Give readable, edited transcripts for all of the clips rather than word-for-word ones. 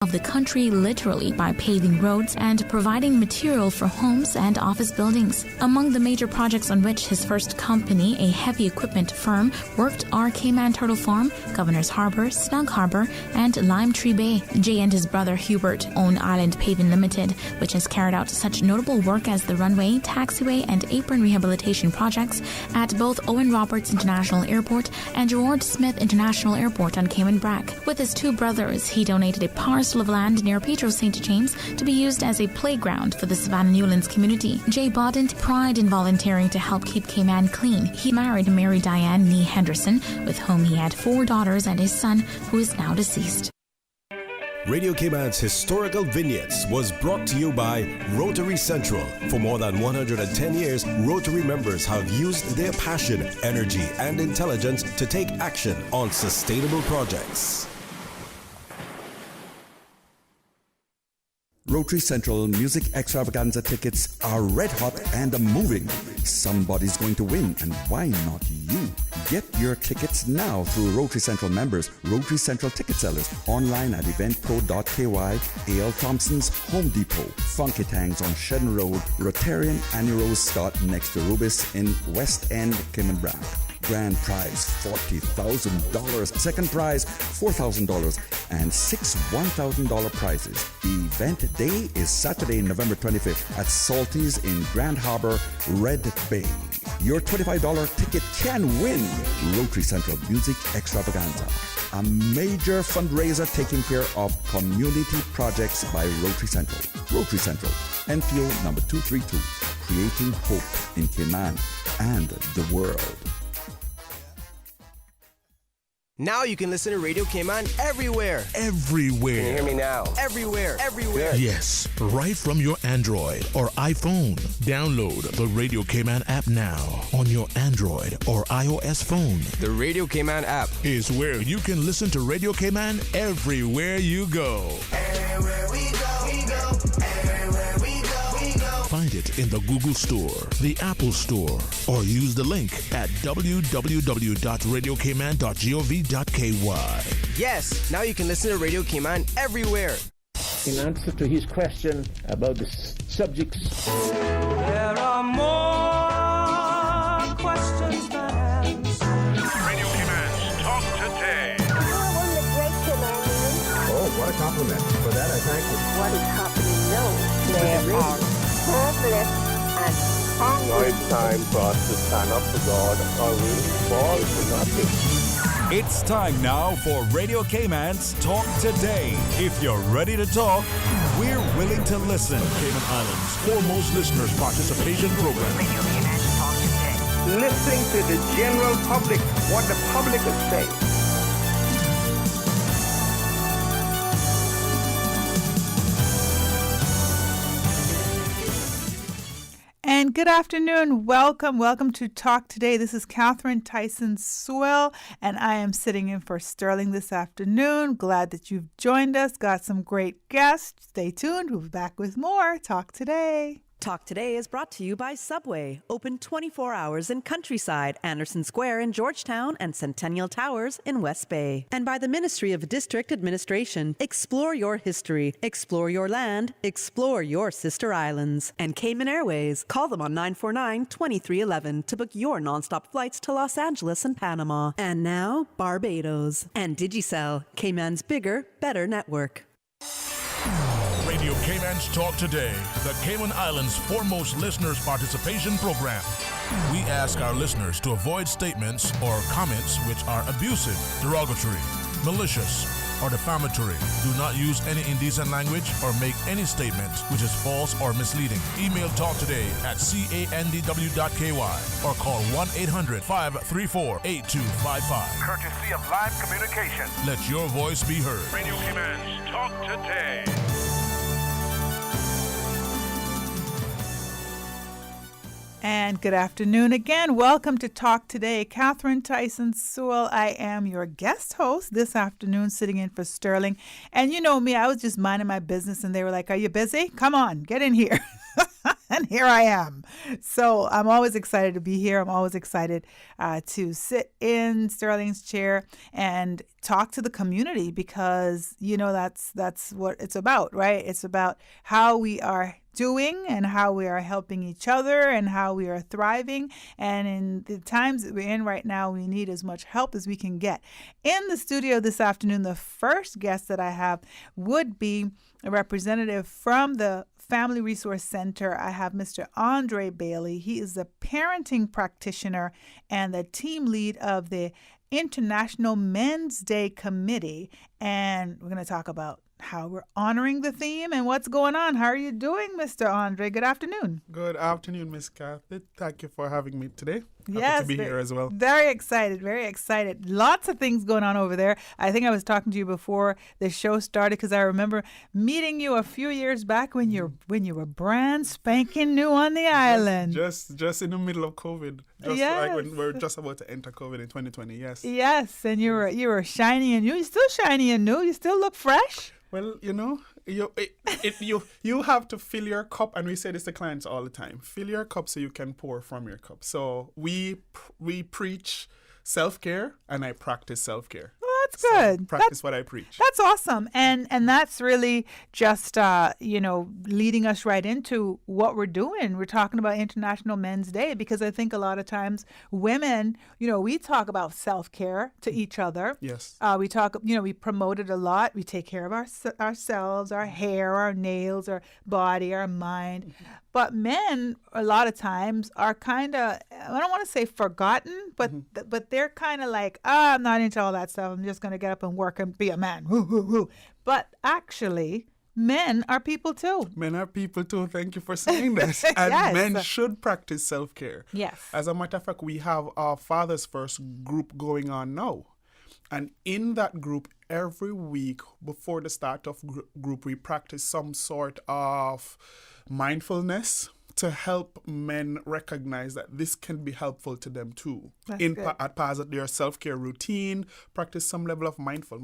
of the country literally by paving roads and providing material for homes and office buildings. Among the major projects on which his first company, a heavy equipment firm, worked are Cayman Turtle Farm, Governor's Harbor, Snug Harbor, and Lime Tree Bay. Jay and his brother Hubert own Island Paving Limited, which has carried out such notable work as the runway, taxiway, and apron rehabilitation projects at both Owen Roberts International Airport and Gerard Smith International Airport on Cayman Brac. With his two brothers, he donated a parcel of land near Petro St. James to be used as a playground for the Savannah Newlands community. Jay Bodent pride in volunteering to help keep Cayman clean. He married Mary Diane Nee Henderson, with whom he had 4 daughters and a son who is now deceased. Radio Cayman's Historical Vignettes was brought to you by Rotary Central. For more than 110 years, Rotary members have used their passion, energy, and intelligence to take action on sustainable projects. Rotary Central Music Extravaganza tickets are red hot and moving. Somebody's going to win, and why not you? Get your tickets now through Rotary Central members, Rotary Central ticket sellers, online at eventpro.ky, A.L. Thompson's Home Depot, Funky Tangs on Shedden Road, Rotarian Annie Rose Scott next to Rubis in West End, Cayman Brac. Grand prize $40,000, second prize $4,000, and 6 $1,000 prizes. Event day is Saturday, November 25th at Salty's in Grand Harbor, Red Bay. Your $25 ticket can win Rotary Central Music Extravaganza, a major fundraiser taking care of community projects by Rotary Central. Rotary Central, NPO number 232, creating hope in Cayman and the world. Now you can listen to Radio Cayman everywhere. Everywhere. Can you hear me now? Everywhere. Everywhere. Yes, right from your Android or iPhone. Download the Radio Cayman app now on your Android or iOS phone. The Radio Cayman app is where you can listen to Radio Cayman everywhere you go. Everywhere we go, we go. Everywhere we go, we go. Find it in the Google Store, the Apple Store, or use the link at www.radiocayman.gov.ky. Yes, now you can listen to Radio Cayman everywhere. In answer to his question about the subjects, there are more questions than answers. Radio Cayman's Talk Today. Oh, what a compliment. For that, I thank you. What is happening now? There are hopeless and hungry. Now it's time for us to stand up for God or we'll fall to nothing. It's time now for Radio Cayman's Talk Today. If you're ready to talk, we're willing to listen. Cayman Islands' foremost listeners participation program. Radio Cayman's Talk Today. Listening to the general public, what the public is saying. And good afternoon. Welcome to Talk Today. This is Catherine Tyson Sewell, and I am sitting in for Sterling this afternoon. Glad that you've joined us. Got some great guests. Stay tuned. We'll be back with more Talk Today. Talk Today is brought to you by Subway, open 24 hours in Countryside, Anderson Square in Georgetown, and Centennial Towers in West Bay. And by the Ministry of District Administration. Explore your history, explore your land, explore your sister islands. And Cayman Airways. Call them on 949-2311 to book your nonstop flights to Los Angeles and Panama. And now, Barbados. And Digicel, Cayman's bigger, better network. Radio Cayman's Talk Today, the Cayman Islands' foremost listeners participation program. We ask our listeners to avoid statements or comments which are abusive, derogatory, malicious, or defamatory. Do not use any indecent language or make any statement which is false or misleading. Email talktoday@candw.ky or call 1-800-534-8255. Courtesy of Live Communication. Let your voice be heard. Radio Cayman's Talk Today. And good afternoon again. Welcome to Talk Today. Catherine Tyson Sewell. I am your guest host this afternoon, sitting in for Sterling. And you know me, I was just minding my business, and they were like, "Are you busy? Come on, get in here." And here I am. So I'm always excited to be here. I'm always excited to sit in Sterling's chair and talk to the community because, that's what it's about, right? It's about how we are doing and how we are helping each other and how we are thriving. And in the times that we're in right now, we need as much help as we can get. In the studio this afternoon, the first guest that I have would be a representative from the Family Resource Center. I have Mr. Andre Bailey. He is the parenting practitioner and the team lead of the International Men's Day Committee. And we're going to talk about how we're honoring the theme and what's going on. How are you doing, Mr. Andre? Good afternoon. Good afternoon, Miss Kathy. Thank you for having me today. Yes, happy to be here as well. Very excited, very excited. Lots of things going on over there. I think I was talking to you before the show started because I remember meeting you a few years back when you were brand spanking new on the island. Just in the middle of COVID. Like when we're just about to enter COVID in 2020. Yes. Yes, and you were shiny and new. You're still shiny and new. You still look fresh. Well, you have to fill your cup, and we say this to clients all the time. Fill your cup so you can pour from your cup. So we preach self-care, and I practice self-care. That's good. Practice what I preach. That's awesome. And that's really just, leading us right into what we're doing. We're talking about International Men's Day because I think a lot of times women, we talk about self-care to each other. Yes. We promote it a lot. We take care of ourselves, our hair, our nails, our body, our mind. Mm-hmm. But men, a lot of times, are kind of, I don't want to say forgotten, but but they're kind of like, I'm not into all that stuff. I'm just going to get up and work and be a man. Woo, woo, woo. But actually, men are people too. Men are people too. Thank you for saying that. And yes. Men should practice self-care. Yes. As a matter of fact, we have our Fathers First group going on now. And in that group, every week before the start of group, we practice some sort of mindfulness to help men recognize that this can be helpful to them too. As part of their self-care routine, practice some level of mindful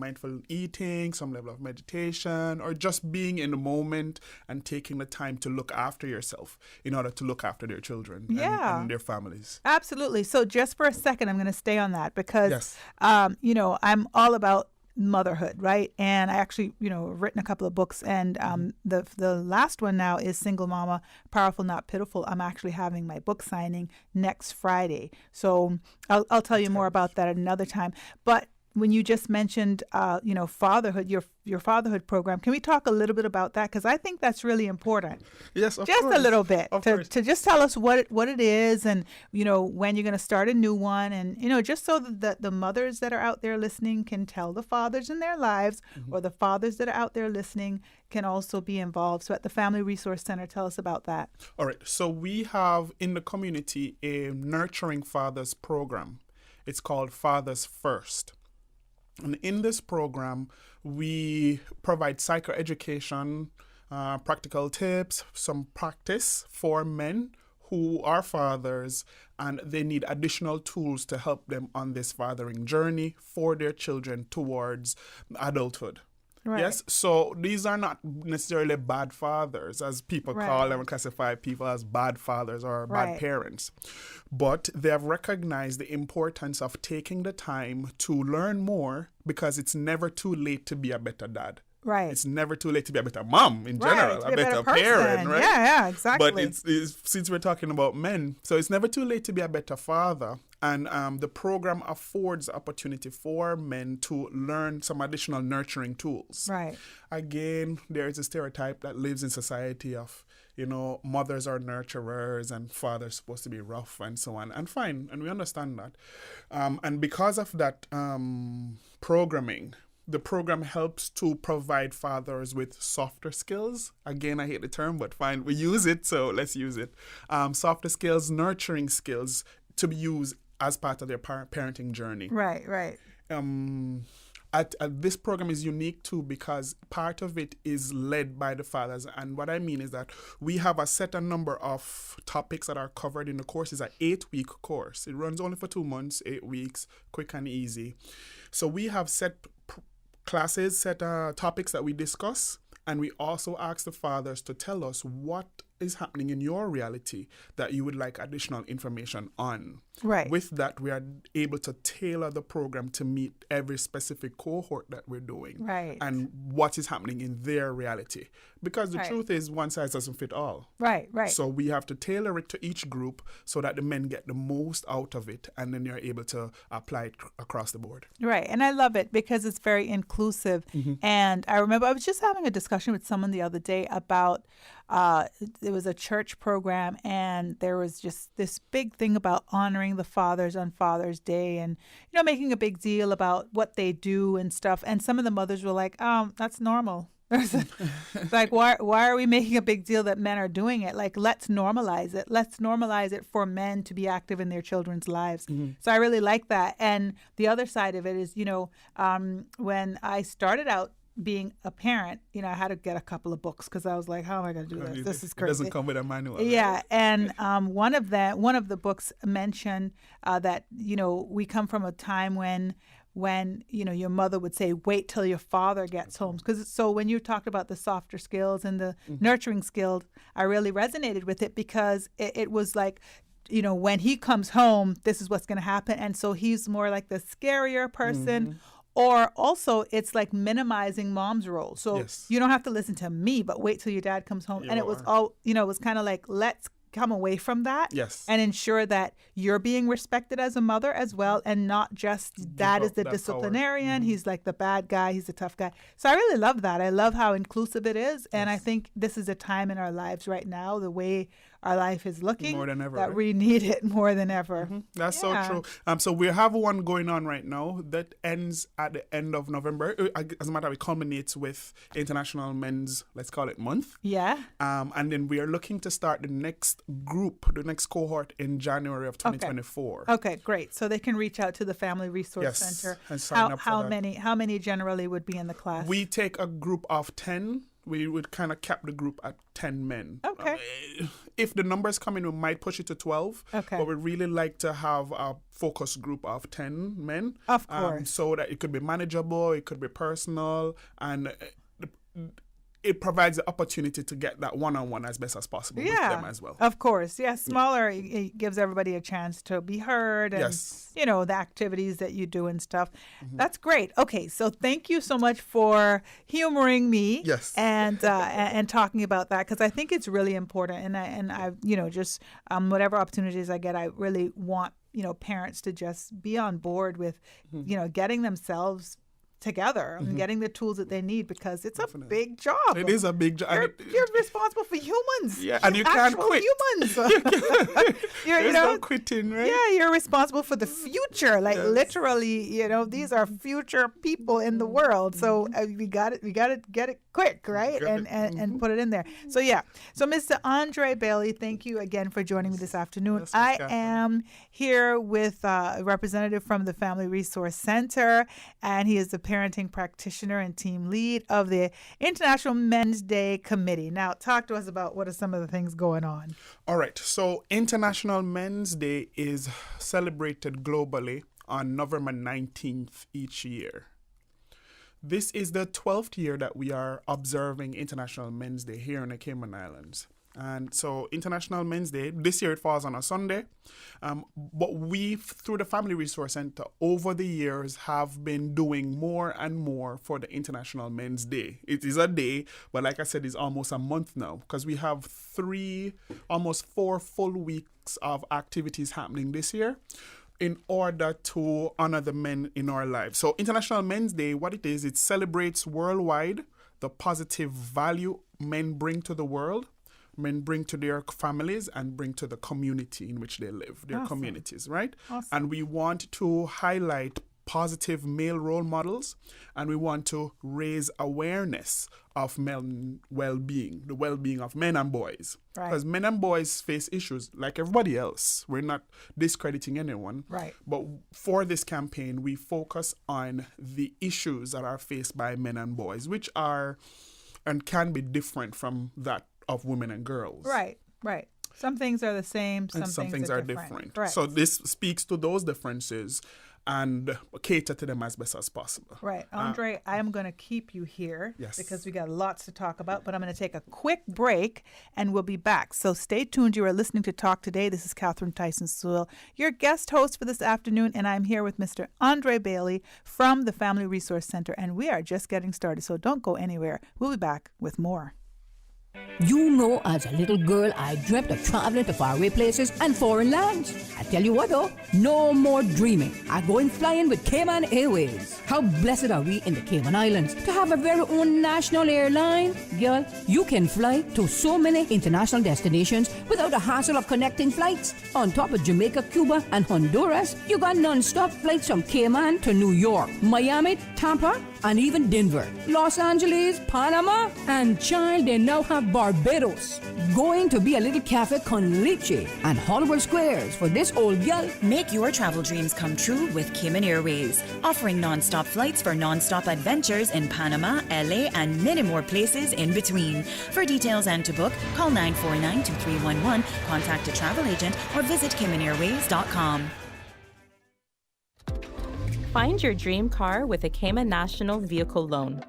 eating, some level of meditation, or just being in the moment and taking the time to look after yourself in order to look after their children and their families. Absolutely. So just for a second, I'm going to stay on that because, I'm all about motherhood, right? And I actually, written a couple of books, and the last one now is Single Mama, Powerful Not Pitiful. I'm actually having my book signing next Friday, so I'll tell you more about that at another time. But when you just mentioned, fatherhood, your fatherhood program, can we talk a little bit about that? Because I think that's really important. Yes, of just course. A little bit to just tell us what it is, and when you're going to start a new one, and just so that the mothers that are out there listening can tell the fathers in their lives, or the fathers that are out there listening can also be involved. So at the Family Resource Center, tell us about that. All right. So we have in the community a Nurturing Fathers program. It's called Fathers First. And in this program, we provide psychoeducation, practical tips, some practice for men who are fathers, and they need additional tools to help them on this fathering journey for their children towards adulthood. Right. Yes, so these are not necessarily bad fathers, as people call them and classify people as bad fathers or bad parents. But they have recognized the importance of taking the time to learn more, because it's never too late to be a better dad. Right. It's never too late to be a better mom in general, a better parent, right? Yeah, exactly. But it's since we're talking about men, so it's never too late to be a better father. And the program affords opportunity for men to learn some additional nurturing tools. Right. Again, there is a stereotype that lives in society of, mothers are nurturers and fathers supposed to be rough and so on. And fine, and we understand that. And because of that programming, the program helps to provide fathers with softer skills. Again, I hate the term, but fine, we use it, so let's use it. Softer skills, nurturing skills to be used as part of their parenting journey. Right. This program is unique too because part of it is led by the fathers. And what I mean is that we have a certain number of topics that are covered in the course. It's an 8-week course. It runs only for 2 months, 8 weeks, quick and easy. So we have set classes, set topics that we discuss. And we also ask the fathers to tell us what is happening in your reality that you would like additional information on. Right. With that, we are able to tailor the program to meet every specific cohort that we're doing. Right. And what is happening in their reality. Because the Right. truth is, one size doesn't fit all. Right, right. So we have to tailor it to each group so that the men get the most out of it, and then you're able to apply it across the board. Right. And I love it because it's very inclusive. And I remember I was just having a discussion with someone the other day about it was a church program, and there was just this big thing about honoring the fathers on Father's Day, and making a big deal about what they do and stuff. And some of the mothers were like, that's normal. It's like, why are we making a big deal that men are doing it? Like, let's normalize it. Let's normalize it for men to be active in their children's lives. So I really like that. And the other side of it is, when I started out being a parent, I had to get a couple of books because I was like, how am I going to do this? This is crazy. It doesn't come with a manual. Yeah. And one of the books mentioned that, we come from a time when your mother would say, wait till your father gets home. So when you talked about the softer skills and the nurturing skills, I really resonated with it because it was like, when he comes home, this is what's going to happen. And so he's more like the scarier person. Or also, it's like minimizing mom's role. So you don't have to listen to me, but wait till your dad comes home. And it was all, it was kind of like, let's come away from that and ensure that you're being respected as a mother as well, and not just dad is the disciplinarian, he's like the bad guy, he's the tough guy. So I really love that. I love how inclusive it is, and I think this is a time in our lives right now, the way our life is looking, more than ever, that we need it more than ever. That's so true. So we have one going on right now that ends at the end of November. As a matter of fact, it culminates with International Men's, let's call it, month. Yeah. And then we are looking to start the next group, the next cohort in January of 2024. Okay, great. So they can reach out to the Family Resource Center. And sign up for how that. How many generally would be in the class? We take a group of 10. We would kind of cap the group at 10 men. Okay. If the numbers come in, we might push it to 12. Okay. But we really like to have a focus group of 10 men. Of course. So that it could be manageable, it could be personal, and it provides the opportunity to get that one-on-one as best as possible with them as well. Of course. Yeah, smaller, it gives everybody a chance to be heard and, the activities that you do and stuff. That's great. Okay, so thank you so much for humoring me and talking about that, because I think it's really important. And I just whatever opportunities I get, I really want, parents to just be on board with, getting themselves together and getting the tools that they need, because it's a big job. It is a big job. You're responsible for humans. Yeah, and you can't quit. Humans. There's no quitting, right? Yeah, you're responsible for the future. Like literally, these are future people in the world. So we got to get it quick, right? And put it in there. So So Mr. Andre Bailey, thank you again for joining me this afternoon. I am here with a representative from the Family Resource Center, and he is the parenting practitioner and team lead of the International Men's Day Committee. Now, talk to us about what are some of the things going on. All right. So International Men's Day is celebrated globally on November 19th each year. This is the 12th year that we are observing International Men's Day here in the Cayman Islands. And so International Men's Day, this year it falls on a Sunday. But we, through the Family Resource Center, over the years have been doing more and more for the International Men's Day. It is a day, but like I said, it's almost a month now, because we have almost 4 full weeks of activities happening this year in order to honor the men in our lives. So International Men's Day, what it is, it celebrates worldwide the positive value men bring to the world, men bring to their families, and bring to the community in which they live, their communities, right? Awesome. And we want to highlight positive male role models, and we want to raise awareness of men well-being, the well-being of men and boys. Right. Because men and boys face issues like everybody else. We're not discrediting anyone. Right. But for this campaign, we focus on the issues that are faced by men and boys, which are and can be different from that of women and girls. Right. Some things are the same, some things are different. Right. So this speaks to those differences and cater to them as best as possible. Right. Andre, I am going to keep you here Yes. because we got lots to talk about, but I'm going to take a quick break and we'll be back. So stay tuned. You are listening to Talk Today. This is Catherine Tyson Sewell, your guest host for this afternoon, and I'm here with Mr. Andre Bailey from the Family Resource Center, and we are just getting started, so don't go anywhere. We'll be back with more. You know, as a little girl, I dreamt of traveling to faraway places and foreign lands. I tell you what, though, no more dreaming. I'm going flying with Cayman Airways. How blessed are we in the Cayman Islands to have a very own national airline? Girl, you can fly to so many international destinations without the hassle of connecting flights. On top of Jamaica, Cuba, and Honduras, you got non-stop flights from Cayman to New York, Miami, Tampa, and even Denver, Los Angeles, Panama, and child, they now have Barbados. Going to be a little cafe con leche and Hollywood Squares for this old girl. Make your travel dreams come true with Cayman Airways, offering non-stop flights for non-stop adventures in Panama, LA, and many more places in between. For details and to book, call 949-2311, contact a travel agent, or visit CaymanAirways.com. Find your dream car with a Cayman National Vehicle Loan.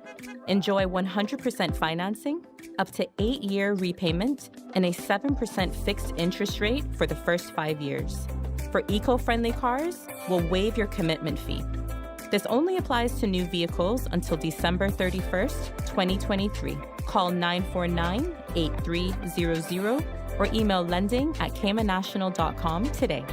Enjoy 100% financing, up to 8-year repayment, and a 7% fixed interest rate for the first 5 years. For eco-friendly cars, we'll waive your commitment fee. This only applies to new vehicles until December 31st, 2023. Call 949-8300 or email lending@caymannational.com today.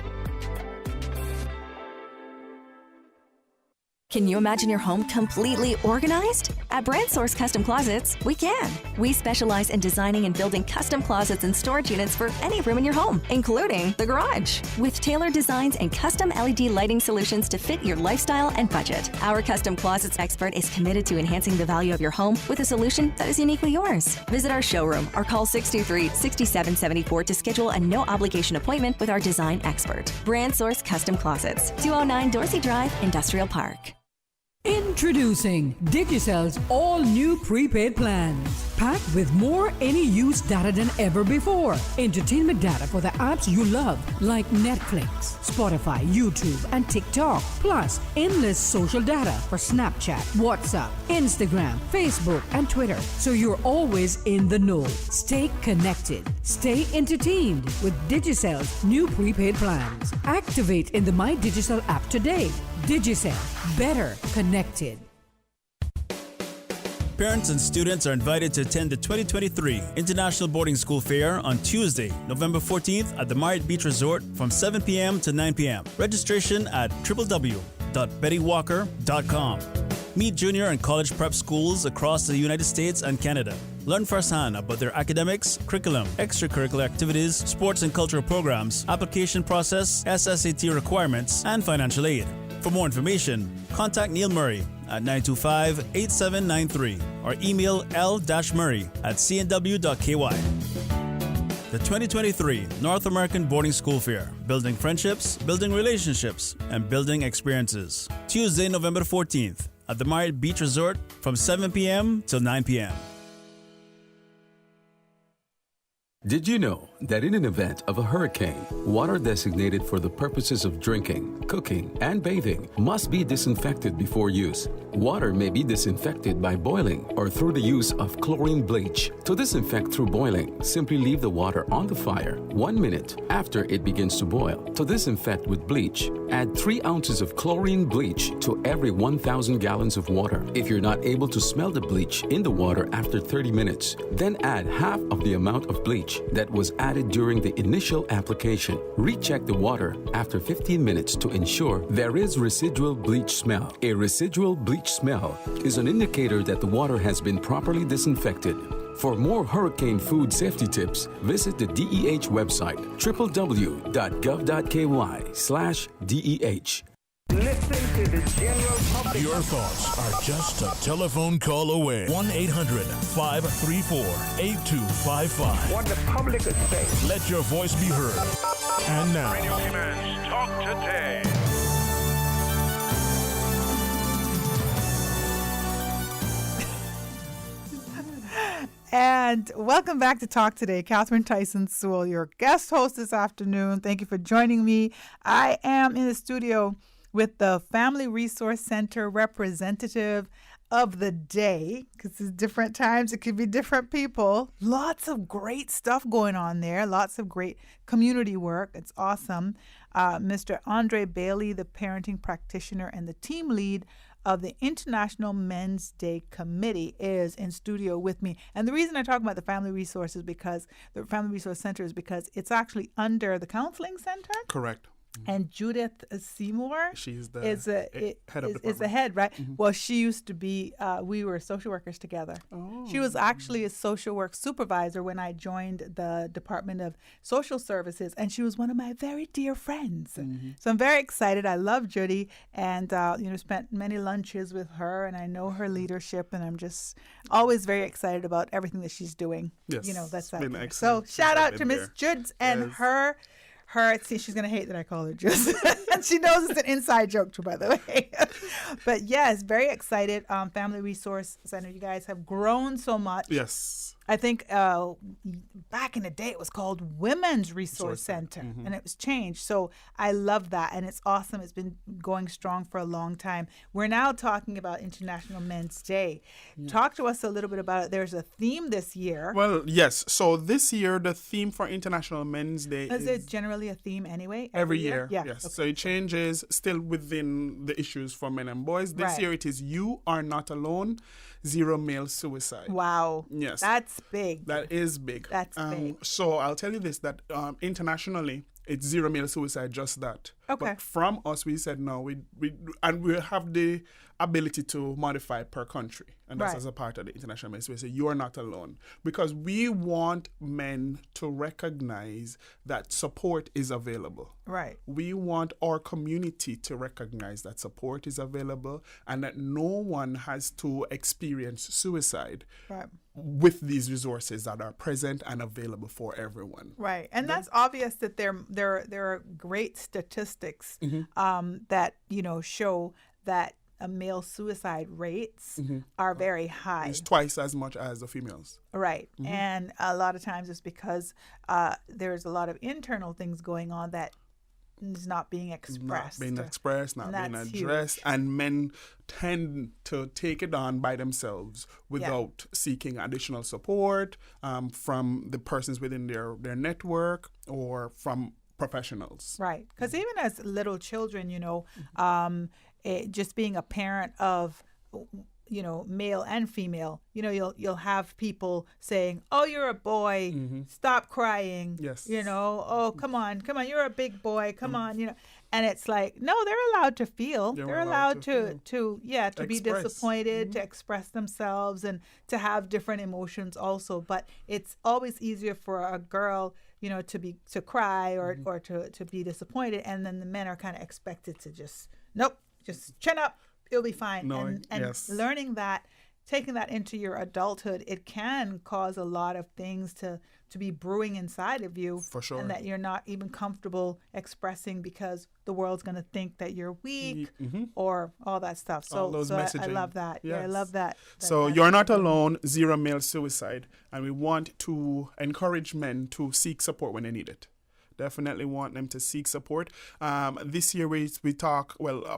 Can you imagine your home completely organized? At Brand Source Custom Closets, we can. We specialize in designing and building custom closets and storage units for any room in your home, including the garage. With tailored designs and custom LED lighting solutions to fit your lifestyle and budget, our Custom Closets expert is committed to enhancing the value of your home with a solution that is uniquely yours. Visit our showroom or call 623-6774 to schedule a no-obligation appointment with our design expert. Brand Source Custom Closets, 209 Dorsey Drive, Industrial Park. Introducing Digicell's all-new prepaid plans. Packed with more any-use data than ever before. Entertainment data for the apps you love, like Netflix, Spotify, YouTube, and TikTok. Plus, endless social data for Snapchat, WhatsApp, Instagram, Facebook, and Twitter. So you're always in the know. Stay connected. Stay entertained with Digicell's new prepaid plans. Activate in the My Digicel app today. Digicel, better connected. Parents and students are invited to attend the 2023 International Boarding School Fair on Tuesday, November 14th at the Marriott Beach Resort from 7 p.m. to 9 p.m. Registration at www.bettywalker.com. Meet junior and college prep schools across the United States and Canada. Learn firsthand about their academics, curriculum, extracurricular activities, sports and cultural programs, application process, SSAT requirements, and financial aid. For more information, contact Neil Murray at 925-8793 or email l-murray@cnw.ky. The 2023 North American Boarding School Fair, building friendships, building relationships, and building experiences. Tuesday, November 14th at the Marriott Beach Resort from 7 p.m. till 9 p.m. Did you know that in an event of a hurricane, water designated for the purposes of drinking, cooking, and bathing must be disinfected before use? Water may be disinfected by boiling or through the use of chlorine bleach. To disinfect through boiling, simply leave the water on the fire 1 minute after it begins to boil. To disinfect with bleach, add 3 ounces of chlorine bleach to every 1,000 gallons of water. If you're not able to smell the bleach in the water after 30 minutes, then add half of the amount of bleach that was added during the initial application. Recheck the water after 15 minutes to ensure there is residual bleach smell. A residual bleach smell is an indicator that the water has been properly disinfected. For more hurricane food safety tips, visit the DEH website, www.gov.ky/DEH. Listen to the general public. Your thoughts are just a telephone call away. 1-800-534-8255. What the public is saying. Let your voice be heard. And now, Radio Cayman's Talk Today. And welcome back to Talk Today. Catherine Tyson Sewell, your guest host this afternoon. Thank you for joining me. I am in the studio with the Family Resource Center representative of the day, because it's different times, it could be different people. Lots of great stuff going on there, lots of great community work. It's awesome. Mr. Andre Bailey, the parenting practitioner and the team lead of the International Men's Day Committee, is in studio with me. And the reason I talk about the Family Resource Center is because it's actually under the Counseling Center. Correct. And Judith Seymour she's the head of is the head, right? Mm-hmm. Well, she used to be, we were social workers together. Oh. She was actually a social work supervisor when I joined the Department of Social Services, and she was one of my very dear friends. Mm-hmm. So I'm very excited. I love Judy, and spent many lunches with her, and I know her leadership, and I'm just always very excited about everything that she's doing. Yes, that's that. Been excellent. So shout out to Miss Juds and her. See, she's going to hate that I call her Juds. And she knows it's an inside joke, too, by the way. But yes, very excited. Family Resource Center, you guys have grown so much. Yes. I think back in the day it was called Women's Resource Center, mm-hmm. and it was changed. So I love that, and it's awesome. It's been going strong for a long time. We're now talking about International Men's Day. Yeah. Talk to us a little bit about it. There's a theme this year. Well, yes. So this year the theme for International Men's Day is it generally a theme anyway? Every year? Yeah. Yes. Okay. So it changes still within the issues for men and boys. This year it is You Are Not Alone. Zero male suicide. Wow. Yes. That's big. That is big. That's big. So I'll tell you this, that internationally, it's zero male suicide, just that. Okay. But from us, we said no. We have the ability to modify per country. And that's as a part of the International Men's Day. So you are not alone. Because we want men to recognize that support is available. Right. We want our community to recognize that support is available and that no one has to experience suicide with these resources that are present and available for everyone. Right. And that's obvious that there are great statistics that, show that male suicide rates are very high. It's twice as much as the females. Right. Mm-hmm. And a lot of times it's because there's a lot of internal things going on that is not being expressed. Not being addressed. Huge. And men tend to take it on by themselves without seeking additional support from the persons within their network or from professionals. Right. Because even as little children, just being a parent of, male and female, you'll have people saying, "Oh, you're a boy, stop crying." Yes. "Oh, come on, you're a big boy, come on," And it's like, no, they're allowed to feel. They're allowed to be disappointed, to express themselves, and to have different emotions also. But it's always easier for a girl, to cry or to be disappointed, and then the men are kind of expected to just chin up, it'll be fine. And learning that, taking that into your adulthood, it can cause a lot of things to be brewing inside of you. For sure. And that you're not even comfortable expressing because the world's going to think that you're weak or all that stuff. So, all those messaging. I love that. Yes. Yeah, I love that. So you're not alone, zero male suicide. And we want to encourage men to seek support when they need it. Definitely want them to seek support. This year we talk,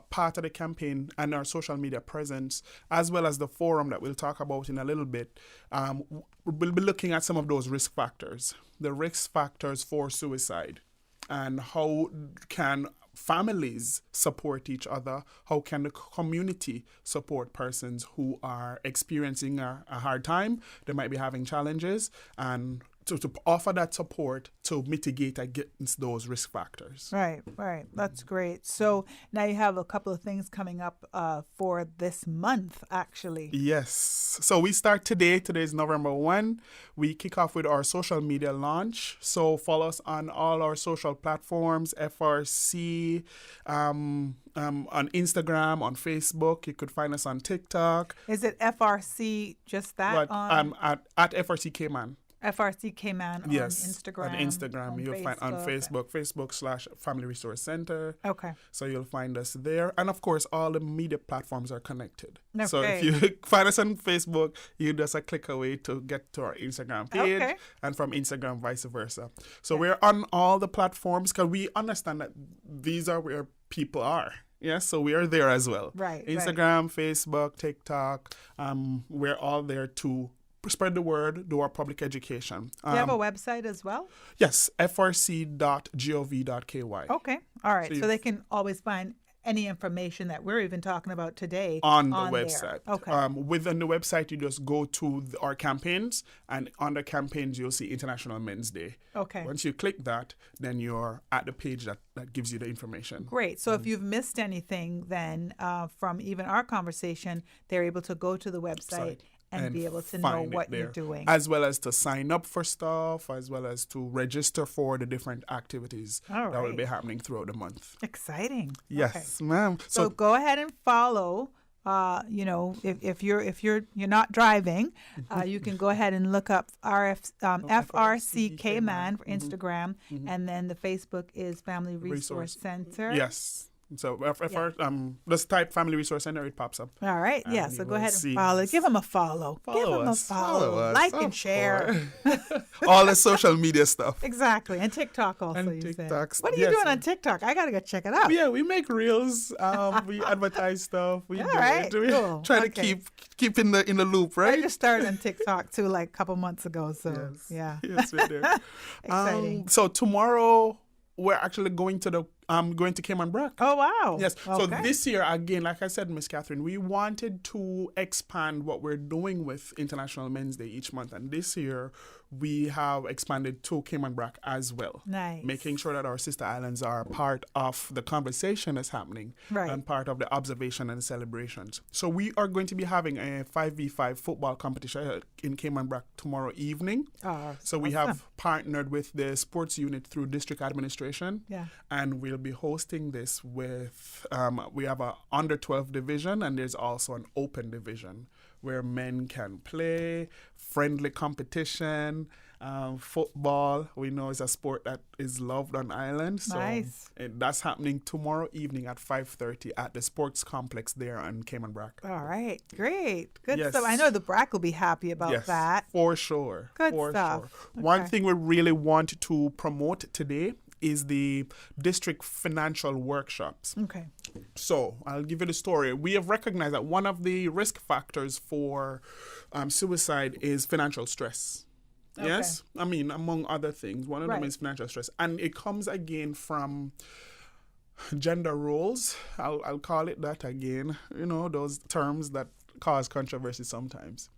part of the campaign and our social media presence, as well as the forum that we'll talk about in a little bit, we'll be looking at some of those risk factors, the risk factors for suicide, and how can families support each other, how can the community support persons who are experiencing a hard time, they might be having challenges, and to offer that support to mitigate against those risk factors. Right. That's great. So now you have a couple of things coming up for this month, actually. Yes. So we start today. Today is November 1. We kick off with our social media launch. So follow us on all our social platforms, FRC, on Instagram, on Facebook. You could find us on TikTok. Is it FRC just that? At FRC Cayman. FRC Cayman on Instagram. On Instagram. You'll find on Facebook/Family Resource Center. Okay. So you'll find us there. And of course, all the media platforms are connected. Okay. So if you find us on Facebook, you just a click away to get to our Instagram page. And from Instagram, vice versa. So we're on all the platforms because we understand that these are where people are. Yes, so we are there as well. Right. Instagram, Facebook, TikTok. We're all there to spread the word, do our public education. Do you have a website as well? Yes, frc.gov.ky. Okay. All right. So they can always find any information that we're even talking about today on the website. There. Okay. Within the website, you just go to our campaigns, and under campaigns, you'll see International Men's Day. Okay. Once you click that, then you're at the page that gives you the information. Great. So if you've missed anything, then from even our conversation, they're able to go to the website and be able to know what you're doing. As well as to sign up for stuff, as well as to register for the different activities that will be happening throughout the month. Exciting. Yes, ma'am. So go ahead and follow. If you're not driving, you can go ahead and look up FRC Cayman for Instagram, and then the Facebook is Family Resource Center. Yes. So just type Family Resource Center, it pops up. All right, yeah. So go ahead and follow. Give them a follow. Follow us. Like and share. All the social media stuff. Exactly, and TikTok also. And TikToks. What are you doing on TikTok? I gotta go check it out. Yeah, we make reels. We advertise stuff. We Cool. Try to keep in the loop, right? I just started on TikTok too, like a couple months ago. So yeah. Yes, we do. Exciting. So tomorrow we're actually going to Cayman Brac. Oh, wow. Yes. Okay. So this year, again, like I said, Miss Catherine, we wanted to expand what we're doing with International Men's Day each month. And this year, we have expanded to Cayman Brac as well. Nice. Making sure that our sister islands are part of the conversation that's happening and part of the observation and celebrations. So we are going to be having a 5v5 football competition in Cayman Brac tomorrow evening. So we have partnered with the sports unit through district administration. Yeah. And we'll be hosting this with, we have a under 12 division, and there's also an open division where men can play, friendly competition, football. We know is a sport that is loved on island. So nice. That's happening tomorrow evening at 5:30 at the sports complex there on Cayman Brac. All right, great. Good stuff. I know the Brac will be happy about that. For sure. Good for stuff. Sure. Okay. One thing we really want to promote today is the district financial workshops. Okay. So I'll give you the story. We have recognized that one of the risk factors for suicide is financial stress. Okay. Yes? I mean, among other things, one of them is financial stress. And it comes again from gender roles. I'll call it that again. You know, those terms that cause controversy sometimes.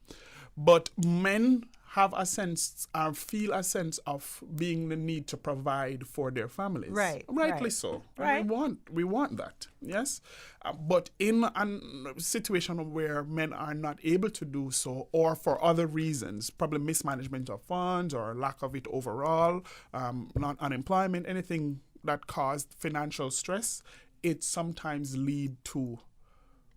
But men have a sense, feel a sense of being the need to provide for their families. Rightly so. Right. We want that, yes? But in a situation where men are not able to do so, or for other reasons, probably mismanagement of funds or lack of it overall, not unemployment, anything that caused financial stress, it sometimes lead to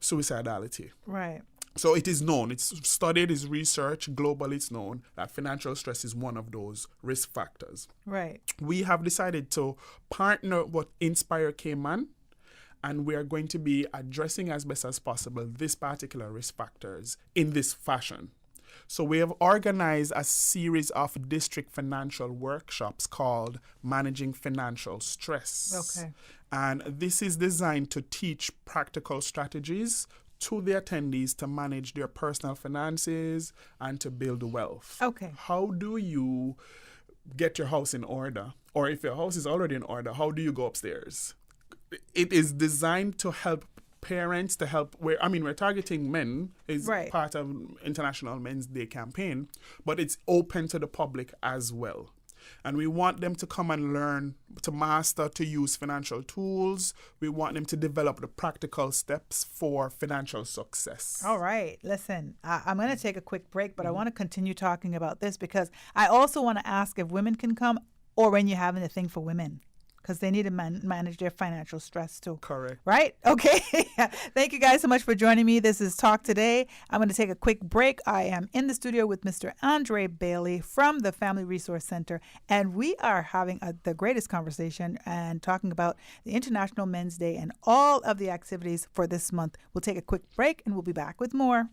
suicidality. Right. So it is known, it's studied, it's researched, globally it's known that financial stress is one of those risk factors. Right. We have decided to partner with Inspire Cayman, and we are going to be addressing as best as possible this particular risk factors in this fashion. So we have organized a series of district financial workshops called Managing Financial Stress. Okay. And this is designed to teach practical strategies to the attendees to manage their personal finances and to build wealth. Okay. How do you get your house in order? Or if your house is already in order, how do you go upstairs? It is designed to help parents, to help, we're targeting men, is part of International Men's Day campaign, but it's open to the public as well. And we want them to come and learn, to master, to use financial tools. We want them to develop the practical steps for financial success. All right. Listen, I'm going to take a quick break, but I want to continue talking about this because I also want to ask if women can come or when you're having a thing for women. Because they need to manage their financial stress too. Correct. Right? Okay. Thank you guys so much for joining me. This is Talk Today. I'm going to take a quick break. I am in the studio with Mr. Andre Bailey from the Family Resource Center, and we are having the greatest conversation and talking about the International Men's Day and all of the activities for this month. We'll take a quick break, and we'll be back with more.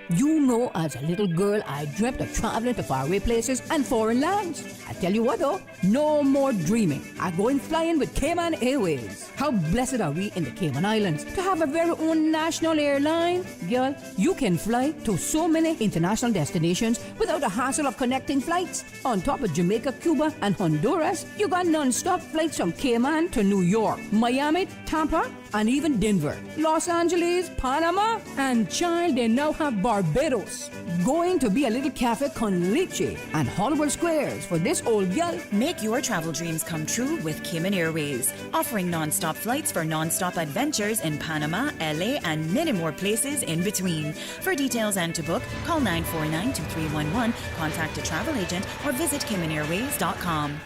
You know, as a little girl, I dreamt of traveling to faraway places and foreign lands. I tell you what though, no more dreaming. I'm going flying with Cayman Airways. How blessed are we in the Cayman Islands to have a very own national airline? Girl, you can fly to so many international destinations without the hassle of connecting flights. On top of Jamaica, Cuba, and Honduras, you got non-stop flights from Cayman to New York, Miami, Tampa, and even Denver, Los Angeles, Panama, and child, they now have Barbados. Going to be a little cafe con leche and Hollywood Squares for this old gal. Make your travel dreams come true with Cayman Airways, offering non-stop flights for non-stop adventures in Panama, LA, and many more places in between. For details and to book, call 949-2311, contact a travel agent, or visit CaymanAirways.com.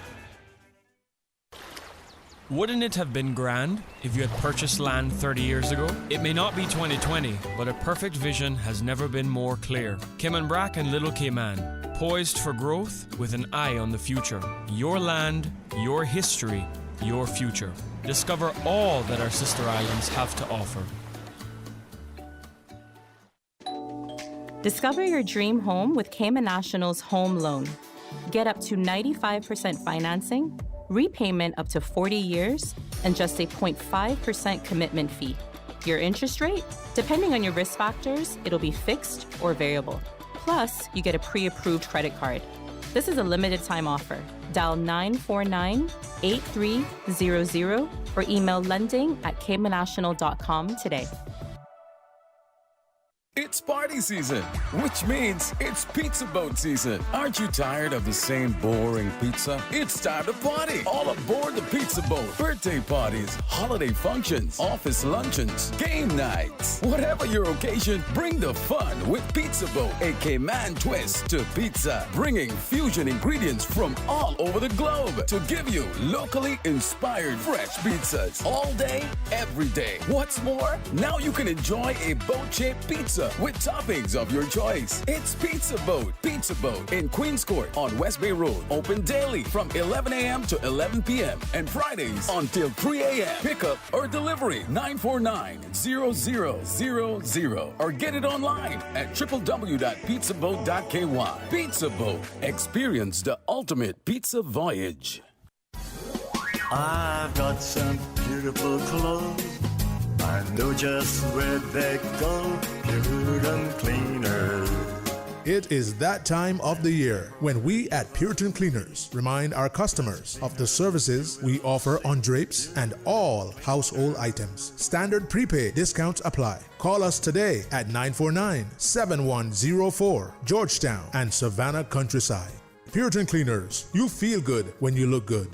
Wouldn't it have been grand if you had purchased land 30 years ago? It may not be 2020, but a perfect vision has never been more clear. Cayman Brac and Little Cayman, poised for growth with an eye on the future. Your land, your history, your future. Discover all that our sister islands have to offer. Discover your dream home with Cayman National's home loan. Get up to 95% financing, repayment up to 40 years, and just a 0.5% commitment fee. Your interest rate? Depending on your risk factors, it'll be fixed or variable. Plus, you get a pre-approved credit card. This is a limited time offer. Dial 949-8300 or email lending@caymannational.com today. It's party season, which means it's pizza boat season. Aren't you tired of the same boring pizza? It's time to party. All aboard the pizza boat. Birthday parties, holiday functions, office luncheons, game nights. Whatever your occasion, bring the fun with Pizza Boat, a Cayman twist to pizza. Bringing fusion ingredients from all over the globe to give you locally inspired fresh pizzas. All day, every day. What's more, now you can enjoy a boat-shaped pizza with toppings of your choice. It's Pizza Boat in Queens Court on West Bay Road. Open daily from 11 a.m. to 11 p.m. and Fridays until 3 a.m. Pickup or delivery 949-0000 or get it online at www.pizzaboat.ky. Pizza Boat. Experience the ultimate pizza voyage. I've got some beautiful clothes. I know just where they go, Puritan Cleaners. It is that time of the year when we at Puritan Cleaners remind our customers of the services we offer on drapes and all household items. Standard prepaid discounts apply. Call us today at 949-7104, Georgetown and Savannah Countryside. Puritan Cleaners, you feel good when you look good.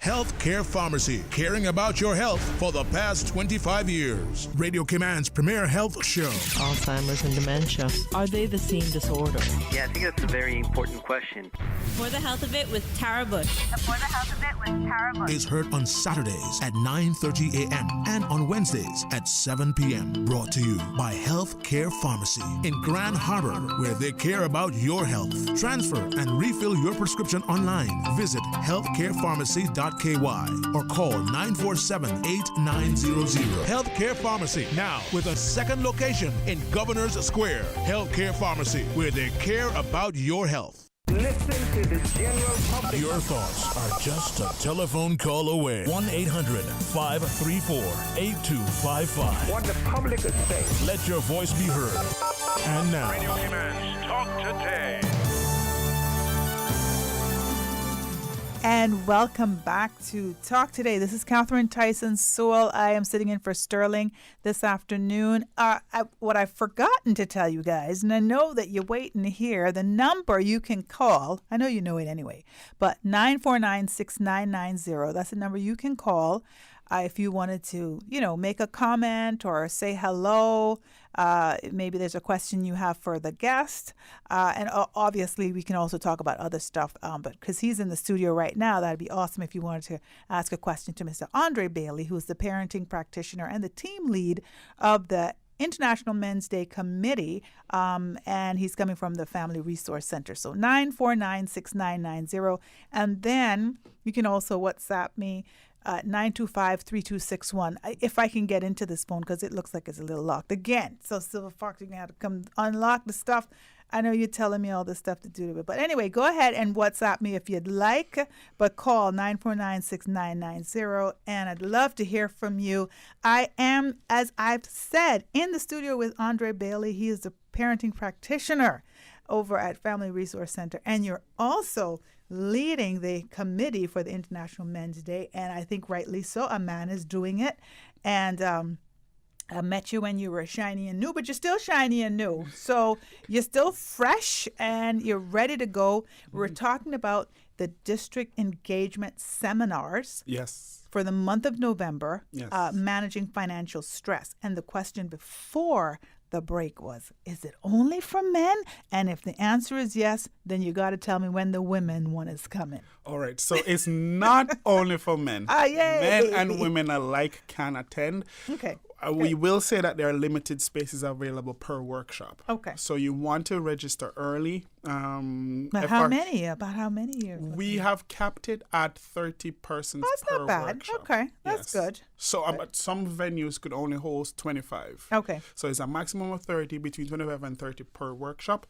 Healthcare Pharmacy, caring about your health for the past 25 years. Radio Cayman's premier health show. Alzheimer's and dementia, are they the same disorder? Yeah, I think that's a very important question. For the Health of It with Tara Bush. For the Health of It with Tara Bush. Is heard on Saturdays at 9:30 a.m. and on Wednesdays at 7 p.m. Brought to you by Healthcare Pharmacy in Grand Harbor, where they care about your health. Transfer and refill your prescription online. Visit healthcarepharmacy.com. or call 947-8900. Healthcare Pharmacy, now with a second location in Governor's Square. Healthcare Pharmacy, where they care about your health. Listen to the general public. Your thoughts are just a telephone call away. 1-800-534-8255. What the public is saying. Let your voice be heard. And now, Radio Cayman's Talk Today. And welcome back to Talk Today. This is Catherine Tyson Sewell. I am sitting in for Sterling this afternoon. What I've forgotten to tell you guys, and I know that you're waiting to hear, the number you can call, I know you know it anyway, but 949-6990, that's the number you can call if you wanted to, make a comment or say hello. Maybe there's a question you have for the guest. And obviously, we can also talk about other stuff. But because he's in the studio right now, that'd be awesome if you wanted to ask a question to Mr. Andre Bailey, who's the parenting practitioner and the team lead of the International Men's Day Committee, and he's coming from the Family Resource Center. So 949-6990. And then you can also WhatsApp me 925-3261. If I can get into this phone, because it looks like it's a little locked. Again, so Silver Fox, you're going to have to come unlock the stuff. I know you're telling me all this stuff to do with it. But anyway, go ahead and WhatsApp me if you'd like, but call 949-6990, and I'd love to hear from you. I am, as I've said, in the studio with Andre Bailey. He is the parenting practitioner over at Family Resource Center, and you're also leading the committee for the International Men's Day, and I think rightly so. A man is doing it, and I met you when you were shiny and new, but you're still shiny and new. So you're still fresh and you're ready to go. We're talking about the district engagement seminars. Yes. For the month of November, Yes. Managing financial stress. And the question before the break was, is it only for men? And if the answer is yes, then you got to tell me when the women one is coming. All right. So it's not only for men. Yay. Men and women alike can attend. Okay. We will say that there are limited spaces available per workshop. Okay. So you want to register early. But how many? About how many years? We have capped it at 30 persons That's per not bad. workshop. Okay. That's Yes. good. So but some venues could only host 25. Okay. So it's a maximum of 30, between 25 and 30 per workshop.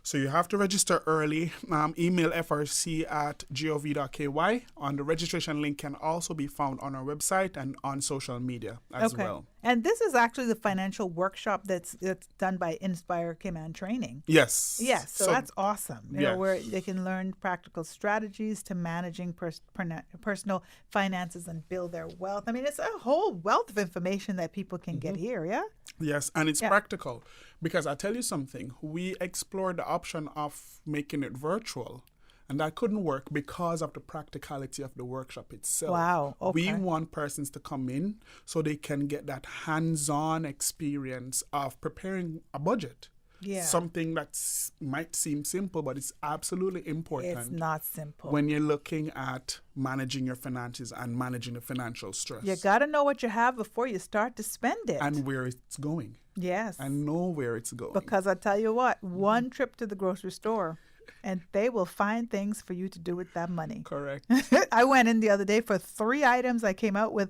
So you have to register early. Email frc@gov.ky. The registration link can also be found on our website and on social media as well. And this is actually the financial workshop that's done by Inspire Cayman Training. Yes. Yes. So that's awesome. You know, yes. where they can learn practical strategies to managing personal finances and build their wealth. I mean, it's a whole wealth of information that people can get here. Yeah. Yes, and it's practical because I'll tell you something. We explored the option of making it virtual, and that couldn't work because of the practicality of the workshop itself. Wow, okay. We want persons to come in so they can get that hands-on experience of preparing a budget. Yeah. Something that might seem simple, but it's absolutely important. It's not simple. When you're looking at managing your finances and managing the financial stress. You got to know what you have before you start to spend it. And where it's going. Yes. And know where it's going. Because I tell you what, one trip to the grocery store and they will find things for you to do with that money. Correct. I went in the other day for 3 items. I came out with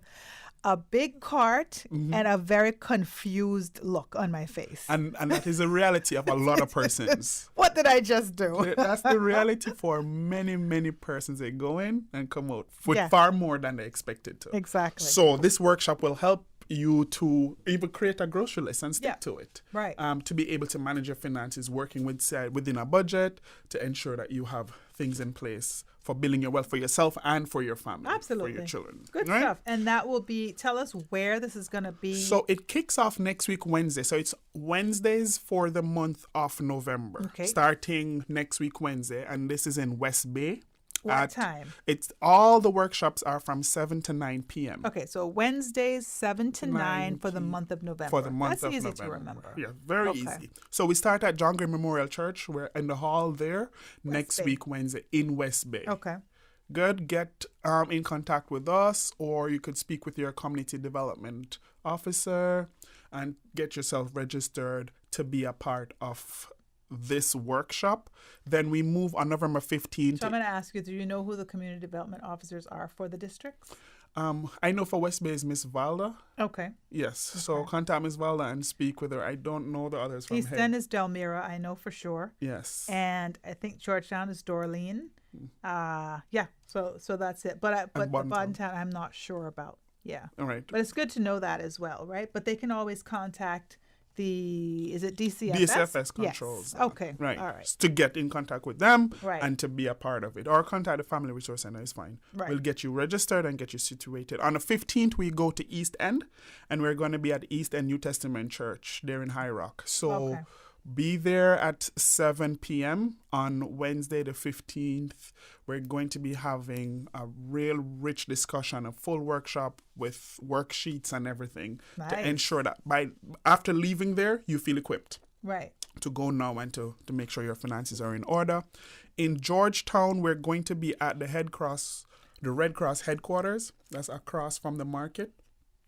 a big cart and a very confused look on my face. And that is the reality of a lot of persons. What did I just do? That's the reality for many, many persons. They go in and come out with far more than they expected to. Exactly. So this workshop will help you to even create a grocery list and stick to it. Right. To be able to manage your finances, working within a budget to ensure that you have things in place for building your wealth for yourself and for your family. Absolutely. For your children. Good right? stuff. And that will be, tell us where this is going to be. So it kicks off next week, Wednesday. So it's Wednesdays for the month of November. Okay. Starting next week, Wednesday. And this is in West Bay. What time? It's all the workshops are from 7 to 9 p.m. Okay, so Wednesdays 7 to 9 for the month of November. For the month That's of easy November. to remember. Yeah, very easy. So we start at John Gray Memorial Church. We're in the hall there next week, Wednesday, in West Bay. Okay. Good. Get in contact with us, or you could speak with your community development officer and get yourself registered to be a part of this workshop. Then we move on November 15th. So I'm going to ask you, do you know who the community development officers are for the districts? I know for West Bay is Miss Valda. Okay. Yes. Okay. So contact Miss Valda and speak with her. I don't know the others from East End is Delmira, I know for sure. Yes. And I think Georgetown is Dorleen. Yeah. So that's it. But the Boddentown I'm not sure about. Yeah. All right. But it's good to know that as well, right? But they can always contact is it DCFS? DCFS controls. Yes. Okay. Right. All right. To get in contact with them right. and to be a part of it. Or contact the Family Resource Center is fine. Right. We'll get you registered and get you situated. On the 15th, we go to East End, and we're going to be at East End New Testament Church there in High Rock. So be there at 7 p.m. on Wednesday the 15th. We're going to be having a real rich discussion, a full workshop with worksheets and everything to ensure that after leaving there, you feel equipped. Right. To go now and to make sure your finances are in order. In Georgetown, we're going to be at the Red Cross headquarters. That's across from the market.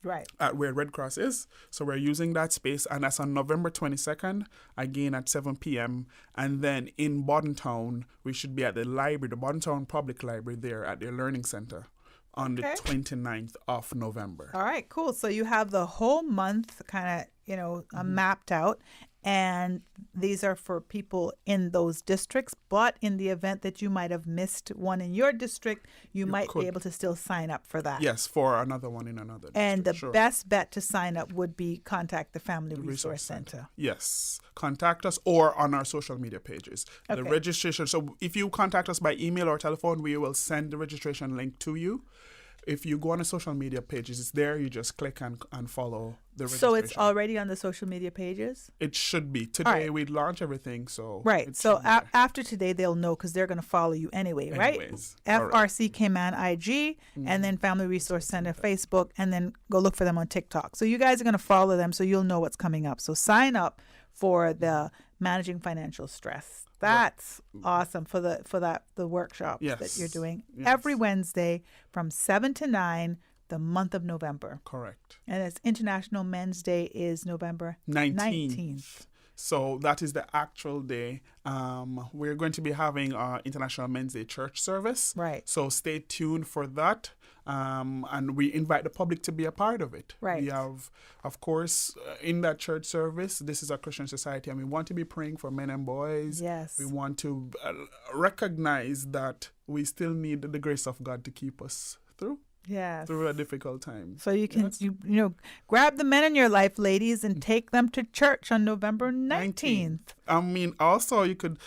Right. At where Red Cross is. So we're using that space, and that's on November 22nd, again at 7 p.m. And then in Boddentown, we should be at the library, the Boddentown Public Library there at their Learning Center. on the 29th of November. All right, cool. So you have the whole month kind of, mapped out. And these are for people in those districts. But in the event that you might have missed one in your district, you might be able to still sign up for that. Yes, for another one in another district. And the best bet to sign up would be contact the Family Resource Center. Yes. Contact us or on our social media pages. Okay. The registration. So if you contact us by email or telephone, we will send the registration link to you. If you go on the social media pages, it's there. You just click and follow the registration. So it's already on the social media pages? It should be. Today we launch everything, so... Right. So after today, they'll know because they're going to follow you anyway, right? FRC Cayman IG, and then Family Resource Center Facebook, and then go look for them on TikTok. So you guys are going to follow them so you'll know what's coming up. So sign up for the Managing Financial Stress. That's awesome for the workshop that you're doing every Wednesday from 7 to 9, the month of November. Correct. And it's International Men's Day is November 19th. So that is the actual day. We're going to be having our International Men's Day church service. Right. So stay tuned for that. And we invite the public to be a part of it. Right. We have, of course, in that church service, this is a Christian society, and we want to be praying for men and boys. Yes. We want to recognize that we still need the grace of God to keep us through. Yes. Through a difficult time. So you can, grab the men in your life, ladies, and take them to church on November 19th. I mean, also you could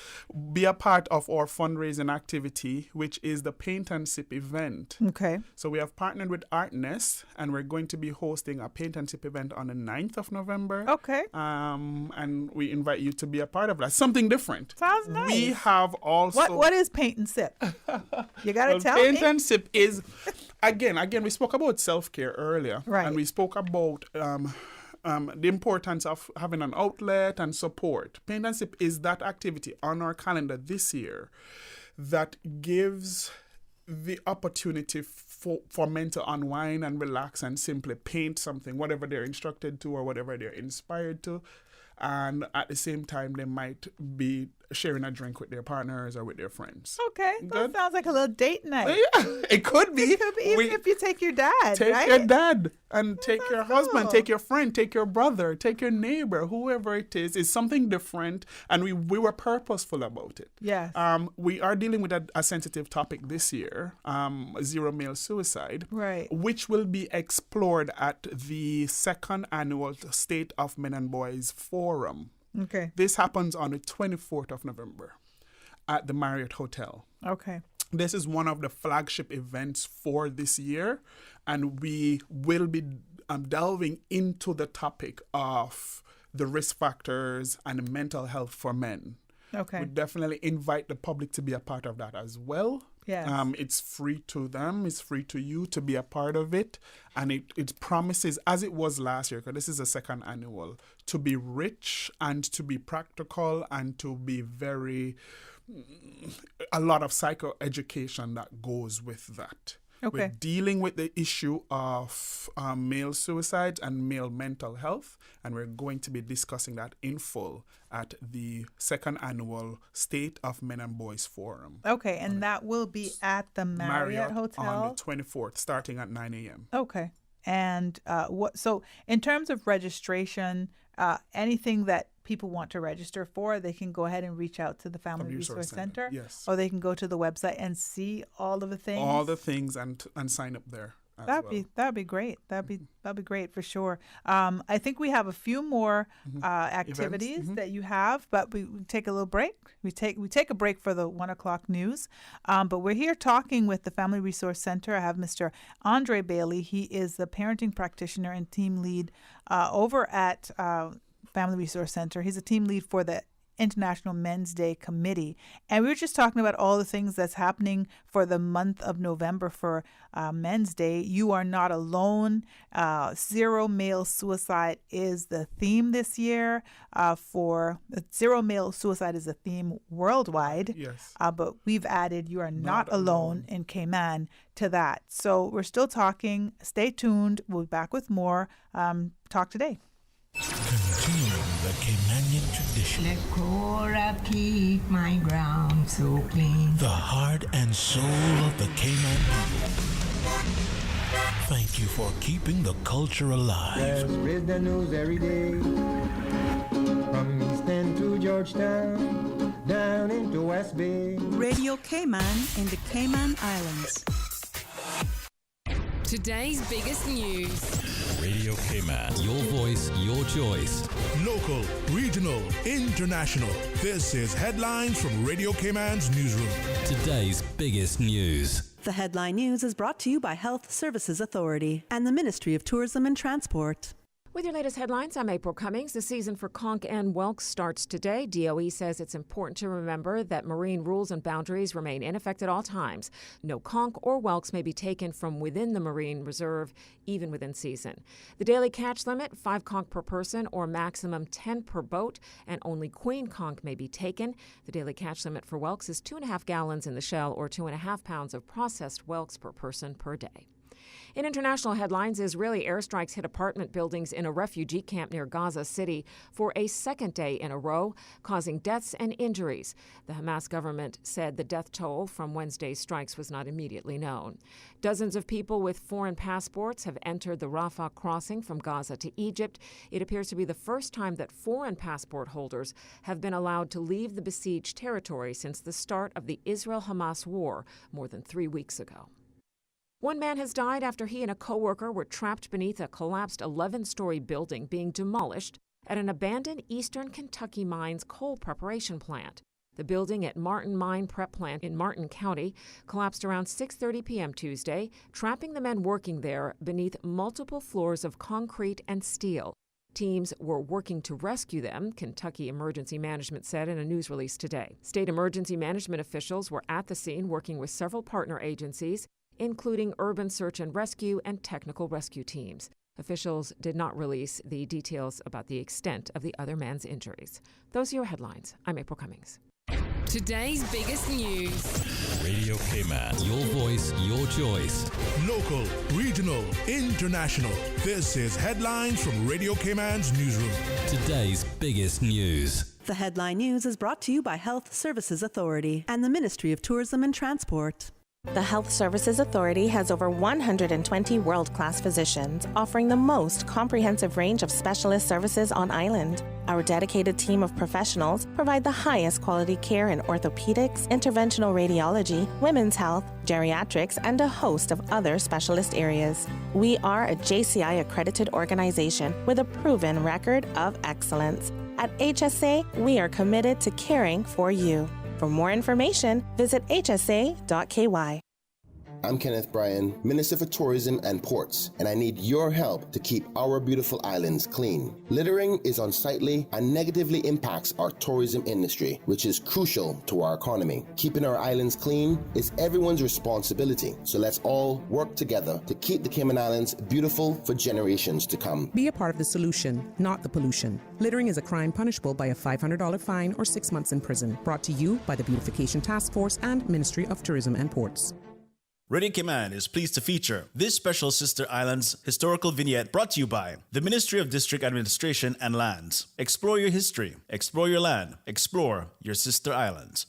be a part of our fundraising activity, which is the Paint and Sip event. Okay. So we have partnered with Artnest, and we're going to be hosting a Paint and Sip event on the 9th of November. Okay. And we invite you to be a part of that. Something different. Sounds nice. We have also... What is Paint and Sip? You got to tell me. Paint and Sip is... Again, we spoke about self-care earlier. Right. And we spoke about the importance of having an outlet and support. Paint and Sip is that activity on our calendar this year that gives the opportunity for men to unwind and relax and simply paint something, whatever they're instructed to or whatever they're inspired to. And at the same time, they might be sharing a drink with their partners or with their friends. Okay. That sounds like a little date night. Yeah, it could be. It could be even if you take your dad, Take your dad and take your husband, take your friend, take your brother, take your neighbor, whoever it is. It's something different, and we were purposeful about it. Yes. We are dealing with a sensitive topic this year, zero male suicide, right, which will be explored at the 2nd annual State of Men and Boys Forum. Okay. This happens on the 24th of November at the Marriott Hotel. Okay. This is one of the flagship events for this year, and we will be delving into the topic of the risk factors and mental health for men. Okay. We definitely invite the public to be a part of that as well. Yes. It's free to them. It's free to you to be a part of it. And it promises, as it was last year, because this is the 2nd annual, to be rich and to be practical and to be a lot of psychoeducation that goes with that. Okay. We're dealing with the issue of male suicide and male mental health, and we're going to be discussing that in full at the 2nd annual State of Men and Boys Forum. Okay, and that will be at the Marriott Hotel? On the 24th, starting at 9 a.m. Okay. And so in terms of registration, anything that people want to register for, they can go ahead and reach out to the Family Resource Center. Yes. Or they can go to the website and see all of the things. All the things and sign up there. That'd be great. That'd be great for sure. I think we have a few more activities that you have, but we take a little break. We take a break for the 1:00 news. But we're here talking with the Family Resource Center. I have Mr. Andre Bailey. He is the parenting practitioner and team lead over at Family Resource Center. He's a team lead for the International Men's Day Committee. And we were just talking about all the things that's happening for the month of November for Men's Day. You are not alone. Zero male suicide is the theme this year. For zero male suicide is a theme worldwide. Yes. But we've added you are not alone in Cayman to that. So we're still talking. Stay tuned. We'll be back with more Talk Today. Continuing the Caymanian tradition. Let Cora keep my ground so clean. The heart and soul of the Cayman people. Thank you for keeping the culture alive. There's the news every day. From East End to Georgetown, down into West Bay. Radio Cayman in the Cayman Islands. Today's biggest news. Radio Cayman. Your voice, your choice. Local, regional, international. This is Headlines from Radio Cayman's newsroom. Today's biggest news. The headline news is brought to you by Health Services Authority and the Ministry of Tourism and Transport. With your latest headlines, I'm April Cummings. The season for conch and whelks starts today. DOE says it's important to remember that marine rules and boundaries remain in effect at all times. No conch or whelks may be taken from within the marine reserve, even within season. The daily catch limit, 5 conch per person or maximum 10 per boat, and only queen conch may be taken. The daily catch limit for whelks is 2.5 gallons in the shell or 2.5 pounds of processed whelks per person per day. In international headlines, Israeli airstrikes hit apartment buildings in a refugee camp near Gaza City for a second day in a row, causing deaths and injuries. The Hamas government said the death toll from Wednesday's strikes was not immediately known. Dozens of people with foreign passports have entered the Rafah crossing from Gaza to Egypt. It appears to be the first time that foreign passport holders have been allowed to leave the besieged territory since the start of the Israel-Hamas war more than 3 weeks ago. One man has died after he and a coworker were trapped beneath a collapsed 11-story building being demolished at an abandoned Eastern Kentucky Mines coal preparation plant. The building at Martin Mine Prep Plant in Martin County collapsed around 6:30 p.m. Tuesday, trapping the men working there beneath multiple floors of concrete and steel. Teams were working to rescue them, Kentucky Emergency Management said in a news release today. State emergency management officials were at the scene working with several partner agencies, including urban search and rescue and technical rescue teams. Officials did not release the details about the extent of the other man's injuries. Those are your headlines. I'm April Cummings. Today's biggest news. Radio Cayman. Your voice, your choice. Local, regional, international. This is Headlines from Radio Cayman's newsroom. Today's biggest news. The headline news is brought to you by Health Services Authority and the Ministry of Tourism and Transport. The Health Services Authority has over 120 world-class physicians offering the most comprehensive range of specialist services on island. Our dedicated team of professionals provide the highest quality care in orthopedics, interventional radiology, women's health, geriatrics, and a host of other specialist areas. We are a JCI accredited organization with a proven record of excellence. At HSA, we are committed to caring for you. For more information, visit hsa.ky. I'm Kenneth Bryan, Minister for Tourism and Ports, and I need your help to keep our beautiful islands clean. Littering is unsightly and negatively impacts our tourism industry, which is crucial to our economy. Keeping our islands clean is everyone's responsibility, so let's all work together to keep the Cayman Islands beautiful for generations to come. Be a part of the solution, not the pollution. Littering is a crime punishable by a $500 fine or 6 months in prison. Brought to you by the Beautification Task Force and Ministry of Tourism and Ports. Radio Cayman is pleased to feature this special Sister Islands historical vignette brought to you by the Ministry of District Administration and Lands. Explore your history, explore your land, explore your Sister Islands.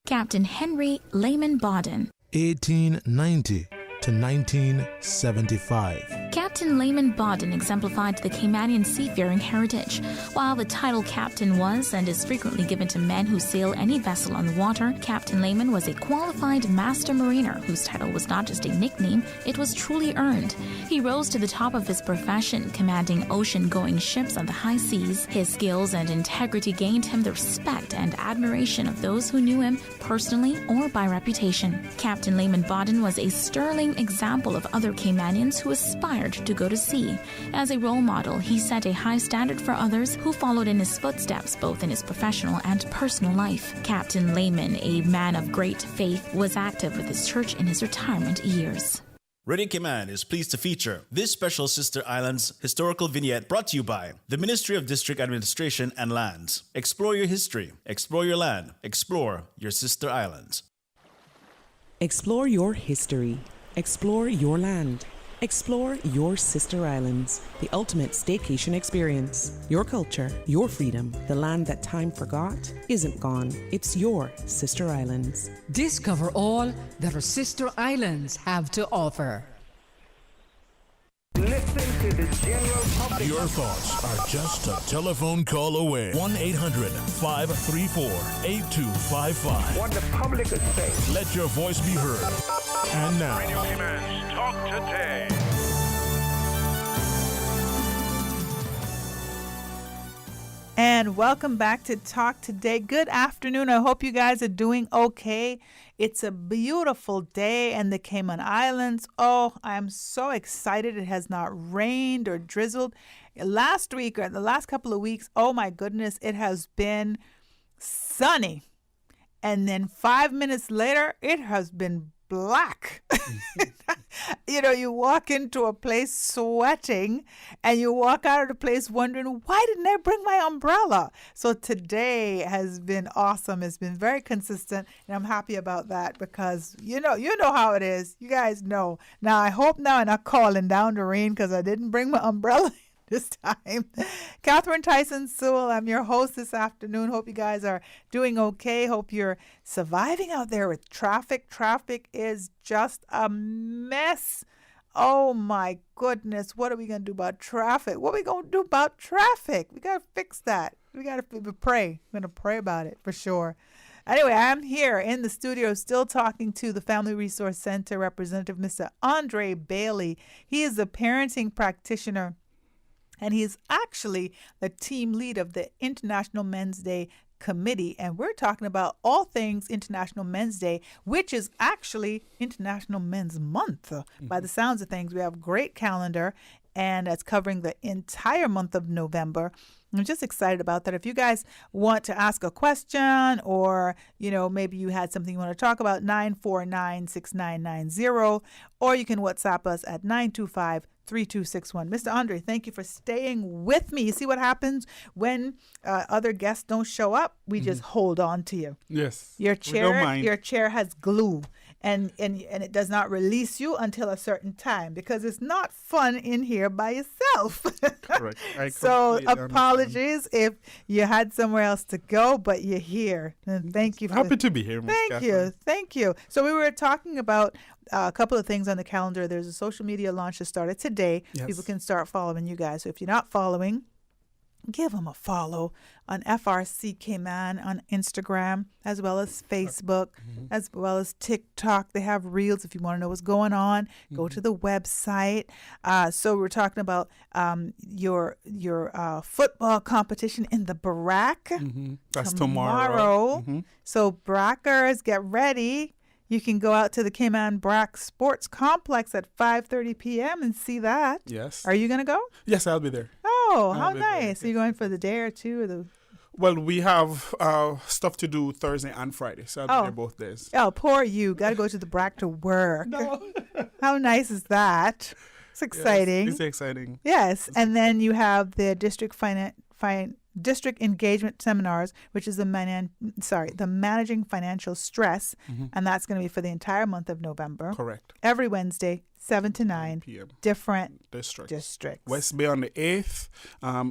Captain Henry Lehman Bodden. 1890 to 1975. Captain Lehman Bodden exemplified the Caymanian seafaring heritage. While the title captain was and is frequently given to men who sail any vessel on the water, Captain Lehman was a qualified master mariner whose title was not just a nickname, it was truly earned. He rose to the top of his profession, commanding ocean-going ships on the high seas. His skills and integrity gained him the respect and admiration of those who knew him personally or by reputation. Captain Lehman Bodden was a sterling example of other Caymanians who aspired to go to sea. As a role model, he set a high standard for others who followed in his footsteps both in his professional and personal life. Captain Lehman, a man of great faith, was active with his church in his retirement years. Radio Cayman is pleased to feature this special Sister Islands historical vignette brought to you by the Ministry of District Administration and Lands. Explore your history, explore your land, explore your Sister Islands. Explore your history. Explore your land. Explore your Sister Islands, the ultimate staycation experience. Your culture, your freedom, the land that time forgot isn't gone. It's your Sister Islands. Discover all that our Sister Islands have to offer. the general public. Your thoughts are just a telephone call away. 1-800-534-8255. What the public is saying. Let your voice be heard. And now, Radio Cayman's Talk Today. And welcome back to Talk Today. Good afternoon. I hope you guys are doing okay. It's a beautiful day in the Cayman Islands. Oh, I am so excited. It has not rained or drizzled. Last week or the last couple of weeks, oh my goodness, it has been sunny. And then 5 minutes later, it has been black. You know, you walk into a place sweating and you walk out of the place wondering, why didn't I bring my umbrella? So today has been awesome. It's been very consistent, and I'm happy about that because you know how it is. You guys know. Now, I hope now I'm not calling down the rain because I didn't bring my umbrella this time. Catherine Tyson Sewell, I'm your host this afternoon. Hope you guys are doing okay. Hope you're surviving out there with traffic. Traffic is just a mess. Oh my goodness. What are we going to do about traffic? What are we going to do about traffic? We got to fix that. We got to pray. We're going to pray about it for sure. Anyway, I'm here in the studio still talking to the Family Resource Center representative, Mr. Andre Bailey. He is a parenting practitioner, and he's actually the team lead of the International Men's Day Committee. And we're talking about all things International Men's Day, which is actually International Men's Month. By the sounds of things, we have a great calendar, and that's covering the entire month of November. I'm just excited about that. If you guys want to ask a question or, maybe you had something you want to talk about, 949-6990, or you can WhatsApp us at 925-3261. Mr. Andre, thank you for staying with me. You see what happens when other guests don't show up? We just hold on to you. Yes. Your We don't chair, mind. your chair has glue, and it does not release you until a certain time because it's not fun in here by yourself. Correct. I So completely apologies if you had somewhere else to go, but you're here. And thank you. Happy to be here, Ms. Catherine. Thank you. So we were talking about a couple of things on the calendar. There's a social media launch that started today. Yes. People can start following you guys. So if you're not following, give them a follow on FRC Cayman on Instagram, as well as Facebook, as well as TikTok. They have reels if you want to know what's going on. Go to the website. So we're talking about your football competition in the Barack. That's tomorrow. So Brackers, get ready. You can go out to the Cayman Brack Sports Complex at 5:30 p.m. and see that. Yes. Are you going to go? Yes, I'll be there. Oh, how I'll be there. nice. Are you going for the day or two? Or the... Well, we have stuff to do Thursday and Friday, so I'll be there both days. Oh, poor you. Got to go to the Brack to work. No. How nice is that? It's exciting. Yes, it's exciting. Yes. And then you have the district district engagement seminars, which is the managing financial stress, and that's going to be for the entire month of November. Correct. Every Wednesday, 7 to 9 p.m. Different districts. West Bay on the 8th,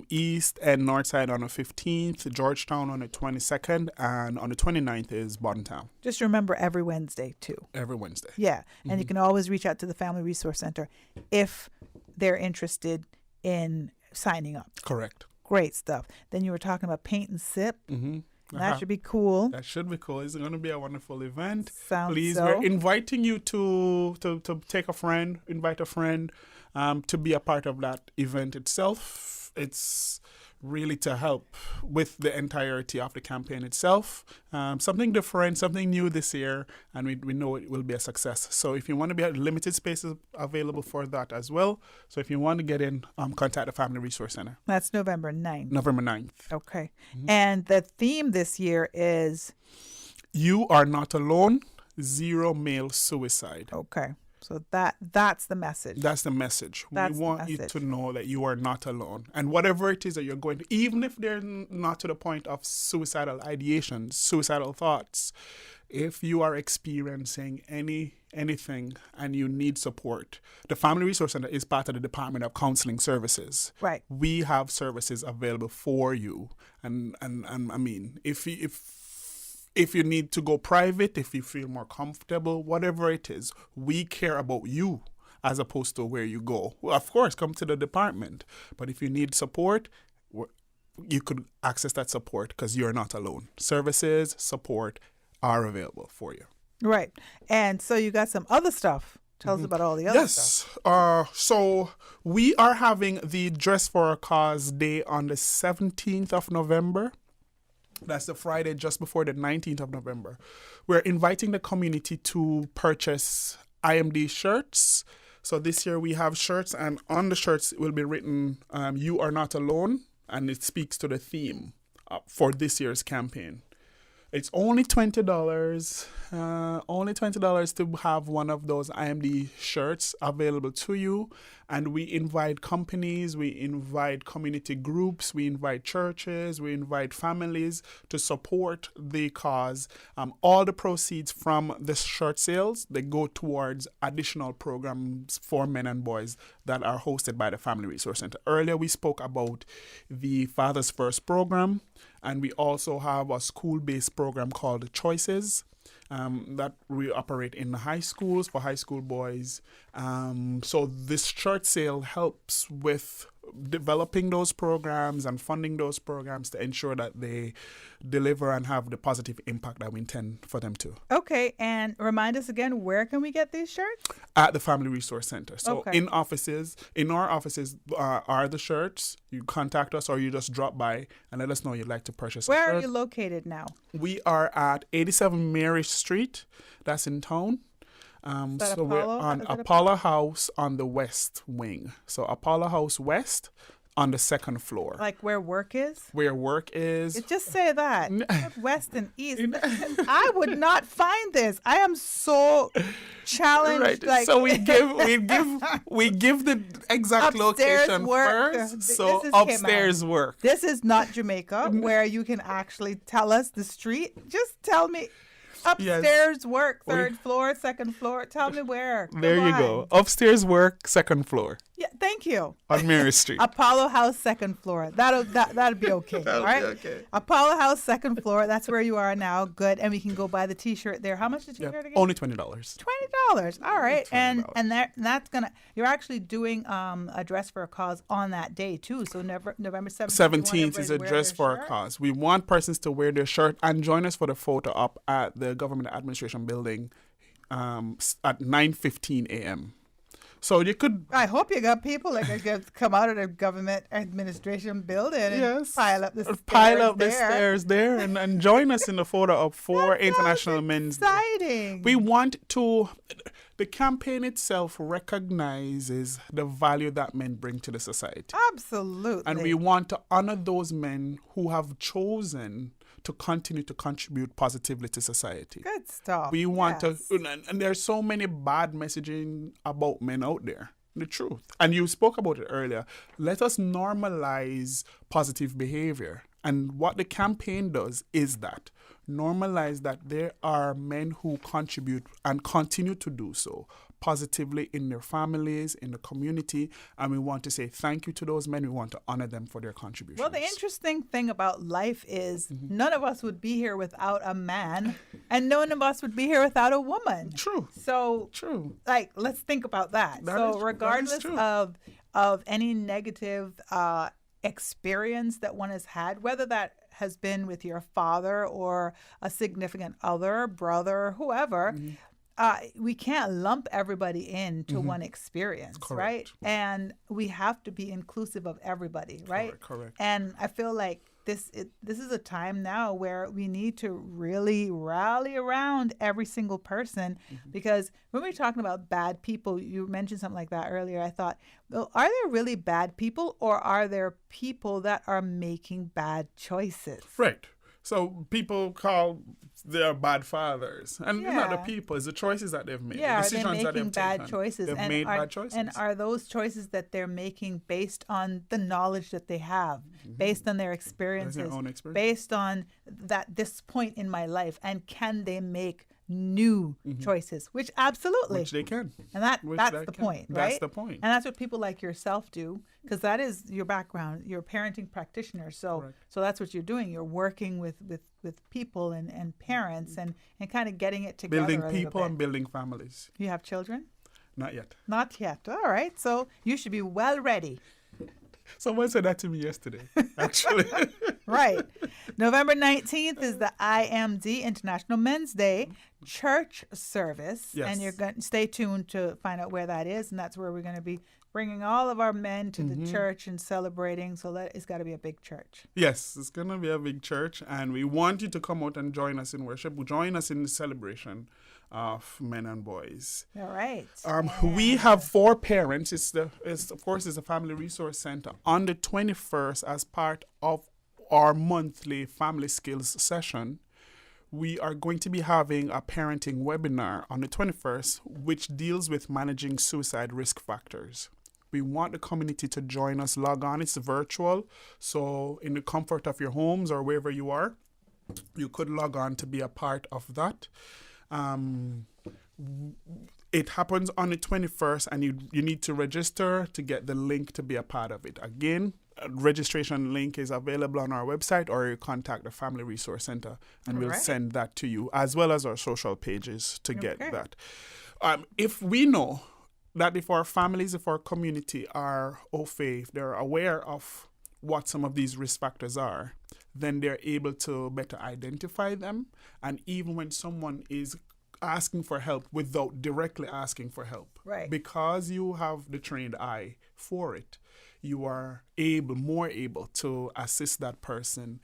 East and North Side on the 15th, Georgetown on the 22nd, and on the 29th is Bontown. Just remember every Wednesday too. Every Wednesday. Yeah. And you can always reach out to the Family Resource Center if they're interested in signing up. Correct. Great stuff. Then you were talking about paint and sip. That should be cool. That should be cool. It's going to be a wonderful event. Please, we're inviting you to take a friend, invite a friend to be a part of that event itself. It's really to help with the entirety of the campaign itself. Something different, something new this year, and we know it will be a success. So if you want to be at limited spaces available for that as well. So if you want to get in, contact the Family Resource Center. That's November 9th. November 9th. Okay. And the theme this year is? You are not alone, zero male suicide. Okay. So that's the message. That's the message. We want you to know that you are not alone. And whatever it is that you're going to, even if they're not to the point of suicidal ideations, suicidal thoughts, if you are experiencing anything and you need support, the Family Resource Center is part of the Department of Counseling Services. Right. We have services available for you. And I mean, if you need to go private, if you feel more comfortable, whatever it is, we care about you as opposed to where you go. Well, of course, come to the department. But if you need support, you could access that support because you're not alone. Services, support are available for you. Right. And so you got some other stuff. Tell us about all the other stuff. Yes. So we are having the Dress for a Cause Day on the 17th of November. That's the Friday just before the 19th of November. We're inviting the community to purchase IMD shirts. So this year we have shirts, and on the shirts it will be written, "You are not alone," and it speaks to the theme for this year's campaign. It's only $20, to have one of those IMD shirts available to you. And we invite companies, we invite community groups, we invite churches, we invite families to support the cause. All the proceeds from the shirt sales, they go towards additional programs for men and boys that are hosted by the Family Resource Center. Earlier we spoke about the Fathers First program. And we also have a school-based program called Choices that we operate in the high schools for high school boys. So this shirt sale helps with developing those programs and funding those programs to ensure that they deliver and have the positive impact that we intend for them to. Okay, and remind us again, where can we get these shirts? At the Family Resource Center. So Okay. in our offices are the shirts. You contact us or you just drop by and let us know you'd like to purchase a Where shirt. are you located now? We are at 87 Mary Street. That's in town. that So we're Apollo? on Is it Apollo House on the west wing. So Apollo House West on the second floor. Like where work is? Where work is. Just say that. Not west and east. I would not find this. I am so challenged. Right. Like, So we give the exact upstairs location work. first. So This is upstairs Cayman. work. This is not Jamaica, where you can actually tell us the street. Just tell me. Upstairs work, third floor, second floor. Tell me where. There Come you on. go. Upstairs work, second floor Yeah, thank you. on Mary Street. Apollo House, second floor. That'd be okay. That'll all right. be okay. Apollo House, second floor. That's where you are now. Good, and we can go buy the T-shirt there. How much the T-shirt again? Only $20. $20. All right, and that's gonna. You're actually doing a dress for a cause on that day too. So November 17th. 17th is a dress for a cause. We want persons to wear their shirt and join us for the photo op at the Government Administration Building at 9:15 a.m. So you could. I hope you got people that could come out of the Government Administration Building and pile up the stairs there and join us in the photo op for International Men's Day. Exciting. We want to. The campaign itself recognizes the value that men bring to the society. Absolutely. And we want to honor those men who have chosen to continue to contribute positively to society. Good stuff. We want to, and there's so many bad messaging about men out there. The truth. And you spoke about it earlier. Let us normalize positive behavior. And what the campaign does is that normalize that there are men who contribute and continue to do so positively in their families, in the community, and we want to say thank you to those men. We want to honor them for their contributions. Well, the interesting thing about life is none of us would be here without a man, and none of us would be here without a woman. True. So, like, let's think about that. Regardless of any negative experience that one has had, whether that has been with your father or a significant other, brother, whoever, we can't lump everybody into one experience, right? And we have to be inclusive of everybody, right? Correct. And I feel like this is a time now where we need to really rally around every single person, because when we're talking about bad people, you mentioned something like that earlier. I thought, well, are there really bad people, or are there people that are making bad choices? Right. So people call they're bad fathers, and it's not the people; it's the choices that they've made. Yeah, the decisions are they making that they've bad taken. choices? They've made bad choices. And are those choices that they're making based on the knowledge that they have, based on their experiences, own experience. based on this point in my life, and can they make new choices? Which absolutely, Which they can, and that's the point, right? That's the point, and that's what people like yourself do, because that is your background. You're a parenting practitioner, so that's what you're doing. You're working with people and parents and kind of getting it together. building a little people bit. and building families. You have children? Not yet. Not yet. All right. So you should be well ready. Someone said that to me yesterday, actually. Right. November 19th is the IMD, International Men's Day, church service. Yes. And you're going to stay tuned to find out where that is. And that's where we're going to be bringing all of our men to the church and celebrating. So it's got to be a big church. Yes, it's going to be a big church. And we want you to come out and join us in worship. Join us in the celebration of men and boys. All right. We have 4 parents. It's of course a family resource center on the 21st as part of our monthly family skills session. We are going to be having a parenting webinar on the 21st, which deals with managing suicide risk factors. We want the community to join us. Log on. It's virtual. So in the comfort of your homes or wherever you are, you could log on to be a part of that. It happens on the 21st, and you need to register to get the link to be a part of it. Again, a registration link is available on our website, or you contact the Family Resource Center, and we'll send that to you, as well as our social pages to get that. If we know that if our families, if our community are au fait, if they're aware of what some of these risk factors are, then they're able to better identify them. And even when someone is asking for help without directly asking for help, because you have the trained eye for it, you are more able to assist that person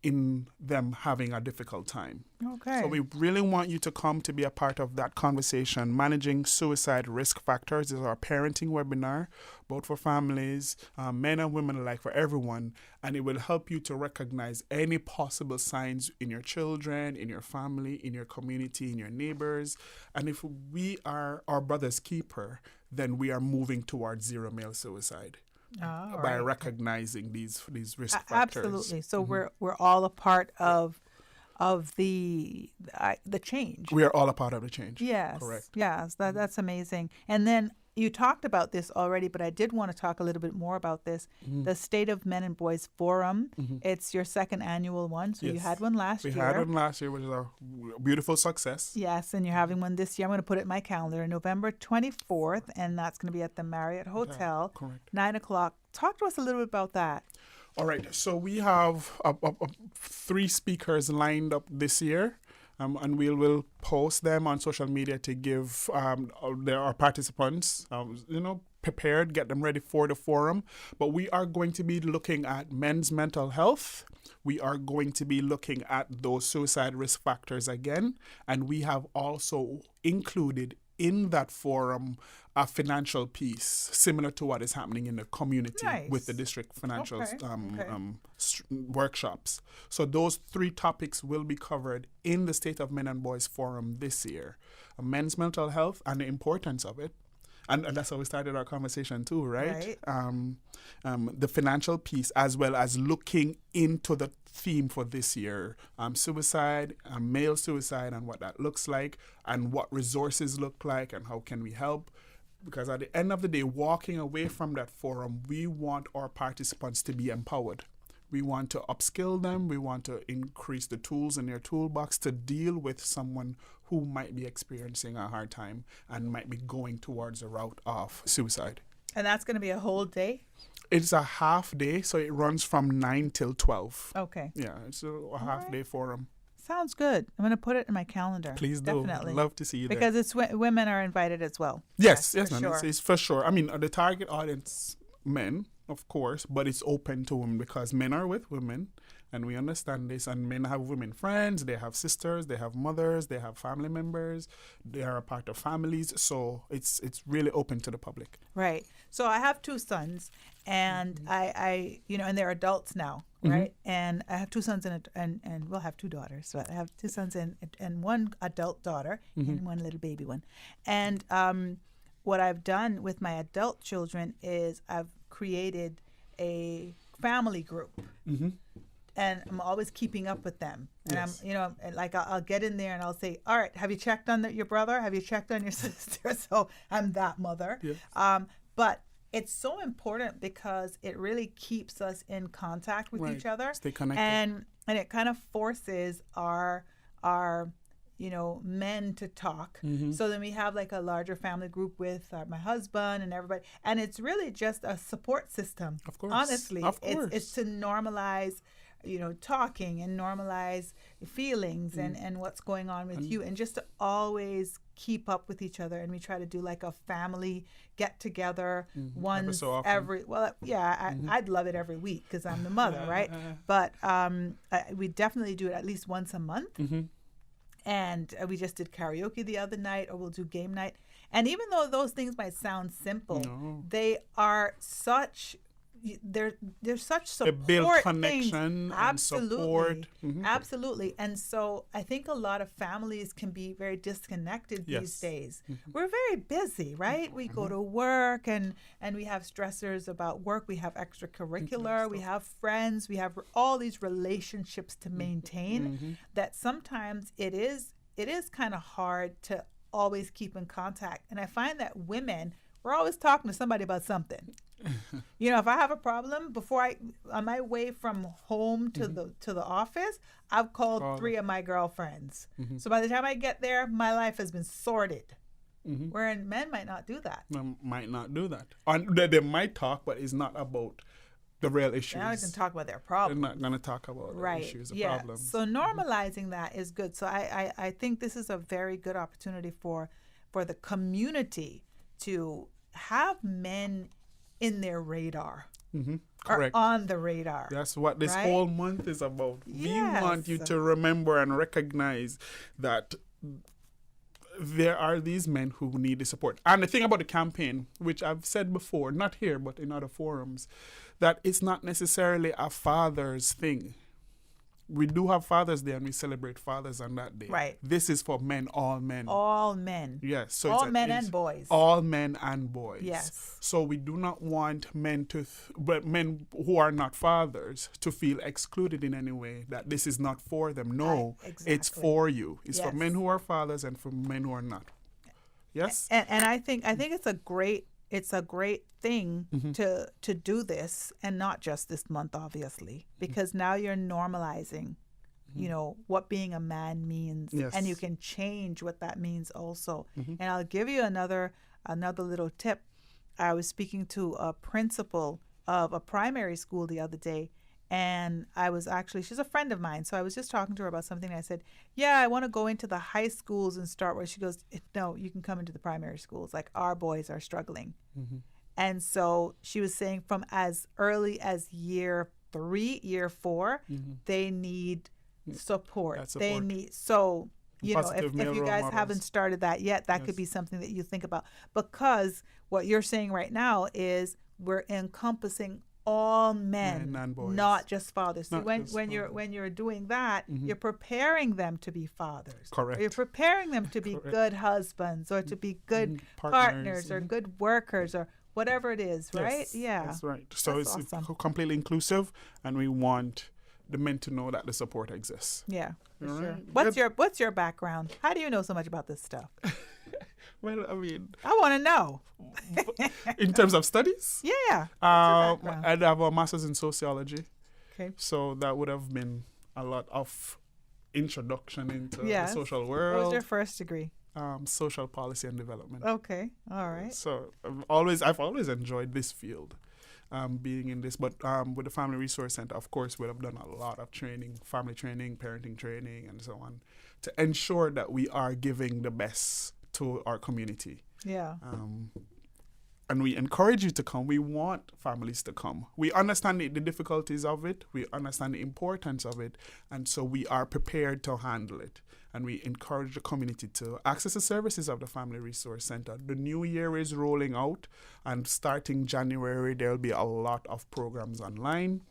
in them having a difficult time. Okay. So we really want you to come to be a part of that conversation. Managing Suicide Risk Factors is our parenting webinar, both for families, men and women alike, for everyone. And it will help you to recognize any possible signs in your children, in your family, in your community, in your neighbors. And if we are our brother's keeper, then we are moving towards zero male suicide. By recognizing these risk factors. Absolutely. So we're all a part of the change. We are all a part of the change. Yes. Correct. Yes. That's amazing. And then you talked about this already, but I did want to talk a little bit more about this. The State of Men and Boys Forum. It's your second annual one. So you had one last year. We had one last year, which is a beautiful success. Yes, and you're having one this year. I'm going to put it in my calendar, November 24th, and that's going to be at the Marriott Hotel, 9 o'clock. Talk to us a little bit about that. All right. So we have 3 speakers lined up this year. And we will post them on social media to give our participants, prepared, get them ready for the forum. But we are going to be looking at men's mental health. We are going to be looking at those suicide risk factors again. And we have also included in that forum a financial piece similar to what is happening in the community with the district financial workshops. So those 3 topics will be covered in the State of Men and Boys Forum this year. Men's mental health and the importance of it. And that's how we started our conversation too, right? The financial piece, as well as looking into the theme for this year, suicide, male suicide, and what that looks like, and what resources look like, and how can we help. Because at the end of the day, walking away from that forum, we want our participants to be empowered. We want to upskill them. We want to increase the tools in their toolbox to deal with someone who might be experiencing a hard time and might be going towards a route of suicide. And that's going to be a whole day? It's a half day, so it runs from 9 till 12. Okay. Yeah, it's a half day forum. Sounds good. I'm going to put it in my calendar. Please do. Definitely. Love to see you because there. Because women are invited as well. Yes, for man. Sure. It's for sure. I mean, the target audience, men, of course, but it's open to women because men are with women, and we understand this. And men have women friends, they have sisters, they have mothers, they have family members, they are a part of families. So it's really open to the public. Right. So I have 2 sons, and I and they're adults now, right? And I have 2 sons and we'll have 2 daughters. So I have 2 sons and 1 adult daughter and 1 little baby one. And what I've done with my adult children is I've created a family group. And I'm always keeping up with them. And I'll get in there and I'll say, all right, have you checked on your brother? Have you checked on your sister? So I'm that mother. Yes. But it's so important because it really keeps us in contact with each other. Stay connected. And it kind of forces our men to talk. Mm-hmm. So then we have like a larger family group with my husband and everybody. And it's really just a support system. Of course. Honestly, Of course. It's to normalize, talking and normalize feelings and what's going on with you, and just to always keep up with each other. And we try to do like a family get together once every, I'd love it every week because I'm the mother, right? But we definitely do it at least once a month. Mm-hmm. And we just did karaoke the other night, or we'll do game night. And even though those things might sound simple, they are such, they're such support. They build connection things. and Absolutely. support. Mm-hmm. Absolutely. And so I think a lot of families can be very disconnected these days. Mm-hmm. We're very busy, right? We go to work and we have stressors about work. We have extracurricular. We have friends. We have all these relationships to maintain that sometimes it is kind of hard to always keep in contact. And I find that women, we're always talking to somebody about something. If I have a problem, on my way from home to the office, I've called 3 of my girlfriends. So by the time I get there, my life has been sorted. Wherein men might not do that. Might not do that. They might talk, but it's not about the real issues. They're not going to talk about their problems. They're not going to talk about the issues, the problems. So normalizing that is good. So I think this is a very good opportunity for the community to have men in their radar. Correct. Or on the radar. That's what this whole month is about. Yes. We want you to remember and recognize that there are these men who need the support. And the thing about the campaign, which I've said before, not here, but in other forums, that it's not necessarily a father's thing. We do have Father's Day and we celebrate fathers on that day. Right. This is for men, all men. All men. Yes. So all men and boys. All men and boys. Yes. So we do not want men but men who are not fathers to feel excluded in any way, that this is not for them. No, exactly. It's for you. It's for men who are fathers and for men who are not. Yes. And I think it's a great thing to do this, and not just this month, obviously, because now you're normalizing, what being a man means, and you can change what that means also. And I'll give you another little tip. I was speaking to a principal of a primary school the other day, and she's a friend of mine, so I was just talking to her about something. I said, I want to go into the high schools and start where. She goes, no, you can come into the primary schools. Like, our boys are struggling. And so she was saying from as early as year 3, year 4, they need support. They need, so, if you guys haven't started that yet, that could be something that you think about. Because what you're saying right now is we're encompassing all men and boys, not just fathers. So when you're doing that, you're preparing them to be fathers. Correct. Or you're preparing them to be good husbands, or to be good partners or good workers, or whatever it is, right? Yeah. That's right. So it's completely inclusive, and we want the men to know that the support exists. Yeah, for sure. What's your background? How do you know so much about this stuff? Well, I mean, I want to know. In terms of studies? Yeah. I'd have a master's in sociology. Okay. So that would have been a lot of introduction into the social world. What was your first degree? Social policy and development. Okay. All right. So I've always enjoyed this field, being in this. But with the Family Resource Center, of course, we'd have done a lot of training, family training, parenting training, and so on, to ensure that we are giving the best to our community. Yeah. And we encourage you to come. We want families to come. We understand the difficulties of it. We understand the importance of it. And so we are prepared to handle it. And we encourage the community to access the services of the Family Resource Center. The new year is rolling out, and starting January, there will be a lot of programs online,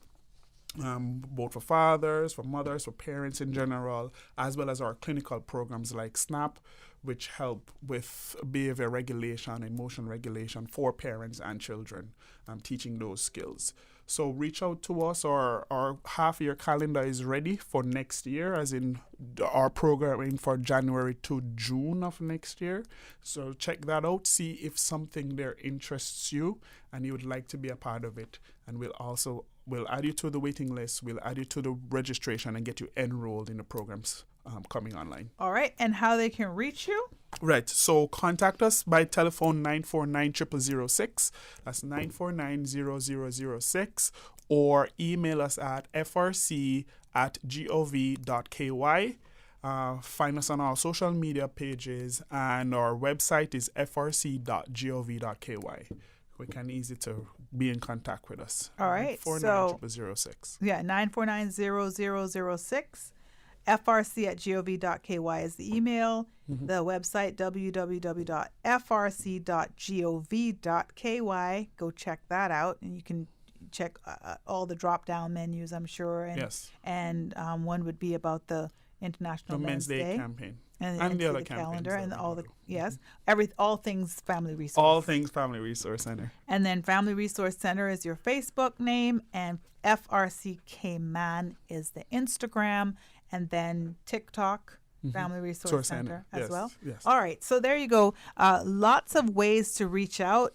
both for fathers, for mothers, for parents in general, as well as our clinical programs like SNAP, which help with behavior regulation, emotion regulation for parents and children, teaching those skills. So reach out to us. Our half-year calendar is ready for next year, as in our programming for January to June of next year. So check that out, see if something there interests you and you would like to be a part of it. And we'll add you to the waiting list, we'll add you to the registration and get you enrolled in the programs coming online. All right. And how they can reach you? Right. So contact us by telephone 949-0006. That's 949-0006. Or email us at frc@gov.ky. Find us on our social media pages, and our website is frc.gov.ky. We can easy to be in contact with us. All right. 949-0006. Yeah, 949-0006. frc@gov.ky is the email. Mm-hmm. The website, www.frc.gov.ky. Go check that out, and you can check all the drop-down menus, I'm sure. And, yes. And one would be about the International Men's Day campaign. And the other calendar campaigns. and all the Mm-hmm. all things Family Resource. All things Family Resource Center. And then Family Resource Center is your Facebook name, and FRC Cayman is the Instagram, and then TikTok. Family Resource Center as well. Yes. All right, so there you go. Lots of ways to reach out.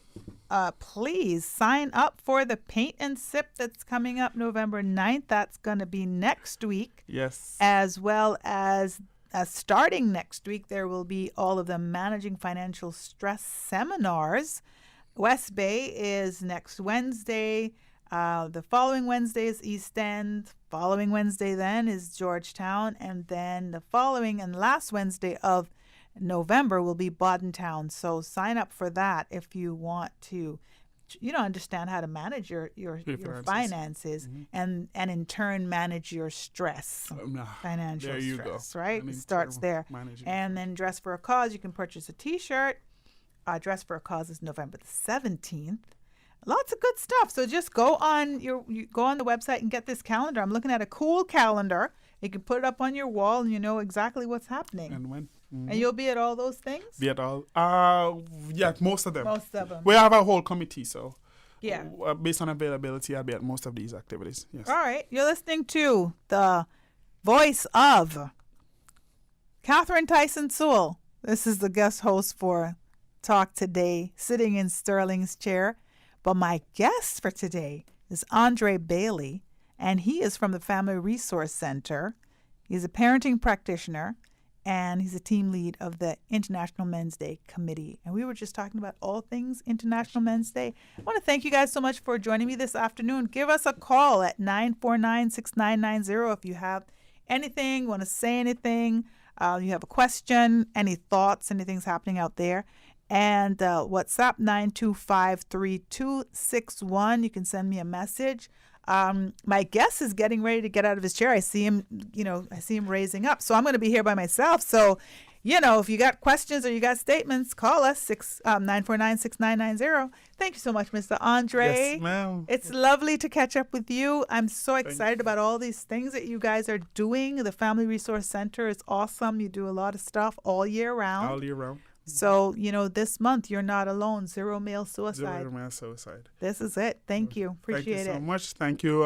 Please sign up for the Paint and Sip that's coming up November 9th. That's going to be next week. Yes. As well as starting next week, there will be all of the Managing Financial Stress seminars. West Bay is next Wednesday. The following Wednesday is East End. Following Wednesday then is Georgetown. And then the following and last Wednesday of November will be Boddentown. So sign up for that if you want to, understand how to manage your finances and in turn manage your stress, financial stress, right? It starts there. And then Dress for a Cause, you can purchase a T-shirt. Dress for a Cause is November the 17th. Lots of good stuff. So just go on the website and get this calendar. I'm looking at a cool calendar. You can put it up on your wall, and you know exactly what's happening. And when. Mm-hmm. And you'll be at all those things? Be at all. Yeah, most of them. Most of them. We have a whole committee, so yeah. Based on availability, I'll be at most of these activities. Yes. All right. You're listening to the voice of Catherine Tyson Sewell. This is the guest host for Talk Today, sitting in Sterling's chair. But my guest for today is Andre Bailey, and he is from the Family Resource Center. He's a parenting practitioner, and he's a team lead of the International Men's Day Committee. And we were just talking about all things International Men's Day. I want to thank you guys so much for joining me this afternoon. Give us a call at 949-6990 if you have anything, want to say anything, you have a question, any thoughts, anything's happening out there. And WhatsApp 925-3261. You can send me a message. My guest is getting ready to get out of his chair. I see him raising up. So I'm going to be here by myself. So, if you got questions or you got statements, call us 949-6990. Thank you so much, Mr. Andre. Yes, ma'am. It's lovely to catch up with you. I'm so excited about all these things that you guys are doing. The Family Resource Center is awesome. You do a lot of stuff all year round. All year round. So, this month you're not alone. Zero male suicide. Zero male suicide. This is it. Thank you. Appreciate it. Thank you so much. Thank you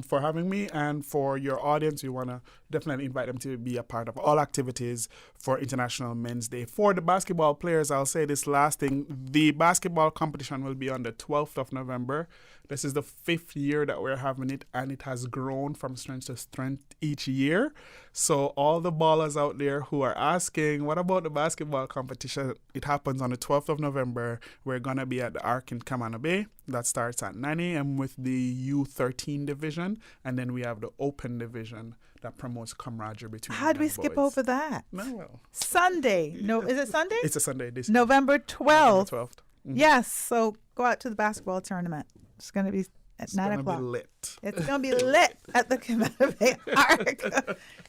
for having me. And for your audience, we want to definitely invite them to be a part of all activities for International Men's Day. For the basketball players, I'll say this last thing. The basketball competition will be on the 12th of November. This is the 5th year that we're having it, and it has grown from strength to strength each year. So all the ballers out there who are asking, what about the basketball competition? It happens on the 12th of November. We're going to be at the Arc in Camana Bay. That starts at 9 a.m. with the U13 division, and then we have the Open division that promotes camaraderie between How'd we skip boys. over that? No, well. Sunday. No, is it Sunday? It's a Sunday. This November 12th. November 12th. Mm-hmm. Yes. So go out to the basketball tournament. It's going to be at 9 o'clock. Be lit. It's going to be lit at the Camana Bay Arc.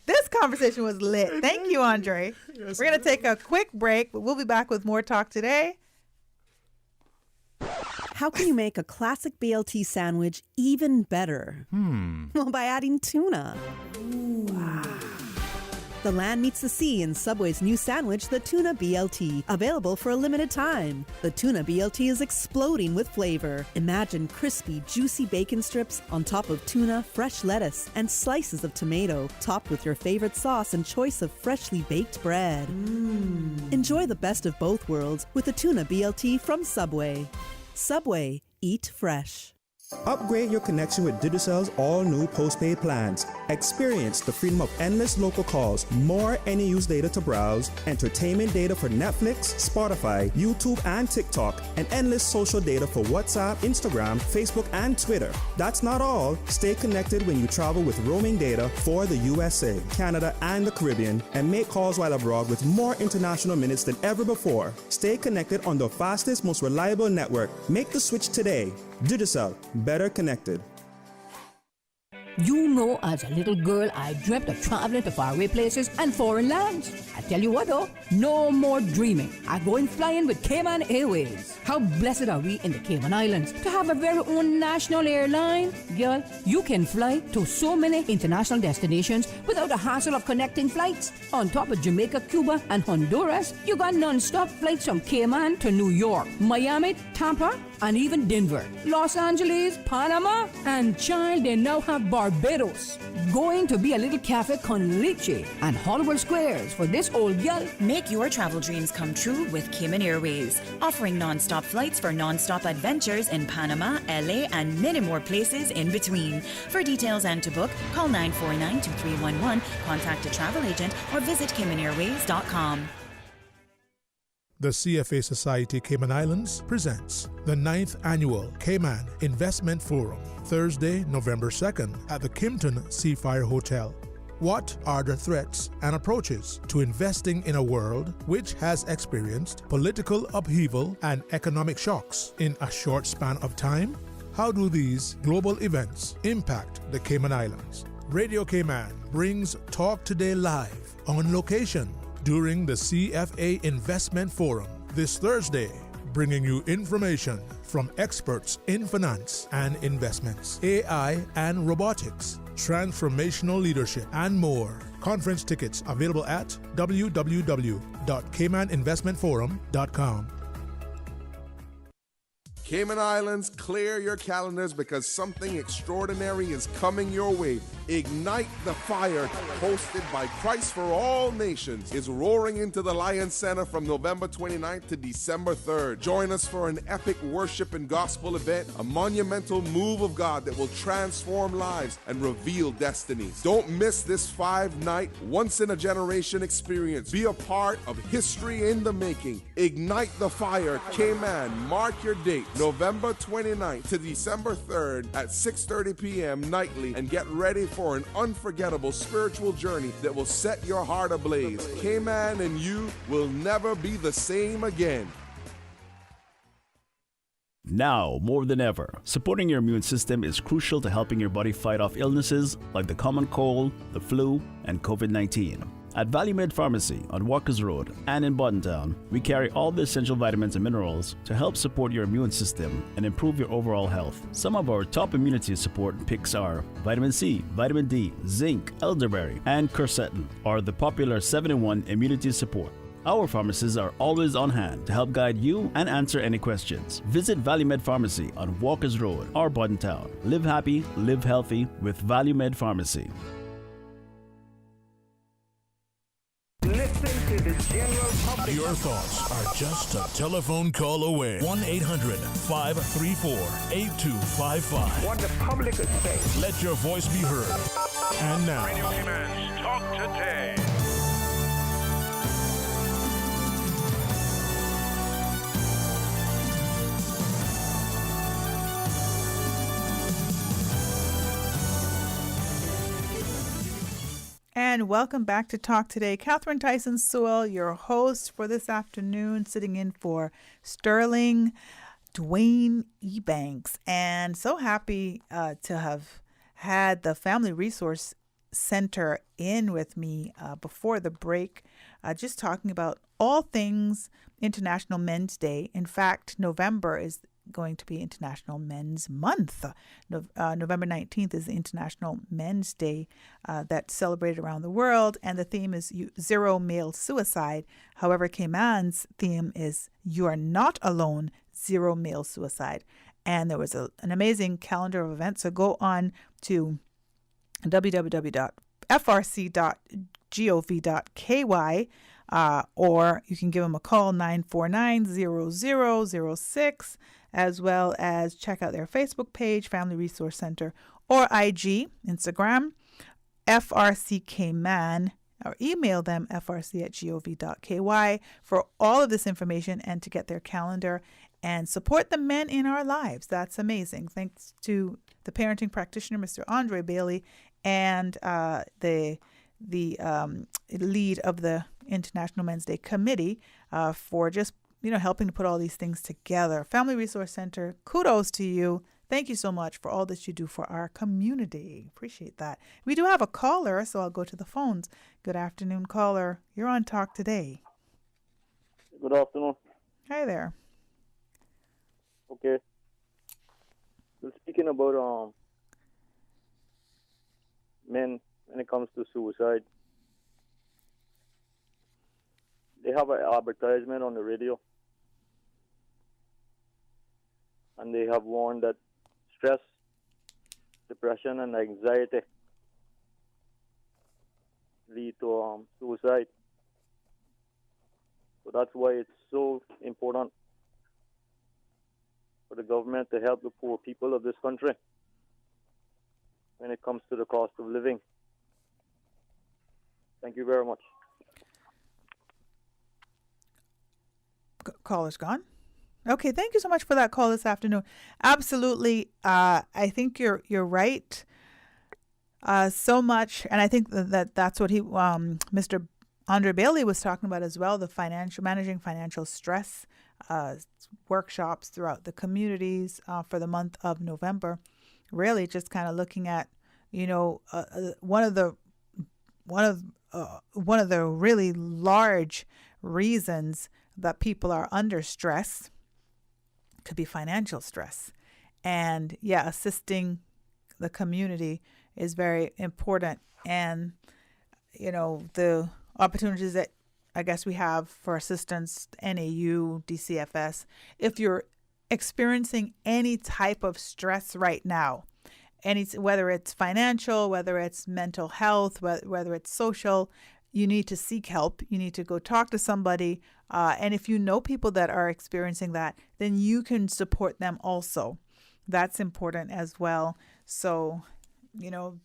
This conversation was lit. Thank you, Andre. Yes, we're going to take a quick break, but we'll be back with more Talk Today. How can you make a classic BLT sandwich even better? Well, by adding tuna. The land meets the sea in Subway's new sandwich, the Tuna BLT, available for a limited time. The Tuna BLT is exploding with flavor. Imagine crispy, juicy bacon strips on top of tuna, fresh lettuce, and slices of tomato, topped with your favorite sauce and choice of freshly baked bread. Enjoy the best of both worlds with the Tuna BLT from Subway. Subway, eat fresh. Upgrade your connection with Digicel's all-new postpaid plans. Experience the freedom of endless local calls, more any use data to browse, entertainment data for Netflix, Spotify, YouTube, and TikTok, and endless social data for WhatsApp, Instagram, Facebook, and Twitter. That's not all. Stay connected when you travel with roaming data for the USA, Canada, and the Caribbean, and make calls while abroad with more international minutes than ever before. Stay connected on the fastest, most reliable network. Make the switch today. Digicel, better connected. You know, as a little girl, I dreamt of traveling to faraway places and foreign lands. I tell you what though, no more dreaming. I go in flying with Cayman Airways. How blessed are we in the Cayman Islands to have a very own national airline? Girl, you can fly to so many international destinations without the hassle of connecting flights. On top of Jamaica, Cuba, and Honduras, you got non-stop flights from Cayman to New York, Miami, Tampa, and even Denver, Los Angeles, Panama, and child, they now have Barbados. Going to be a little cafe con leche and Hollywood Squares for this old gal. Make your travel dreams come true with Cayman Airways, offering non-stop flights for non-stop adventures in Panama, LA, and many more places in between. For details and to book, call 949-2311, contact a travel agent, or visit CaymanAirways.com. The CFA Society Cayman Islands presents the 9th Annual Cayman Investment Forum, Thursday, November 2nd at the Kimpton Seafire Hotel. What are the threats and approaches to investing in a world which has experienced political upheaval and economic shocks in a short span of time? How do these global events impact the Cayman Islands? Radio Cayman brings Talk Today live on location during the CFA Investment Forum this Thursday, bringing you information from experts in finance and investments, AI and robotics, transformational leadership, and more. Conference tickets available at www.caymaninvestmentforum.com. Cayman Islands, clear your calendars because something extraordinary is coming your way. Ignite the Fire, hosted by Christ for All Nations, is roaring into the Lions Center from November 29th to December 3rd. Join us for an epic worship and gospel event, a monumental move of God that will transform lives and reveal destinies. Don't miss this 5-night, once-in-a-generation experience. Be a part of history in the making. Ignite the Fire, Cayman. Mark your date, November 29th to December 3rd at 6:30 p.m. nightly, and get ready for an unforgettable spiritual journey that will set your heart ablaze. Cayman and you will never be the same again. Now, more than ever, supporting your immune system is crucial to helping your body fight off illnesses like the common cold, the flu, and COVID-19. At Valley Med Pharmacy on Walkers Road and in Boddentown, we carry all the essential vitamins and minerals to help support your immune system and improve your overall health. Some of our top immunity support picks are vitamin C, vitamin D, zinc, elderberry, and quercetin, or the popular 7-in-1 immunity support. Our pharmacists are always on hand to help guide you and answer any questions. Visit Valley Med Pharmacy on Walkers Road or Boddentown. Live happy, live healthy with Valley Med Pharmacy. Listen to the general public. Your thoughts are just a telephone call away. 1-800-534-8255. What the public is saying. Let your voice be heard. And now, Radio Cayman's Talk Today. And welcome back to Talk Today. Catherine Tyson Sewell, your host for this afternoon, sitting in for Sterling Dwayne Ebanks. And so happy to have had the Family Resource Center in with me before the break, just talking about all things International Men's Day. In fact, November is going to be International Men's Month. November 19th is the International Men's Day that's celebrated around the world, and the theme is Zero Male Suicide. However, Cayman's theme is You Are Not Alone, Zero Male Suicide. And there was an amazing calendar of events, so go on to www.frc.gov.ky or you can give them a call, 949-0006, as well as check out their Facebook page, Family Resource Center, or IG, Instagram, FRCKman, or email them, frc@gov.ky, for all of this information and to get their calendar and support the men in our lives. That's amazing. Thanks to the parenting practitioner, Mr. Andre Bailey, and the lead of the International Men's Day Committee for just helping to put all these things together. Family Resource Center, kudos to you. Thank you so much for all that you do for our community. Appreciate that. We do have a caller, so I'll go to the phones. Good afternoon, caller. You're on Talk Today. Good afternoon. Hi there. Okay. So speaking about men when it comes to suicide, they have an advertisement on the radio, and they have warned that stress, depression, and anxiety lead to suicide. So that's why it's so important for the government to help the poor people of this country when it comes to the cost of living. Thank you very much. Caller's gone. Okay, thank you so much for that call this afternoon. Absolutely, I think you're right. So much, and I think that's what Mr. Andre Bailey was talking about as well. The managing financial stress workshops throughout the communities for the month of November. Really, just kind of looking at one of the really large reasons that people are under stress could be financial stress. And assisting the community is very important. And, the opportunities that I guess we have for assistance, NAU, DCFS, if you're experiencing any type of stress right now, whether it's financial, whether it's mental health, whether it's social, you need to seek help. You need to go talk to somebody. And if you know people that are experiencing that, then you can support them also. That's important as well. So,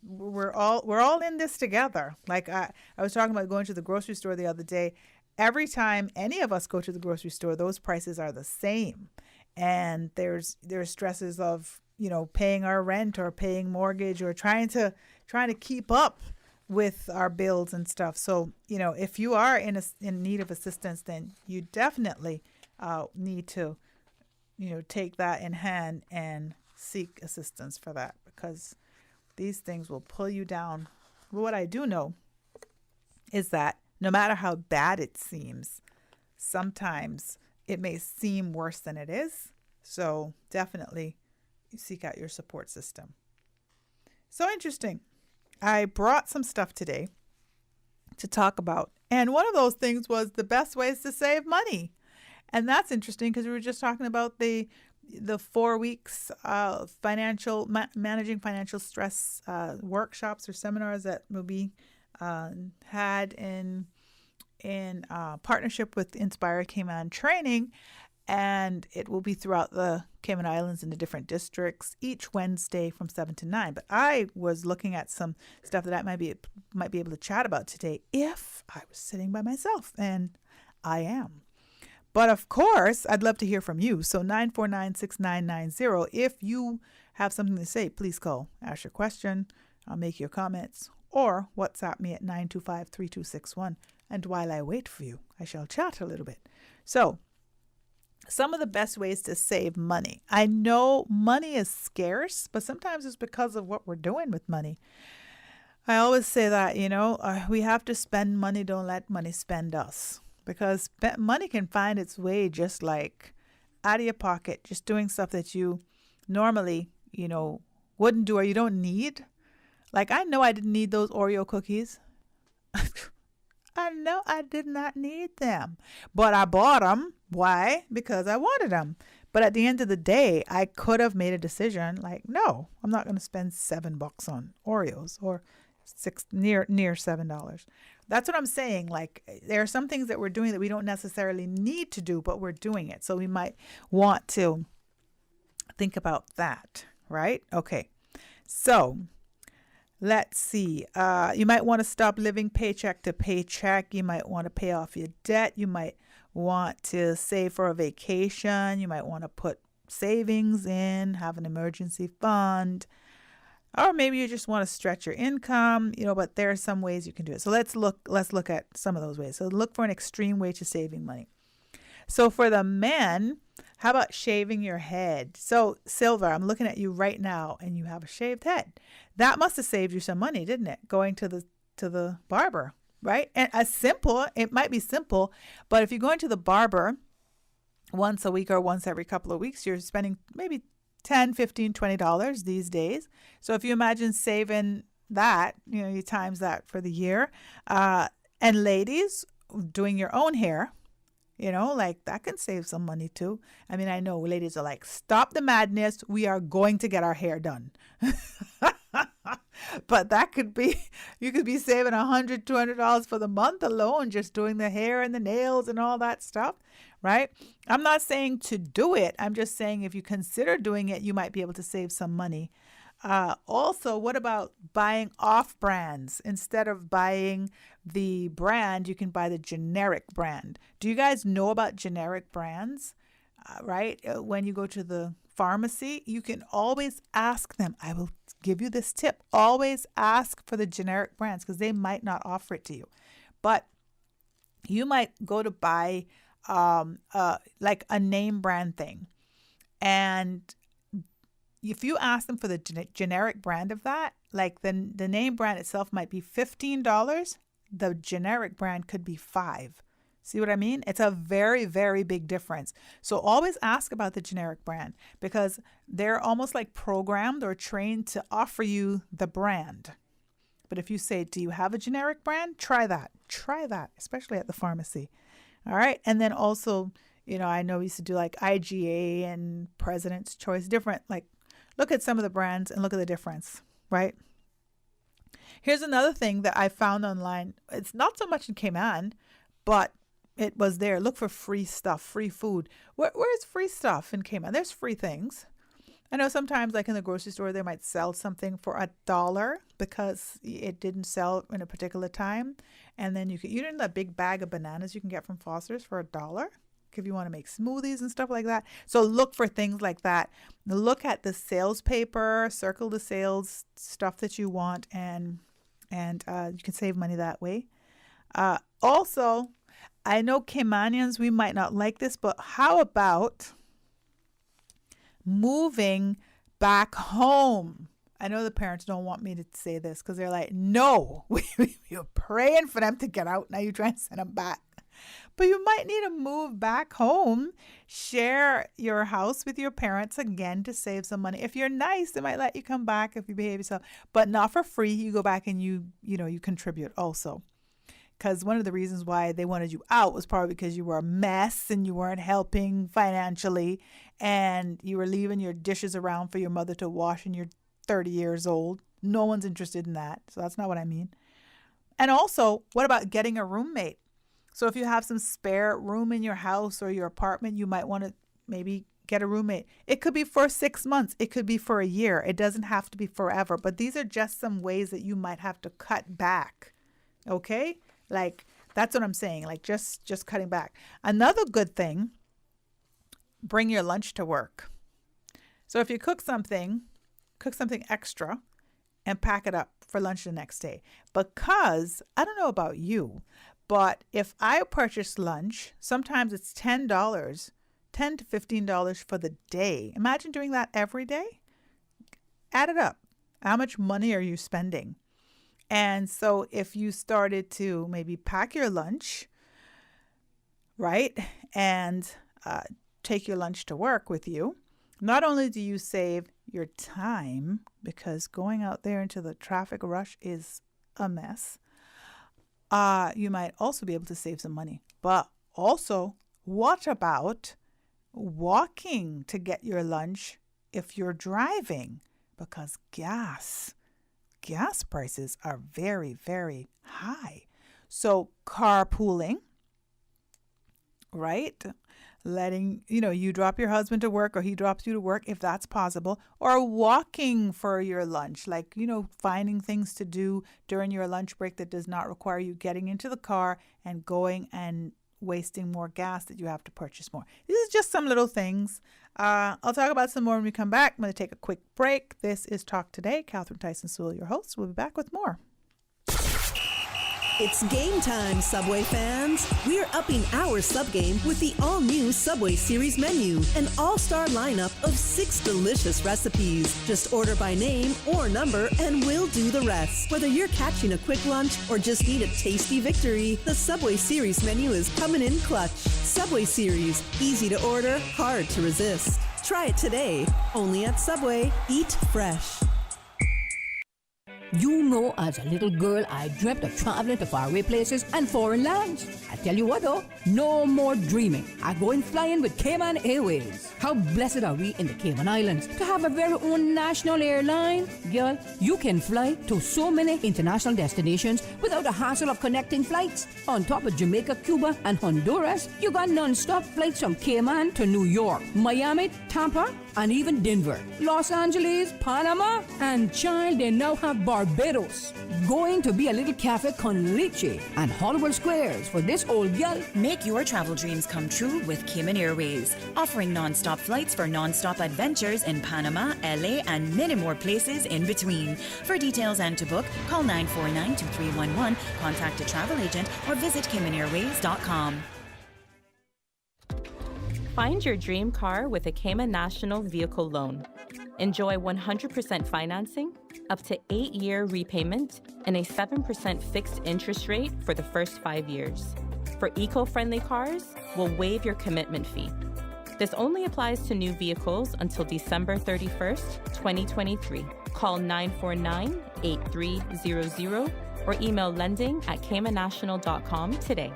we're all in this together. Like I was talking about going to the grocery store the other day. Every time any of us go to the grocery store, those prices are the same. And there's stresses of, paying our rent or paying mortgage or trying to keep up with our bills and stuff. So, if you are in need of assistance, then you definitely need to, take that in hand and seek assistance for that, because these things will pull you down. But what I do know is that no matter how bad it seems, sometimes it may seem worse than it is. So definitely seek out your support system. So interesting. I brought some stuff today to talk about. And one of those things was the best ways to save money. And that's interesting because we were just talking about the 4 weeks managing financial stress workshops or seminars that will be had in partnership with Inspire Cayman Training. And it will be throughout the Cayman Islands in the different districts each Wednesday from 7 to 9. But I was looking at some stuff that I might be able to chat about today if I was sitting by myself, and I am. But of course, I'd love to hear from you. So 949-6990. If you have something to say, please call, ask your question, make your comments, or WhatsApp me at 925-3261. And while I wait for you, I shall chat a little bit. So, some of the best ways to save money. I know money is scarce, but sometimes it's because of what we're doing with money. I always say that, we have to spend money. Don't let money spend us, because money can find its way just like out of your pocket, just doing stuff that you normally, wouldn't do or you don't need. Like, I know I didn't need those Oreo cookies. I know I did not need them, but I bought them. Why? Because I wanted them. But at the end of the day, I could have made a decision like, no, I'm not going to spend $7 on Oreos or near $7. That's what I'm saying. Like, there are some things that we're doing that we don't necessarily need to do, but we're doing it. So we might want to think about that, right? Okay. So let's see. You might want to stop living paycheck to paycheck. You might want to pay off your debt. You might want to save for a vacation. You might want to put savings in, have an emergency fund. Or maybe you just want to stretch your income, but there are some ways you can do it. So let's look at some of those ways. So look for an extreme way to saving money. So for the men, how about shaving your head? So Silver, I'm looking at you right now and you have a shaved head. That must have saved you some money, didn't it? Going to the barber, right? And it might be simple, but if you're going to the barber once a week or once every couple of weeks, you're spending maybe $10, $15, $20 these days. So if you imagine saving that, you times that for the year. And ladies, doing your own hair, like that can save some money too. I mean, I know ladies are like, stop the madness. We are going to get our hair done. But you could be saving $100, $200 for the month alone, just doing the hair and the nails and all that stuff, right? I'm not saying to do it. I'm just saying if you consider doing it, you might be able to save some money. Also, what about buying off brands? Instead of buying the brand, you can buy the generic brand. Do you guys know about generic brands? Right? When you go to the pharmacy, you can always ask them. I will give you this tip. Always ask for the generic brands because they might not offer it to you. But you might go to buy like a name brand thing. And if you ask them for the generic brand of that, like the name brand itself might be $15, the generic brand could be $5. See what I mean? It's a very, very big difference. So always ask about the generic brand because they're almost like programmed or trained to offer you the brand. But if you say, do you have a generic brand? Try that. Try that, especially at the pharmacy. All right. And then also, I know we used to do like IGA and President's Choice, different, like look at some of the brands and look at the difference, right? Here's another thing that I found online. It's not so much in Cayman, but it was there. Look for free stuff, free food. Where's free stuff in Cayman? There's free things. I know sometimes like in the grocery store, they might sell something for $1 because it didn't sell in a particular time. And then you know that big bag of bananas you can get from Foster's for $1 if you want to make smoothies and stuff like that. So look for things like that. Look at the sales paper, circle the sales stuff that you want, and you can save money that way. Also, I know Caymanians, we might not like this, but how about moving back home? I know the parents don't want me to say this because they're like, no, you're praying for them to get out. Now you're trying to send them back. But you might need to move back home, share your house with your parents again to save some money. If you're nice, they might let you come back if you behave yourself, but not for free. You go back and you contribute also. Because one of the reasons why they wanted you out was probably because you were a mess and you weren't helping financially and you were leaving your dishes around for your mother to wash and you're 30 years old. No one's interested in that. So that's not what I mean. And also, what about getting a roommate? So if you have some spare room in your house or your apartment, you might want to maybe get a roommate. It could be for 6 months. It could be for a year. It doesn't have to be forever. But these are just some ways that you might have to cut back. Okay? Like, that's what I'm saying. Like, just cutting back. Another good thing, bring your lunch to work. So if you cook something extra and pack it up for lunch the next day. Because, I don't know about you, but if I purchase lunch, sometimes it's $10 to $15 for the day. Imagine doing that every day. Add it up. How much money are you spending? And so if you started to maybe pack your lunch, right, and take your lunch to work with you, not only do you save your time, because going out there into the traffic rush is a mess, you might also be able to save some money. But also, what about walking to get your lunch if you're driving? Because gas gas prices are very, very high. So carpooling, right? Letting, you drop your husband to work or he drops you to work if that's possible, or walking for your lunch, like, finding things to do during your lunch break that does not require you getting into the car and going and wasting more gas that you have to purchase more. This is just some little things. I'll talk about some more when we come back. I'm going to take a quick break. This is Talk Today. Catherine Tyson Sewell, your host. We'll be back with more. It's game time, Subway fans. We're upping our sub game with the all-new Subway Series menu, an all-star lineup of 6 delicious recipes. Just order by name or number and we'll do the rest. Whether you're catching a quick lunch or just need a tasty victory, the Subway Series menu is coming in clutch. Subway Series, easy to order, hard to resist. Try it today, only at Subway. Eat fresh. You know, as a little girl, I dreamt of traveling to faraway places and foreign lands. I tell you what though, no more dreaming. I go in flying with Cayman Airways. How blessed are we in the Cayman Islands to have a very own national airline? Girl, you can fly to so many international destinations without the hassle of connecting flights. On top of Jamaica, Cuba, and Honduras, you got non-stop flights from Cayman to New York, Miami, Tampa, and even Denver, Los Angeles, Panama, and child, they now have Barbados. Going to be a little cafe con leche and Hollywood Squares for this old girl. Make your travel dreams come true with Cayman Airways, offering non-stop flights for non-stop adventures in Panama, LA, and many more places in between. For details and to book, call 949-2311, contact a travel agent, or visit CaymanAirways.com. Find your dream car with a Cayman National Vehicle Loan. Enjoy 100% financing, up to 8-year repayment, and a 7% fixed interest rate for the first 5 years. For eco-friendly cars, we'll waive your commitment fee. This only applies to new vehicles until December 31st, 2023. Call 949-8300 or email lending@caymannational.com today.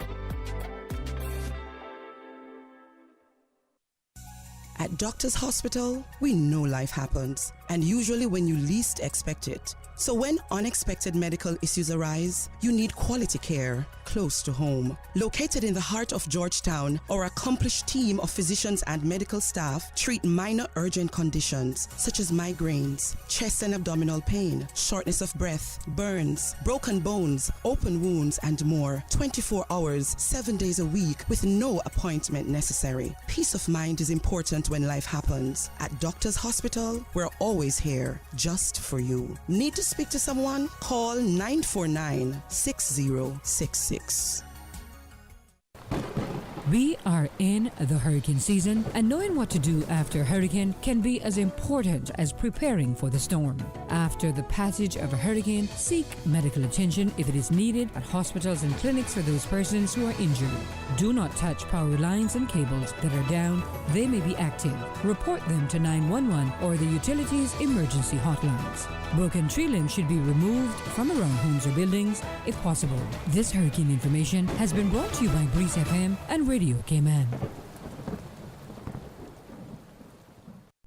At Doctors Hospital, we know life happens, and usually when you least expect it. So when unexpected medical issues arise, you need quality care close to home. Located in the heart of Georgetown, our accomplished team of physicians and medical staff treat minor urgent conditions such as migraines, chest and abdominal pain, shortness of breath, burns, broken bones, open wounds, and more. 24 hours, 7 days a week with no appointment necessary. Peace of mind is important when life happens. At Doctors Hospital, we're always here just for you. Need to speak to someone? Call 949-6066. We are in the hurricane season, and knowing what to do after a hurricane can be as important as preparing for the storm. After the passage of a hurricane, seek medical attention if it is needed at hospitals and clinics for those persons who are injured. Do not touch power lines and cables that are down. They may be active. Report them to 911 or the utilities emergency hotlines. Broken tree limbs should be removed from around homes or buildings if possible. This hurricane information has been brought to you by Breeze FM and Radio Cayman.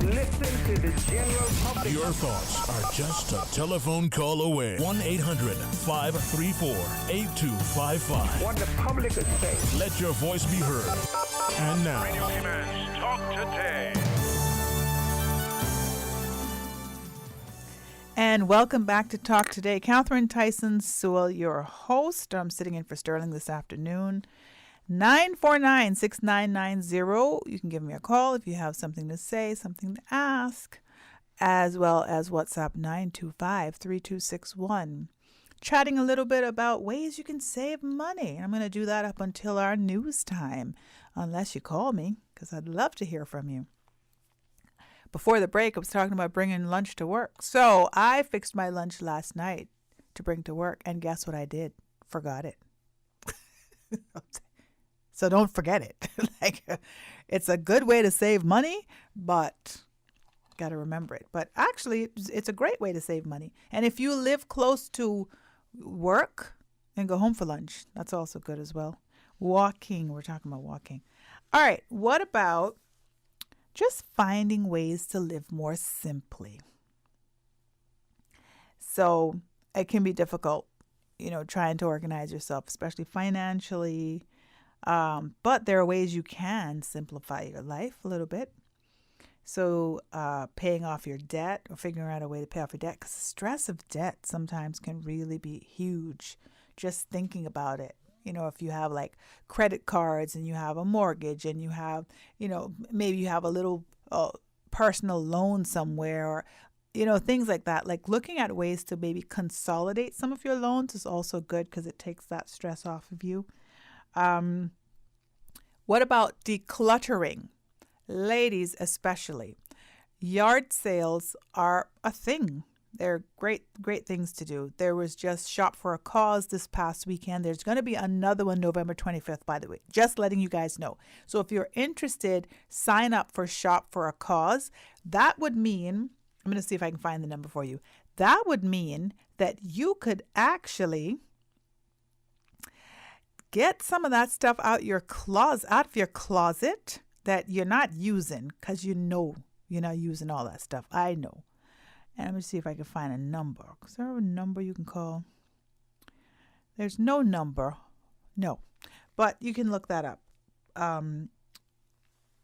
Listen to the general public. Your thoughts are just a telephone call away. 1-800-534-8255. What the public is saying. Let your voice be heard. And now, Radio Cayman's Talk Today. And welcome back to Talk Today. Catherine Tyson Sewell, your host. I'm sitting in for Sterling this afternoon. 949-6990. You can give me a call if you have something to say, something to ask, as well as WhatsApp 925-3261. Chatting a little bit about ways you can save money. I'm going to do that up until our news time, unless you call me, because I'd love to hear from you. Before the break, I was talking about bringing lunch to work. So I fixed my lunch last night to bring to work, and guess what I did? Forgot it. So don't forget it. It's a good way to save money, but got to remember it. But actually, it's a great way to save money. And if you live close to work and go home for lunch, that's also good as well. Walking, we're talking about walking. All right, what about just finding ways to live more simply? So it can be difficult, trying to organize yourself, especially financially. But there are ways you can simplify your life a little bit. So paying off your debt or figuring out a way to pay off your debt, because the stress of debt sometimes can really be huge. Just thinking about it. If you have like credit cards and you have a mortgage and you have, maybe you have a little personal loan somewhere or, things like that. Like looking at ways to maybe consolidate some of your loans is also good because it takes that stress off of you. What about decluttering? Ladies especially. Yard sales are a thing. They're great things to do. There was just Shop for a Cause this past weekend. There's going to be another one November 25th, by the way. Just letting you guys know. So if you're interested, sign up for Shop for a Cause. That would mean, I'm going to see if I can find the number for you. That would mean that you could actually get some of that stuff out of your closet that you're not using, because you're not using all that stuff. I know. And let me see if I can find a number. Is there a number you can call? There's no number. No. But you can look that up.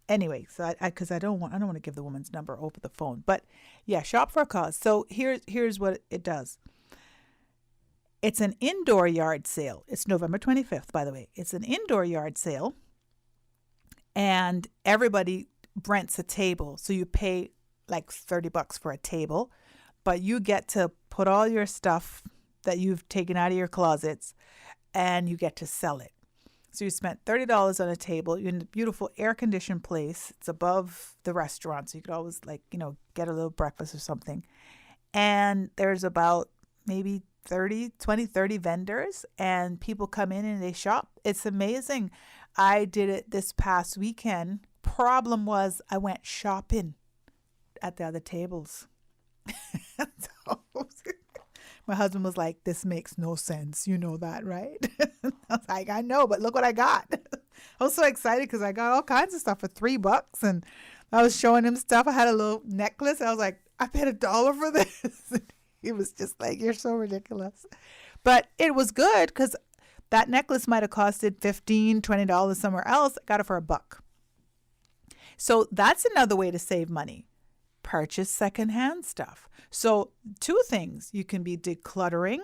Anyway, so because I don't want to give the woman's number over the phone. But yeah, Shop for a Cause. So here's what it does. It's an indoor yard sale. It's November 25th, by the way. It's an indoor yard sale. And everybody rents a table. So you pay like $30 for a table, but you get to put all your stuff that you've taken out of your closets and you get to sell it. So you spent $30 on a table. You're in a beautiful air-conditioned place. It's above the restaurant, so you could always get a little breakfast or something. And there's about maybe 30 vendors, and people come in and they shop. It's amazing. I did it this past weekend. Problem was I went shopping at the other tables. So, my husband was like, this makes no sense. You know that, right? I was like, I know, but look what I got. I was so excited because I got all kinds of stuff for $3. And I was showing him stuff. I had a little necklace. I was like, I paid $1 for this. He was just like, you're so ridiculous. But it was good because that necklace might have costed $15, $20 somewhere else. I got it for $1. So that's another way to save money. Purchase secondhand stuff. So 2 things. You can be decluttering,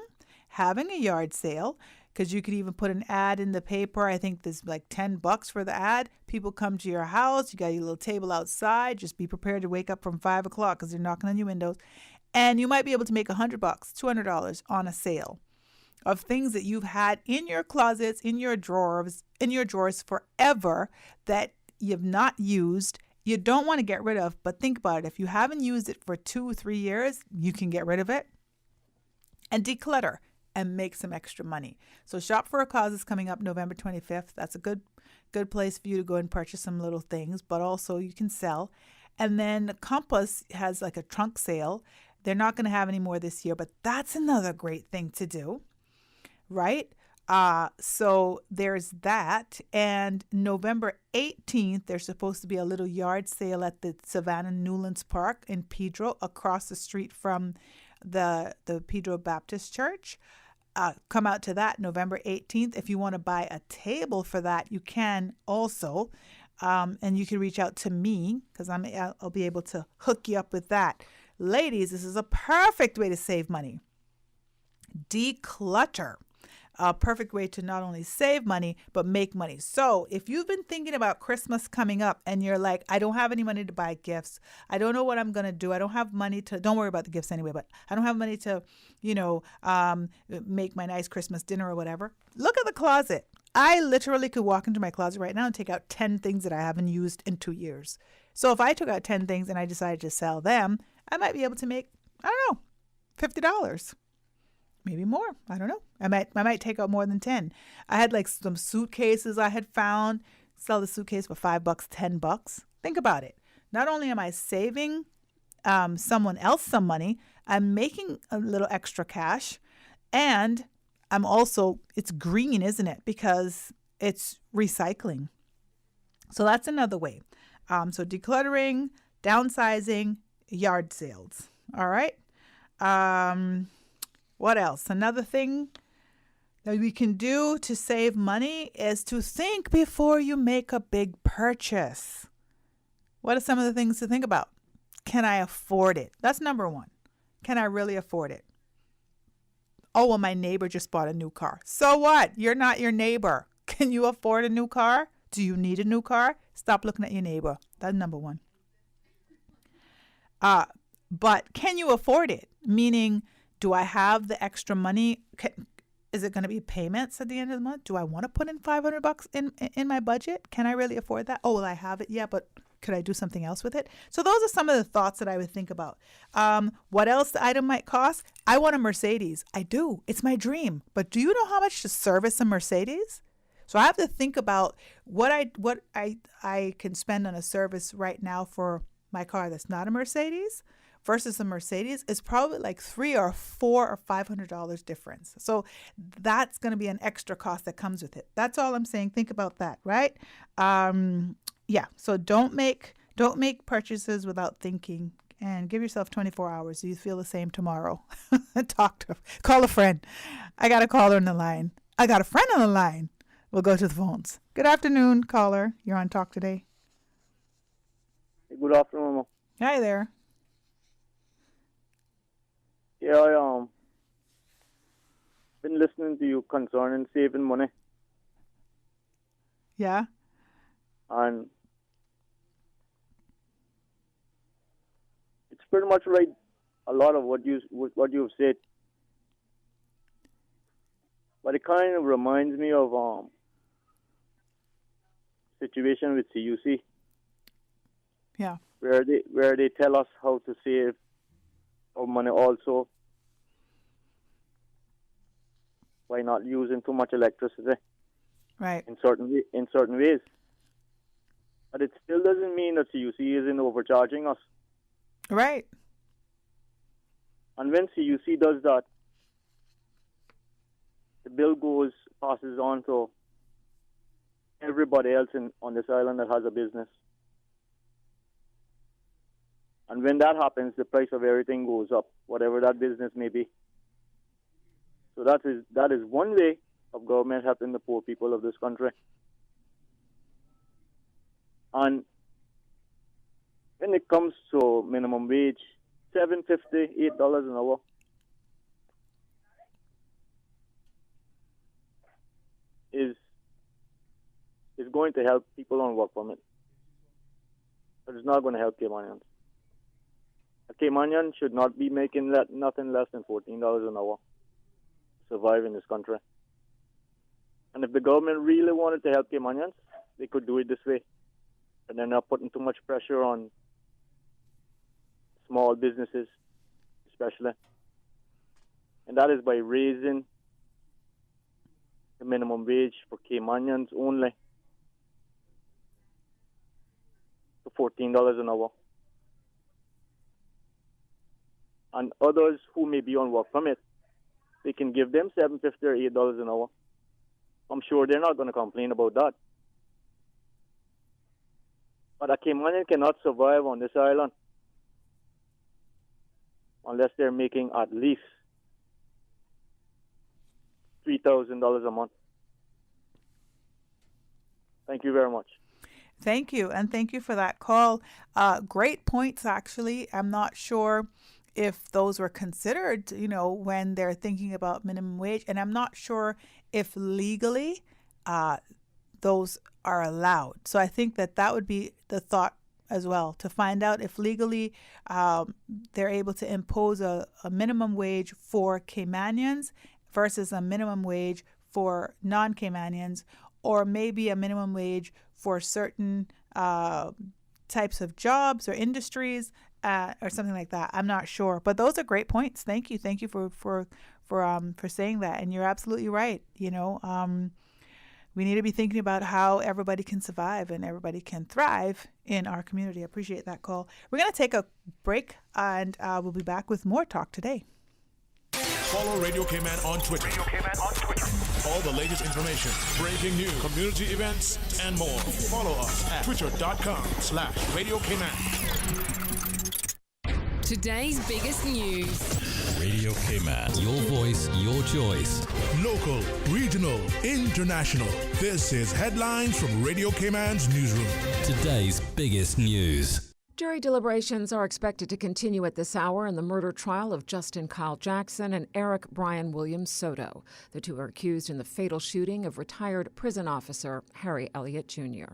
having a yard sale, because you could even put an ad in the paper. I think there's like $10 for the ad. People come to your house. You got your little table outside. Just be prepared to wake up from 5 o'clock because they're knocking on your windows. And you might be able to make $100, $200 on a sale of things that you've had in your closets, in your drawers forever that you've not used. You don't want to get rid of, but think about it. If you haven't used it for 2 or 3 years, you can get rid of it and declutter and make some extra money. So Shop for a Cause is coming up November 25th. That's a good place for you to go and purchase some little things, but also you can sell. And then Compass has like a trunk sale. They're not going to have any more this year, but that's another great thing to do, right? So there's that. And November 18th, there's supposed to be a little yard sale at the Savannah Newlands Park in Pedro, across the street from the Pedro Baptist Church. Come out to that November 18th. If you want to buy a table for that, you can also. And you can reach out to me because I'll be able to hook you up with that. Ladies, this is a perfect way to save money. Declutter. A perfect way to not only save money, but make money. So if you've been thinking about Christmas coming up and you're like, I don't have any money to buy gifts. I don't know what I'm going to do. I don't have money to, don't worry about the gifts anyway, but I don't have money to, make my nice Christmas dinner or whatever. Look at the closet. I literally could walk into my closet right now and take out 10 things that I haven't used in 2 years. So if I took out 10 things and I decided to sell them, I might be able to make, I don't know, $50. Maybe more. I don't know. I might take out more than 10. I had like some suitcases I had found. Sell the suitcase for $5, $10. Think about it. Not only am I saving someone else some money, I'm making a little extra cash, and I'm also, it's green, isn't it? Because it's recycling. So that's another way. So decluttering, downsizing, yard sales. All right. What else? Another thing that we can do to save money is to think before you make a big purchase. What are some of the things to think about? Can I afford it? That's number one. Can I really afford it? Oh, well, my neighbor just bought a new car. So what? You're not your neighbor. Can you afford a new car? Do you need a new car? Stop looking at your neighbor. That's number one. But can you afford it? Meaning, do I have the extra money? Is it going to be payments at the end of the month? Do I want to put in $500 in my budget? Can I really afford that? Oh, well, I have it. Yeah, but could I do something else with it? So those are some of the thoughts that I would think about. What else the item might cost? I want a Mercedes. I do. It's my dream. But do you know how much to service a Mercedes? So I have to think about what I can spend on a service right now for my car that's not a Mercedes versus a Mercedes is probably like $300 or $400 or $500 difference. So that's going to be an extra cost that comes with it. That's all I'm saying. Think about that, right? Yeah. So don't make purchases without thinking, and give yourself 24 hours. Do you feel the same tomorrow? Call a friend. I got a caller on the line. I got a friend on the line. We'll go to the phones. Good afternoon, caller. You're on Talk Today. Good afternoon. Hi there. Yeah, I been listening to you concerning saving money. Yeah. And it's pretty much right. A lot of what you've said, but it kind of reminds me of situation with CUC. Yeah. Where they tell us how to save our money also by not using too much electricity. Right. In certain ways. But it still doesn't mean that CUC isn't overcharging us. Right. And when CUC does that, the bill passes on to everybody else on this island that has a business. And when that happens, the price of everything goes up, whatever that business may be. So that is one way of government helping the poor people of this country. And when it comes to minimum wage, $7.50, $8 an hour. Is going to help people on work permit. But it's not going to help Caymanians. A Caymanian should not be making nothing less than $14 an hour to survive in this country. And if the government really wanted to help Caymanians, they could do it this way. And they're not putting too much pressure on small businesses, especially. And that is by raising the minimum wage for Caymanians only to $14 an hour. And others who may be on work permit, they can give them $7.50 or $8 an hour. I'm sure they're not going to complain about that. But a Caymanian cannot survive on this island unless they're making at least $3,000 a month. Thank you very much. Thank you, and thank you for that call. Great points, actually. I'm not sure if those were considered, when they're thinking about minimum wage, and I'm not sure if legally those are allowed. So I think that would be the thought as well, to find out if legally they're able to impose a minimum wage for Caymanians versus a minimum wage for non-Caymanians, or maybe a minimum wage for certain types of jobs or industries or something like that. I'm not sure, but those are great points. Thank you for saying that, and you're absolutely right. We need to be thinking about how everybody can survive and everybody can thrive in our community. I appreciate that call. We're going to take a break, and we'll be back with more Talk Today. Follow Radio Cayman on Twitter. All the latest information, breaking news, community events, and more. Follow us at twitter.com/Radio Cayman. Today's biggest news. Radio Cayman, your voice, your choice. Local, regional, international. This is Headlines from Radio Cayman's newsroom. Today's biggest news. Jury deliberations are expected to continue at this hour in the murder trial of Justin Kyle Jackson and Eric Brian Williams Soto. The two are accused in the fatal shooting of retired prison officer Harry Elliott Jr.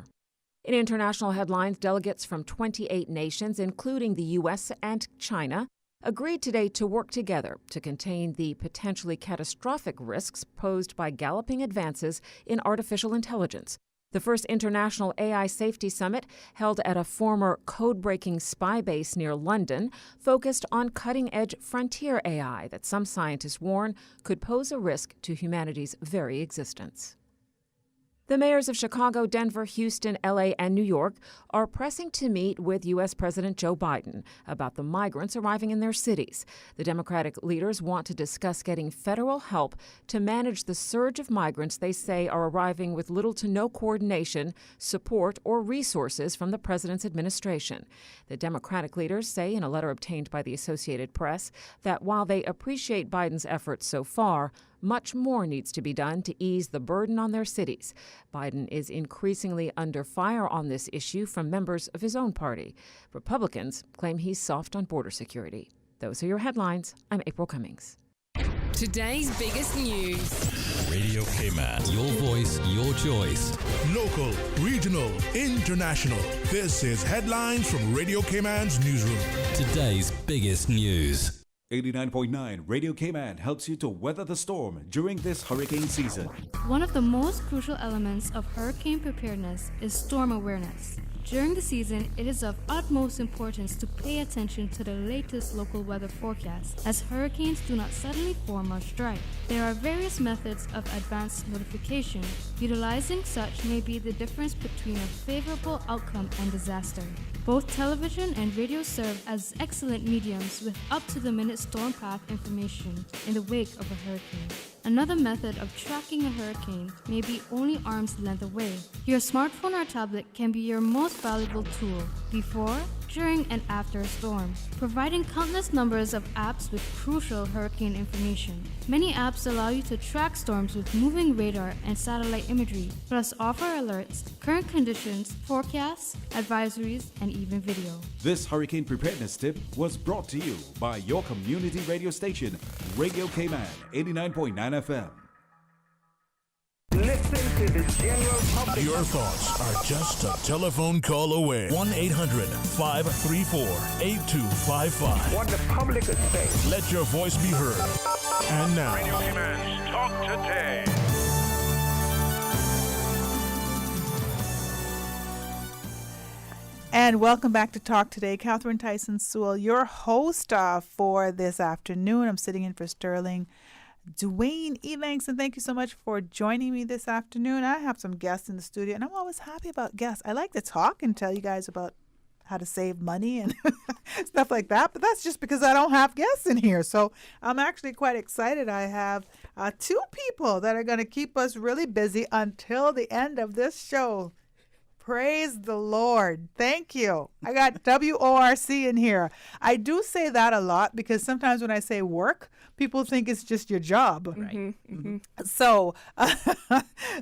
In international headlines, delegates from 28 nations, including the U.S. and China, agreed today to work together to contain the potentially catastrophic risks posed by galloping advances in artificial intelligence. The first International AI Safety Summit, held at a former code-breaking spy base near London, focused on cutting-edge frontier AI that some scientists warn could pose a risk to humanity's very existence. The mayors of Chicago, Denver, Houston, LA, and New York are pressing to meet with U.S. President Joe Biden about the migrants arriving in their cities. The Democratic leaders want to discuss getting federal help to manage the surge of migrants they say are arriving with little to no coordination, support, or resources from the president's administration. The Democratic leaders say in a letter obtained by the Associated Press that while they appreciate Biden's efforts so far, much more needs to be done to ease the burden on their cities. Biden is increasingly under fire on this issue from members of his own party. Republicans claim he's soft on border security. Those are your headlines. I'm April Cummings. Today's biggest news. Radio Cayman, your voice, your choice. Local, regional, international. This is Headlines from Radio Cayman's newsroom. Today's biggest news. 89.9 Radio Cayman helps you to weather the storm during this hurricane season. One of the most crucial elements of hurricane preparedness is storm awareness. During the season, it is of utmost importance to pay attention to the latest local weather forecasts, as hurricanes do not suddenly form or strike. There are various methods of advanced notification. Utilizing such may be the difference between a favorable outcome and disaster. Both television and radio serve as excellent mediums with up-to-the-minute storm path information in the wake of a hurricane. Another method of tracking a hurricane may be only arm's length away. Your smartphone or tablet can be your most valuable tool before, during, and after a storm, providing countless numbers of apps with crucial hurricane information. Many apps allow you to track storms with moving radar and satellite imagery, plus offer alerts, current conditions, forecasts, advisories, and even video. This hurricane preparedness tip was brought to you by your community radio station, Radio Cayman 89.9 FM. Listen to the general public. Your thoughts are just a telephone call away. 1-800-534-8255. What the public is saying. Let your voice be heard. And now, Radio Cayman's Talk Today. And welcome back to Talk Today. Catherine Tyson Sewell, your host for this afternoon. I'm sitting in for Sterling Dwayne Elanks, and thank you so much for joining me this afternoon. I have some guests in the studio, and I'm always happy about guests. I like to talk and tell you guys about how to save money and stuff like that, but that's just because I don't have guests in here. So I'm actually quite excited. I have two people that are going to keep us really busy until the end of this show. Praise the Lord. Thank you. I got WORC in here. I do say that a lot because sometimes when I say work, people think it's just your job. Right. Mm-hmm. So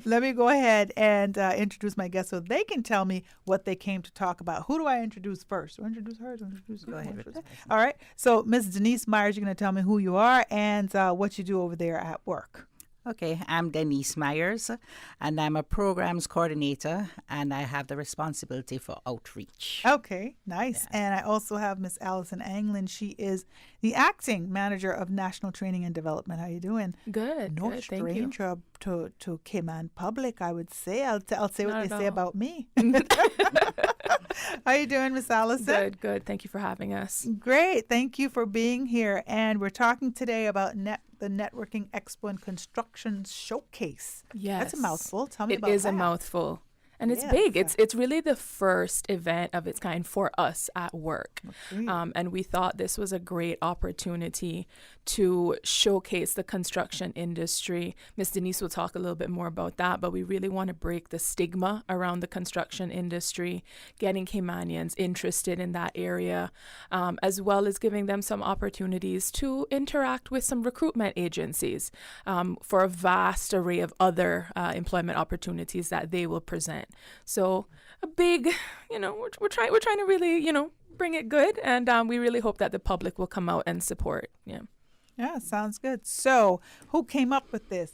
let me go ahead and introduce my guests so they can tell me what they came to talk about. Who do I introduce first? Do I introduce her? Do I introduce her? Go ahead. All right. So Ms. Denise Myers, you're going to tell me who you are and what you do over there at work. Okay, I'm Denise Myers, and I'm a programs coordinator, and I have the responsibility for outreach. Okay, nice. Yeah. And I also have Miss Allison Anglin. She is the acting manager of National Training and Development. How you doing? Good. No good, stranger to Cayman Public, I would say. I'll say what they say about me. How you doing, Miss Allison? Good. Thank you for having us. Great. Thank you for being here. And we're talking today about the Networking Expo and Construction Showcase. Yes. That's a mouthful. Tell me about that. It is a mouthful. And it's big. It's really the first event of its kind for us at work. And we thought this was a great opportunity to showcase the construction industry. Miss Denise will talk a little bit more about that, but we really want to break the stigma around the construction industry, getting Caymanians interested in that area, as well as giving them some opportunities to interact with some recruitment agencies for a vast array of other employment opportunities that they will present. So a big, we're trying to really, bring it good, and we really hope that the public will come out and support. Yeah, sounds good. So, who came up with this?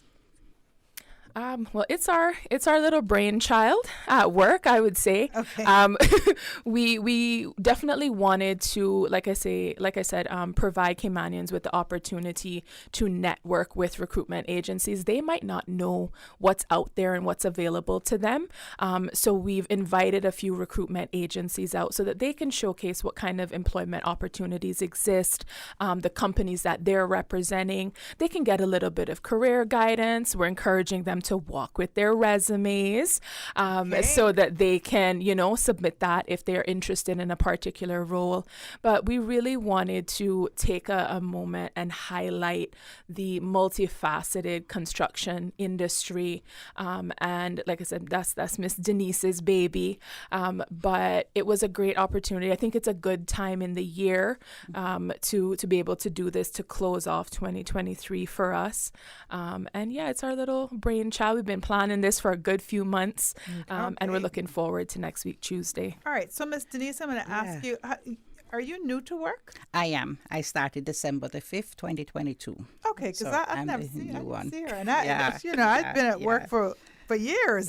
Well, it's our little brainchild at work, I would say. Okay. We definitely wanted to, like I said, provide Caymanians with the opportunity to network with recruitment agencies. They might not know what's out there and what's available to them. So we've invited a few recruitment agencies out so that they can showcase what kind of employment opportunities exist, the companies that they're representing. They can get a little bit of career guidance. We're encouraging them to walk with their resumes so that they can, submit that if they're interested in a particular role. But we really wanted to take a moment and highlight the multifaceted construction industry. And like I said, that's Miss Denise's baby. But it was a great opportunity. I think it's a good time in the year to be able to do this, to close off 2023 for us. And yeah, it's our little brainchild. We've been planning this for a good few months, and we're looking forward to next week, Tuesday. All right. So, Miss Denise, I'm going to ask you, are you new to work? I am. I started December the 5th, 2022. Okay, because I've never seen her. And I've been at work for years,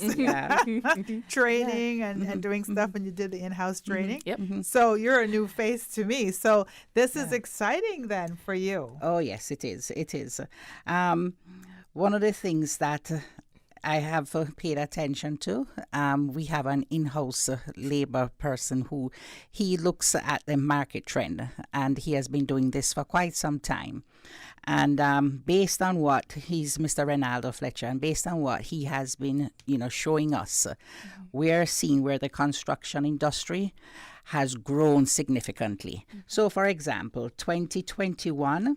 training and doing stuff, and you did the in-house training. Yep. So you're a new face to me. So this is exciting then for you. Oh, yes, it is. It is. One of the things that I have paid attention to, we have an in-house labor person who he looks at the market trend, and he has been doing this for quite some time. And based on what he's Mr. Renaldo Fletcher, and based on what he has been, showing us, we're seeing where the construction industry has grown significantly. So, for example, 2021.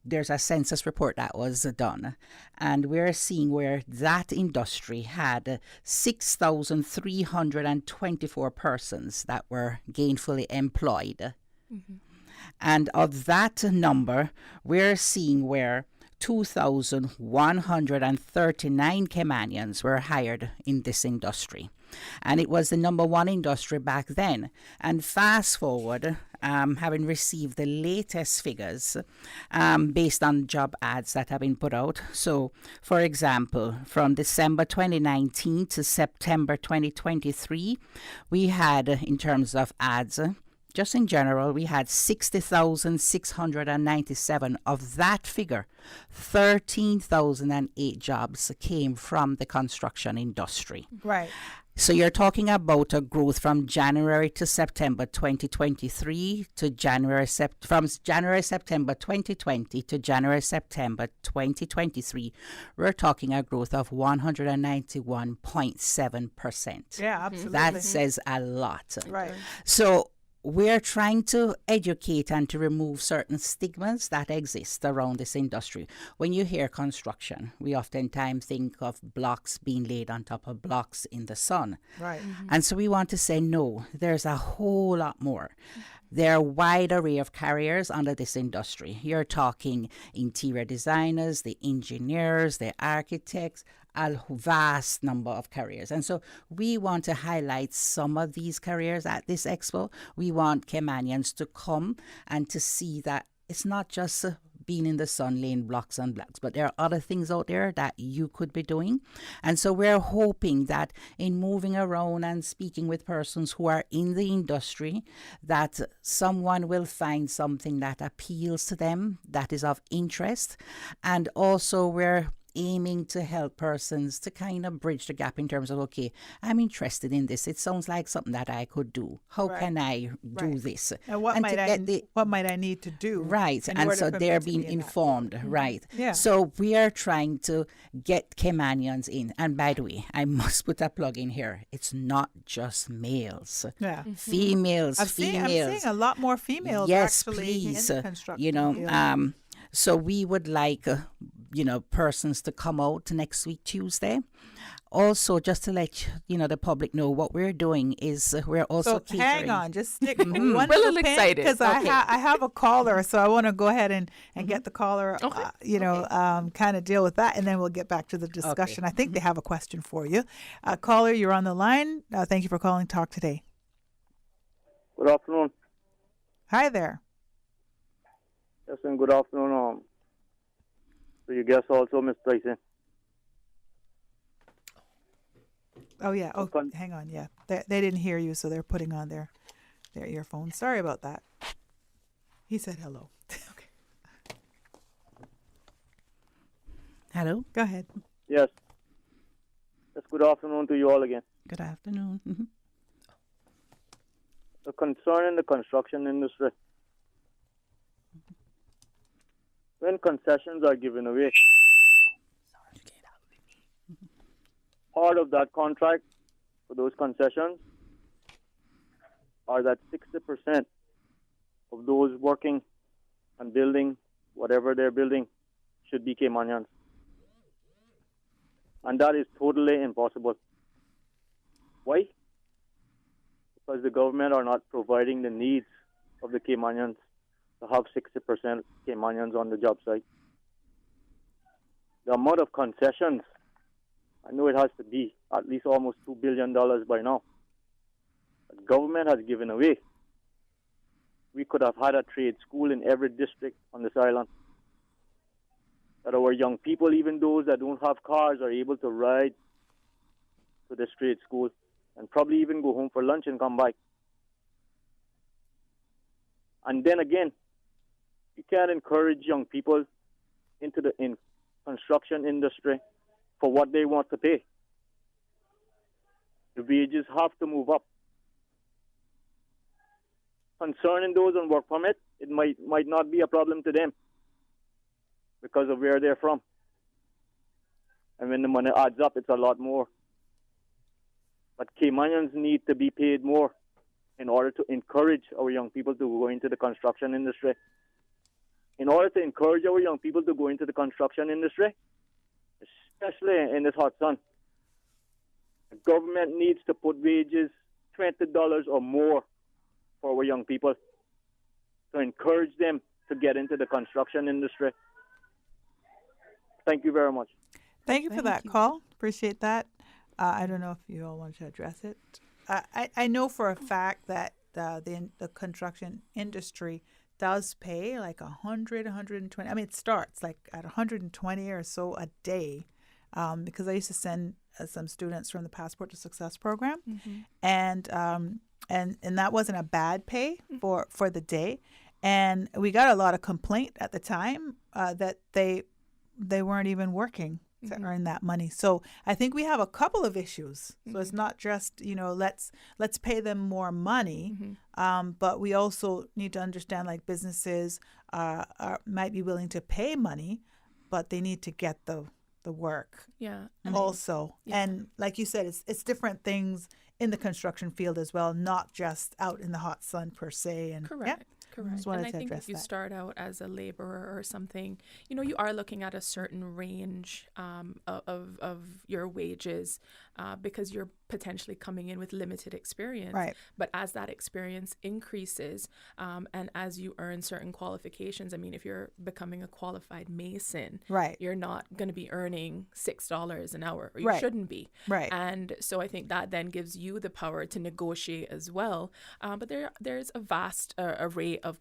There's a census report that was done, and we're seeing where that industry had 6,324 persons that were gainfully employed. And of that number, we're seeing where 2,139 Caymanians were hired in this industry. And it was the number one industry back then. And fast forward, having received the latest figures based on job ads that have been put out. So, for example, from December 2019 to September 2023, we had, in terms of ads, just in general, we had 60,697. Of that figure, 13,008 jobs came from the construction industry. Right. So you're talking about a growth from January to September 2023 to from September 2020 to September 2023. We're talking a growth of 191.7%. Yeah, absolutely. That says a lot. Right. So we're trying to educate and to remove certain stigmas that exist around this industry. When you hear construction, we oftentimes think of blocks being laid on top of blocks in the sun. Right. And so we want to say, no, there's a whole lot more. There are a wide array of careers under this industry. You're talking interior designers, the engineers, the architects, a vast number of careers. And so we want to highlight some of these careers at this expo. We want Caymanians to come and to see that it's not just being in the sun laying blocks on blocks, but there are other things out there that you could be doing. And so we're hoping that in moving around and speaking with persons who are in the industry, that someone will find something that appeals to them, that is of interest. And also we're aiming to help persons to kind of bridge the gap in terms of, okay, I'm interested in this. It sounds like something that I could do. How can I do this? And what might I need to do? Right. And so they're being informed. Right. Yeah. So we are trying to get Caymanians in. And by the way, I must put a plug in here. It's not just males. Yeah. Females. I'm seeing a lot more females actually please. in the construction. You know, so we would like, persons to come out next week, Tuesday. Also, just to let the public know, what we're doing is we're also catering. Hang on, just stick one We're a little excited because I have a caller, so I want to go ahead and get the caller. Kind of deal with that, and then we'll get back to the discussion. I think they have a question for you. Caller, you're on the line. Thank you for calling Talk Today. Good afternoon. Hi there. Yes, and good afternoon. So you guess also, Ms. Tyson. Oh, yeah. Oh, hang on. Yeah. They didn't hear you, so they're putting on their earphones. Sorry about that. He said hello. Okay. Hello? Go ahead. Yes. Yes, good afternoon to you all again. Good afternoon. Mm-hmm. The concern in the construction industry. When concessions are given away, part of that contract for those concessions are that 60% of those working and building whatever they're building should be Caymanians. And that is totally impossible. Why? Because the government are not providing the needs of the Caymanians to have 60% Caymanians on the job site. The amount of concessions, I know it has to be at least almost $2 billion by now. The government has given away. We could have had a trade school in every district on this island. That our young people, even those that don't have cars, are able to ride to this trade school and probably even go home for lunch and come back. And then again, you can't encourage young people into the construction industry for what they want to pay. The wages have to move up. Concerning those on work permit, it might not be a problem to them because of where they're from. And when the money adds up, it's a lot more. But Caymanians need to be paid more in order to encourage our young people to go into the construction industry. In order to encourage our young people to go into the construction industry, especially in this hot sun, the government needs to put wages $20 or more for our young people to encourage them to get into the construction industry. Thank you very much. Thank you for that call. Appreciate that. I don't know if you all want to address it. I know for a fact that the construction industry does pay like 100, 120. I mean, it starts like at 120 or so a day, because I used to send some students from the Passport to Success program, and that wasn't a bad pay for the day, and we got a lot of complaint at the time that they weren't even working to earn that money. So I think we have a couple of issues. So it's not just, let's pay them more money, but we also need to understand like businesses might be willing to pay money, but they need to get the work also. And like you said, it's different things in the construction field as well, not just out in the hot sun per se. And Correct. Correct. And I think if you start out as a laborer or something, you are looking at a certain range of your wages because you're potentially coming in with limited experience. Right. But as that experience increases and as you earn certain qualifications, I mean, if you're becoming a qualified mason, you're not going to be earning $6 an hour, or you shouldn't be. Right. And so I think that then gives you the power to negotiate as well. But there's a vast array of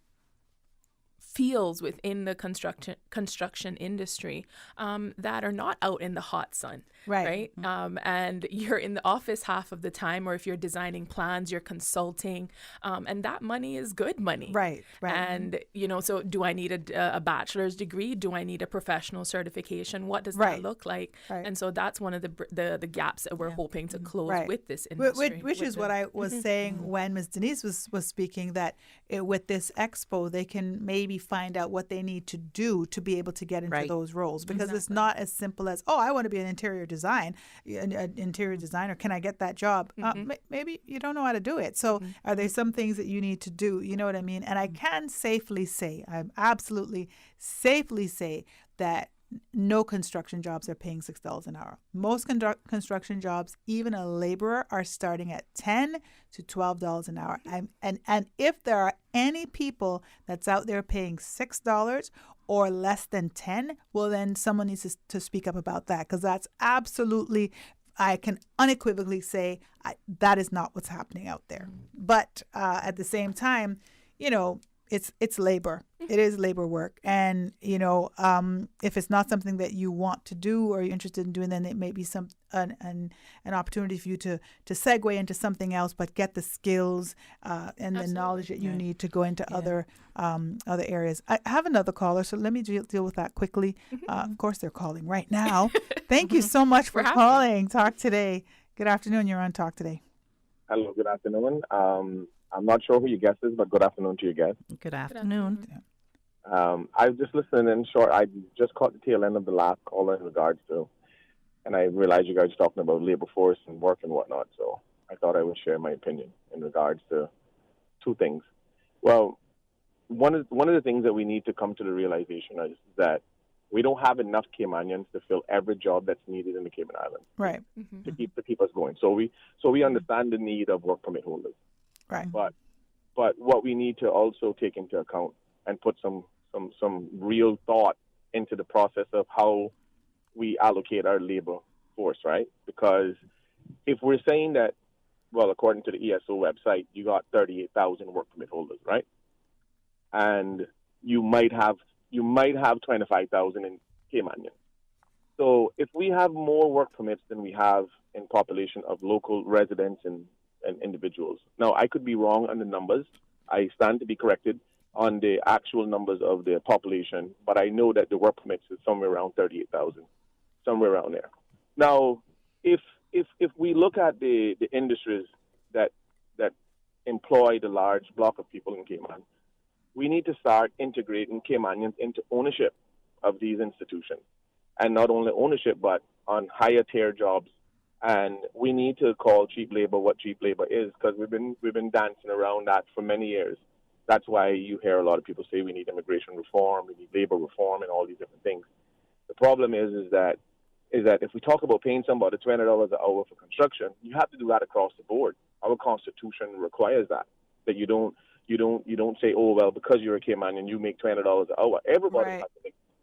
fields within the construction industry that are not out in the hot sun. right? And you're in the office half of the time, or if you're designing plans, you're consulting, and that money is good money. Right. And, so do I need a bachelor's degree? Do I need a professional certification? What does that look like? And so that's one of the gaps that we're hoping to close with this industry. Which is what I was saying when Ms. Denise was speaking, that with this expo, they can maybe find out what they need to do to be able to get into those roles, because it's not as simple as, oh, I want to be an interior designer. Can I get that job? Maybe you don't know how to do it. So are there some things that you need to do? You know what I mean? And I can safely say, absolutely safely say that no construction jobs are paying $6 an hour. Most construction jobs, even a laborer, are starting at $10 to $12 an hour. And if there are any people that's out there paying $6 or less than 10, well, then someone needs to speak up about that, because that's absolutely, I can unequivocally say that is not what's happening out there. But at the same time, it's labor. It is labor work. And, if it's not something that you want to do or you're interested in doing, then it may be an opportunity for you to segue into something else, but get the skills and the knowledge that you need to go into other areas. I have another caller, so let me deal with that quickly. Of course, they're calling right now. Thank you so much for calling Talk Today. Good afternoon. You're on Talk Today. Hello, good afternoon. I'm not sure who your guest is, but good afternoon to your guest. Good afternoon. I was just listening in short. I just caught the tail end of the last caller in regards to, and I realized you guys were talking about labor force and work and whatnot, so I thought I would share my opinion in regards to two things. Well, one of the things that we need to come to the realization is that we don't have enough Caymanians to fill every job that's needed in the Cayman Islands. Right. To keep us going. So we understand the need of work permit holders. Right. But what we need to also take into account and put some real thought into the process of how we allocate our labor force, right? Because if we're saying that, well, according to the ESO website, you got 38,000 work permit holders, right? And you might have 25,000 in Caymanian. So if we have more work permits than we have in population of local residents and individuals. Now, I could be wrong on the numbers. I stand to be corrected on the actual numbers of the population, but I know that the work permits is somewhere around 38,000, somewhere around there. Now, if we look at the industries that employ the large block of people in Cayman, we need to start integrating Caymanians into ownership of these institutions, and not only ownership, but on higher tier jobs. And we need to call cheap labor what cheap labor is, because we've been dancing around that for many years. That's why you hear a lot of people say we need immigration reform, we need labor reform, and all these different things. The problem is that if we talk about paying somebody $20 an hour for construction, you have to do that across the board. Our Constitution requires that you don't say, oh well, because you're a Caymanian, you make $20 an hour. Everybody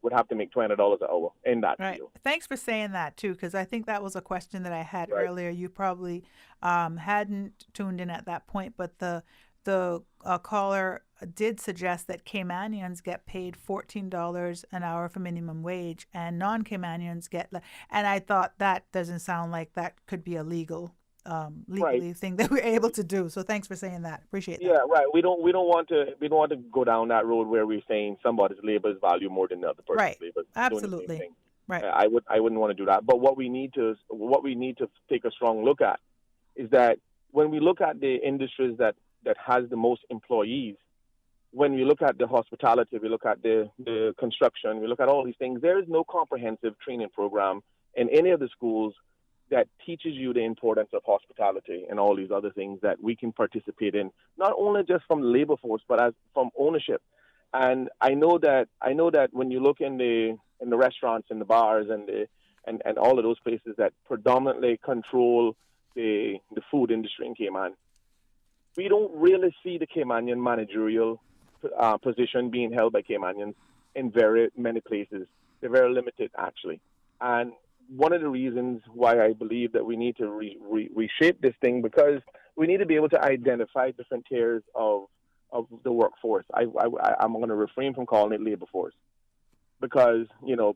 would have to make $20 an hour in that field. Thanks for saying that, too, because I think that was a question that I had earlier. You probably hadn't tuned in at that point, but the caller did suggest that Caymanians get paid $14 an hour for minimum wage, and non-Caymanians get and I thought that doesn't sound like that could be a legally thing that we're able to do. So thanks for saying that. Appreciate that. Yeah, right. We don't want to go down that road where we're saying somebody's labor is valued more than the other person's labor. Absolutely. Right. I wouldn't want to do that. But what we need to take a strong look at is that when we look at the industries that has the most employees, when we look at the hospitality, we look at the construction, we look at all these things, there is no comprehensive training program in any of the schools that teaches you the importance of hospitality and all these other things that we can participate in, not only just from the labor force, but from ownership. And I know that when you look in the restaurants and the bars and all of those places that predominantly control the food industry in Cayman, we don't really see the Caymanian managerial position being held by Caymanians in very many places. They're very limited, actually. And one of the reasons why I believe that we need to reshape this thing, because we need to be able to identify different tiers of the workforce. I'm going to refrain from calling it labor force, because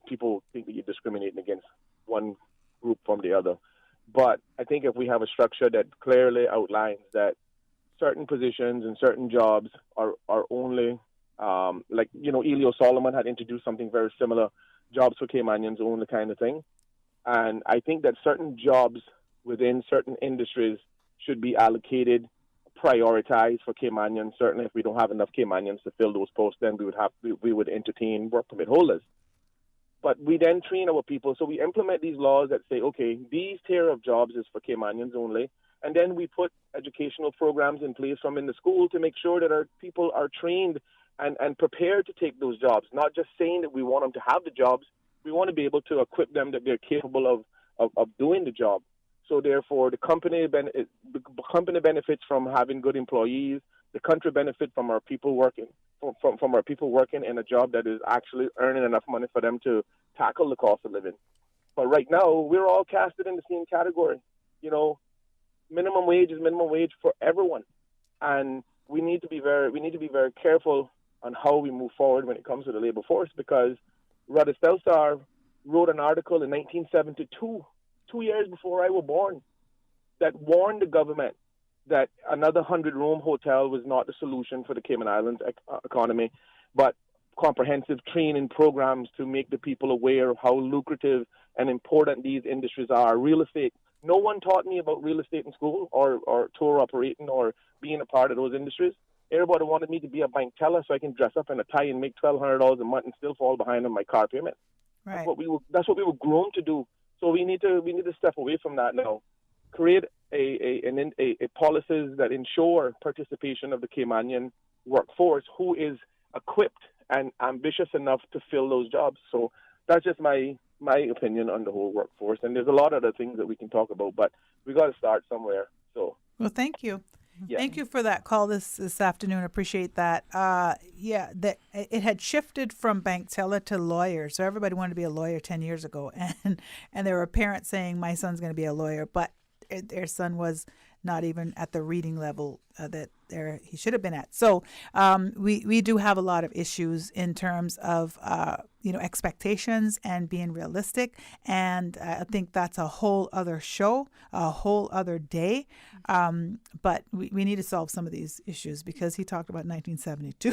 people think that you're discriminating against one group from the other. But I think if we have a structure that clearly outlines that certain positions and certain jobs are only, like, Elio Solomon had introduced something very similar, jobs for Caymanians only kind of thing. And I think that certain jobs within certain industries should be allocated, prioritized for Caymanians. Certainly, if we don't have enough Caymanians to fill those posts, then we would entertain work permit holders. But we then train our people. So we implement these laws that say, okay, these tier of jobs is for Caymanians only. And then we put educational programs in place from in the school to make sure that our people are trained and prepared to take those jobs, not just saying that we want them to have the jobs. We want to be able to equip them that they're capable of doing the job. So therefore, the company benefits from having good employees. The country benefits from our people working from our people working in a job that is actually earning enough money for them to tackle the cost of living. But right now, we're all casted in the same category. Minimum wage is minimum wage for everyone, and we need to be very careful on how we move forward when it comes to the labor force, because Rudder Stelstar wrote an article in 1972, 2 years before I was born, that warned the government that another 100-room hotel was not the solution for the Cayman Islands economy, but comprehensive training programs to make the people aware of how lucrative and important these industries are. Real estate. No one taught me about real estate in school or tour operating or being a part of those industries. Everybody wanted me to be a bank teller so I can dress up in a tie and make $1,200 a month and still fall behind on my car payment. Right. That's what we were groomed to do. So we need to step away from that now. Create a policies that ensure participation of the Caymanian workforce who is equipped and ambitious enough to fill those jobs. So that's just my opinion on the whole workforce. And there's a lot of other things that we can talk about, but we got to start somewhere. So well, thank you. Yeah. Thank you for that call this afternoon. Appreciate that. It had shifted from bank teller to lawyer. So everybody wanted to be a lawyer 10 years ago. And there were parents saying, my son's going to be a lawyer, but their son was not even at the reading level that he should have been at. So we do have a lot of issues in terms of expectations and being realistic. And I think that's a whole other show, a whole other day. But we need to solve some of these issues because he talked about 1972.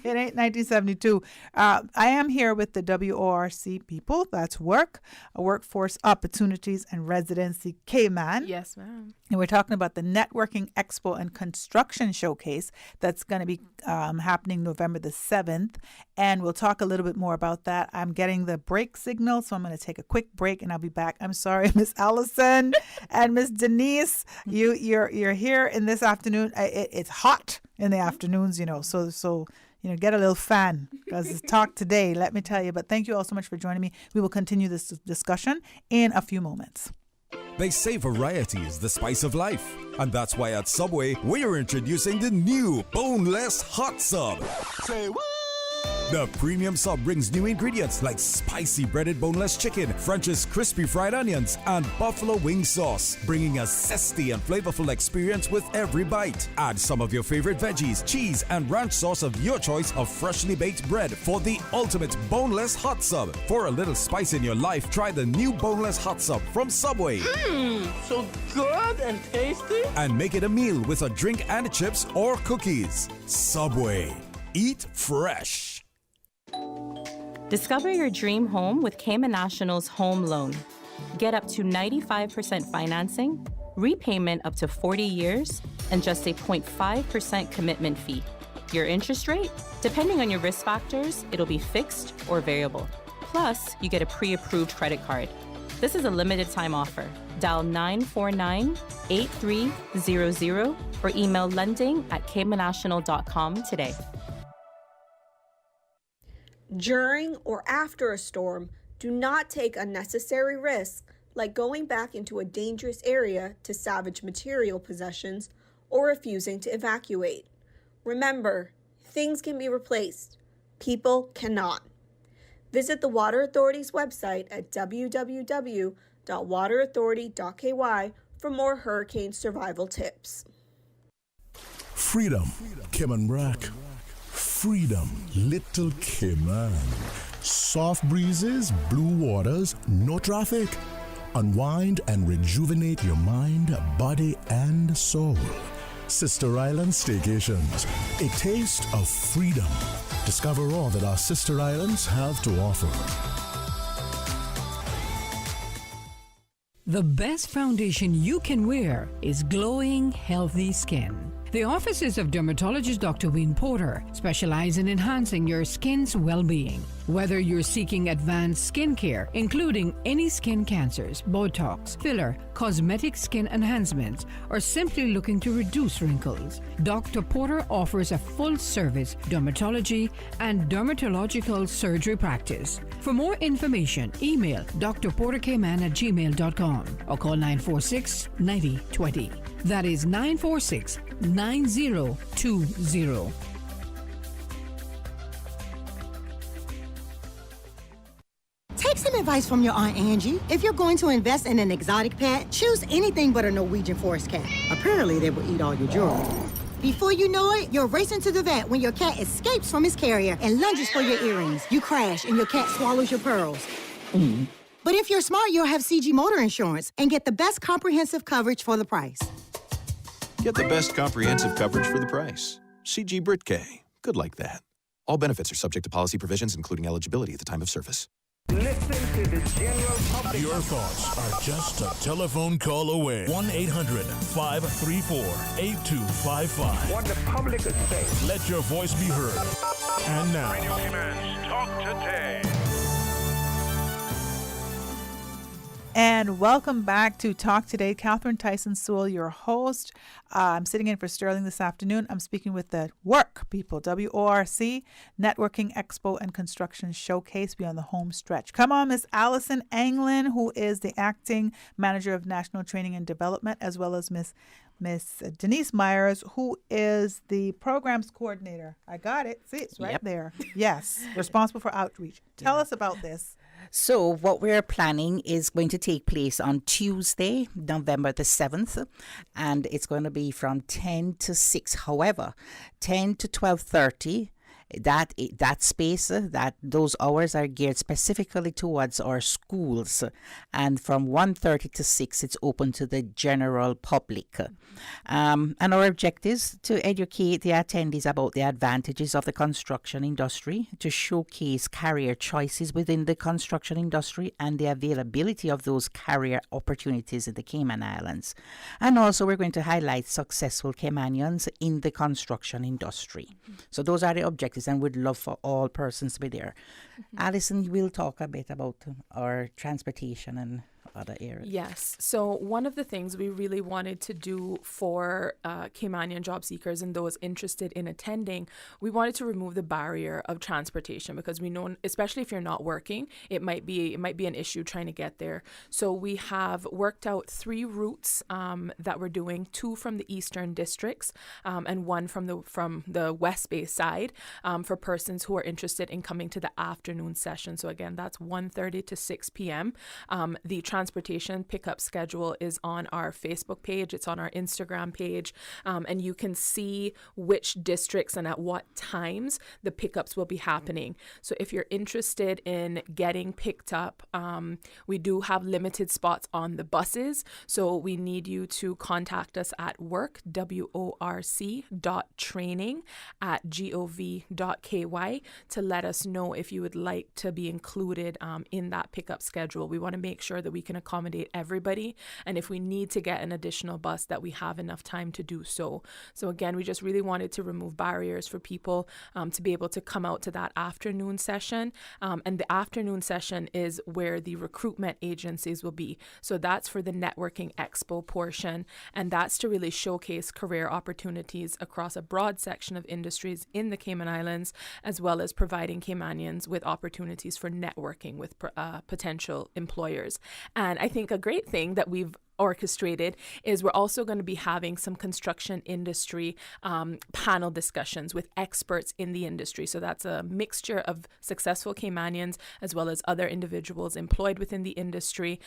It ain't 1972. I am here with the WORC people. That's Workforce Opportunities and Residency Cayman. Yes, ma'am. And we're talking about the Networking Expo and Construction Showcase that's going to be happening November the 7th. And we'll talk a little bit more about that. I'm getting the break signal, so I'm going to take a quick break and I'll be back. I'm sorry, Miss Allison and Miss Denise. You're here in this afternoon. It's hot in the afternoons, so get a little fan because it's talk today, let me tell you. But thank you all so much for joining me. We will continue this discussion in a few moments. They say variety is the spice of life. And that's why at Subway, we are introducing the new Boneless Hot Sub. Say what? The premium sub brings new ingredients like spicy breaded boneless chicken, French's crispy fried onions, and buffalo wing sauce, bringing a zesty and flavorful experience with every bite. Add some of your favorite veggies, cheese, and ranch sauce of your choice of freshly baked bread for the ultimate boneless hot sub. For a little spice in your life, try the new boneless hot sub from Subway. So good and tasty. And make it a meal with a drink and chips or cookies. Subway. Eat fresh. Discover your dream home with Cayman National's home loan. Get up to 95% financing, repayment up to 40 years, and just a 0.5% commitment fee. Your interest rate? Depending on your risk factors, it'll be fixed or variable. Plus, you get a pre-approved credit card. This is a limited time offer. Dial 949-8300 or email lending@caymannational.com today. During or after a storm, do not take unnecessary risks like going back into a dangerous area to salvage material possessions or refusing to evacuate. Remember, things can be replaced. People cannot. Visit the Water Authority's website at www.waterauthority.ky for more hurricane survival tips. Freedom, Cayman Rock. Freedom, Little Cayman. Soft breezes, blue waters, no traffic. Unwind and rejuvenate your mind, body, and soul. Sister Island Staycations, a taste of freedom. Discover all that our sister islands have to offer. The best foundation you can wear is glowing, healthy skin. The offices of dermatologist Dr. Wayne Porter specialize in enhancing your skin's well-being. Whether you're seeking advanced skin care, including any skin cancers, Botox, filler, cosmetic skin enhancements, or simply looking to reduce wrinkles, Dr. Porter offers a full-service dermatology and dermatological surgery practice. For more information, email drporterkman@gmail.com or call 946-9020. That is 946-9020. Take some advice from your Aunt Angie. If you're going to invest in an exotic pet, choose anything but a Norwegian forest cat. Apparently, they will eat all your jewelry. Before you know it, you're racing to the vet when your cat escapes from his carrier and lunges for your earrings. You crash and your cat swallows your pearls. But if you're smart, you'll have CG Motor Insurance and get the best comprehensive coverage for the price. Get the best comprehensive coverage for the price. CG Britke. Good like that. All benefits are subject to policy provisions, including eligibility at the time of service. Listen to the general public. Your thoughts are just a telephone call away. 1-800-534-8255. What the public is saying. Let your voice be heard. And now, Radio Cayman's Talk Today. And welcome back to Talk Today. Catherine Tyson Sewell, your host. I'm sitting in for Sterling this afternoon. I'm speaking with the work people, WORC, Networking Expo and Construction Showcase. We're on the home stretch. Come on, Miss Allison Anglin, who is the acting manager of National Training and Development, as well as Miss Denise Myers, who is the programs coordinator. I got it. See, it's right there. Yes, responsible for outreach. Tell us about this. So what we're planning is going to take place on Tuesday, November the 7th, and it's going to be from 10 to 6. However, 10 to 12:30, that space, those hours are geared specifically towards our schools, and from 1:30 to 6 it's open to the general public. And our objective is to educate the attendees about the advantages of the construction industry, to showcase career choices within the construction industry and the availability of those career opportunities in the Cayman Islands. And also we're going to highlight successful Caymanians in the construction industry. So those are the objectives, and we'd love for all persons to be there. Alison will talk a bit about our transportation and other areas. Yes. So one of the things we really wanted to do for Caymanian job seekers and those interested in attending, we wanted to remove the barrier of transportation, because we know, especially if you're not working, it might be an issue trying to get there. So we have worked out 3 routes that we're doing, 2 from the eastern districts and 1 from the West Bay side for persons who are interested in coming to the afternoon session. So again, that's 1:30 to 6 p.m. The transportation pickup schedule is on our Facebook page. It's on our Instagram page. And you can see which districts and at what times the pickups will be happening. So if you're interested in getting picked up, we do have limited spots on the buses. So we need you to contact us at work.training@gov.ky to let us know if you would like to be included in that pickup schedule. We want to make sure that we can accommodate everybody, and if we need to get an additional bus, that we have enough time to do so. So again, we just really wanted to remove barriers for people to be able to come out to that afternoon session, and the afternoon session is where the recruitment agencies will be. So that's for the Networking Expo portion, and that's to really showcase career opportunities across a broad section of industries in the Cayman Islands, as well as providing Caymanians with opportunities for networking with potential employers. And I think a great thing that we've orchestrated is we're also going to be having some construction industry panel discussions with experts in the industry. So that's a mixture of successful Caymanians as well as other individuals employed within the industry.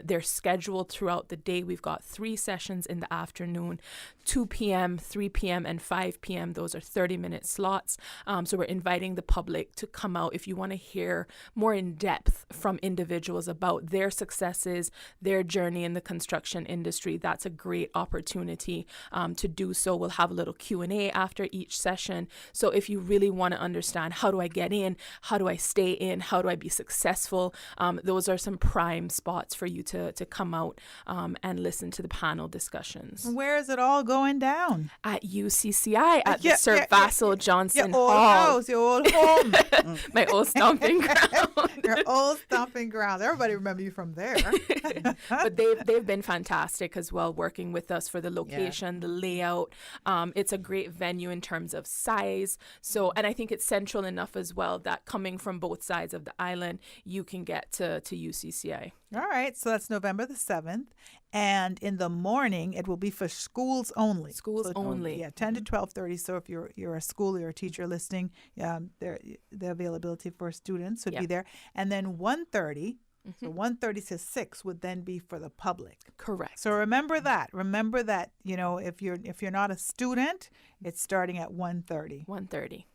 They're scheduled throughout the day. We've got 3 sessions in the afternoon, 2 p.m., 3 p.m., and 5 p.m. Those are 30-minute slots. So we're inviting the public to come out if you want to hear more in depth from individuals about their successes, their journey in the construction industry. That's a great opportunity to do so. We'll have a little Q&A after each session. So if you really want to understand, how do I get in? How do I stay in? How do I be successful? Those are some prime spots for you to come out and listen to the panel discussions. Where is it all going down? At UCCI, at the Sir Vassal Johnson your old Hall. house, your old home. My old stomping ground. Your old stomping ground. Everybody remember you from there. But they've been fantastic as well, working with us for the location, the layout. It's a great venue in terms of size. So, and I think it's central enough as well that coming from both sides of the island, you can get to UCCI. All right, so that's November the 7th. And in the morning, it will be for schools only. Schools only. Yeah, 10 to 12:30. So if you're a school or a teacher listening, the availability for students would be there. And then 1:30. So 1:30 to 6 would then be for the public. Correct. So remember that. Remember that, if you're not a student, it's starting at 1:30. 1:30.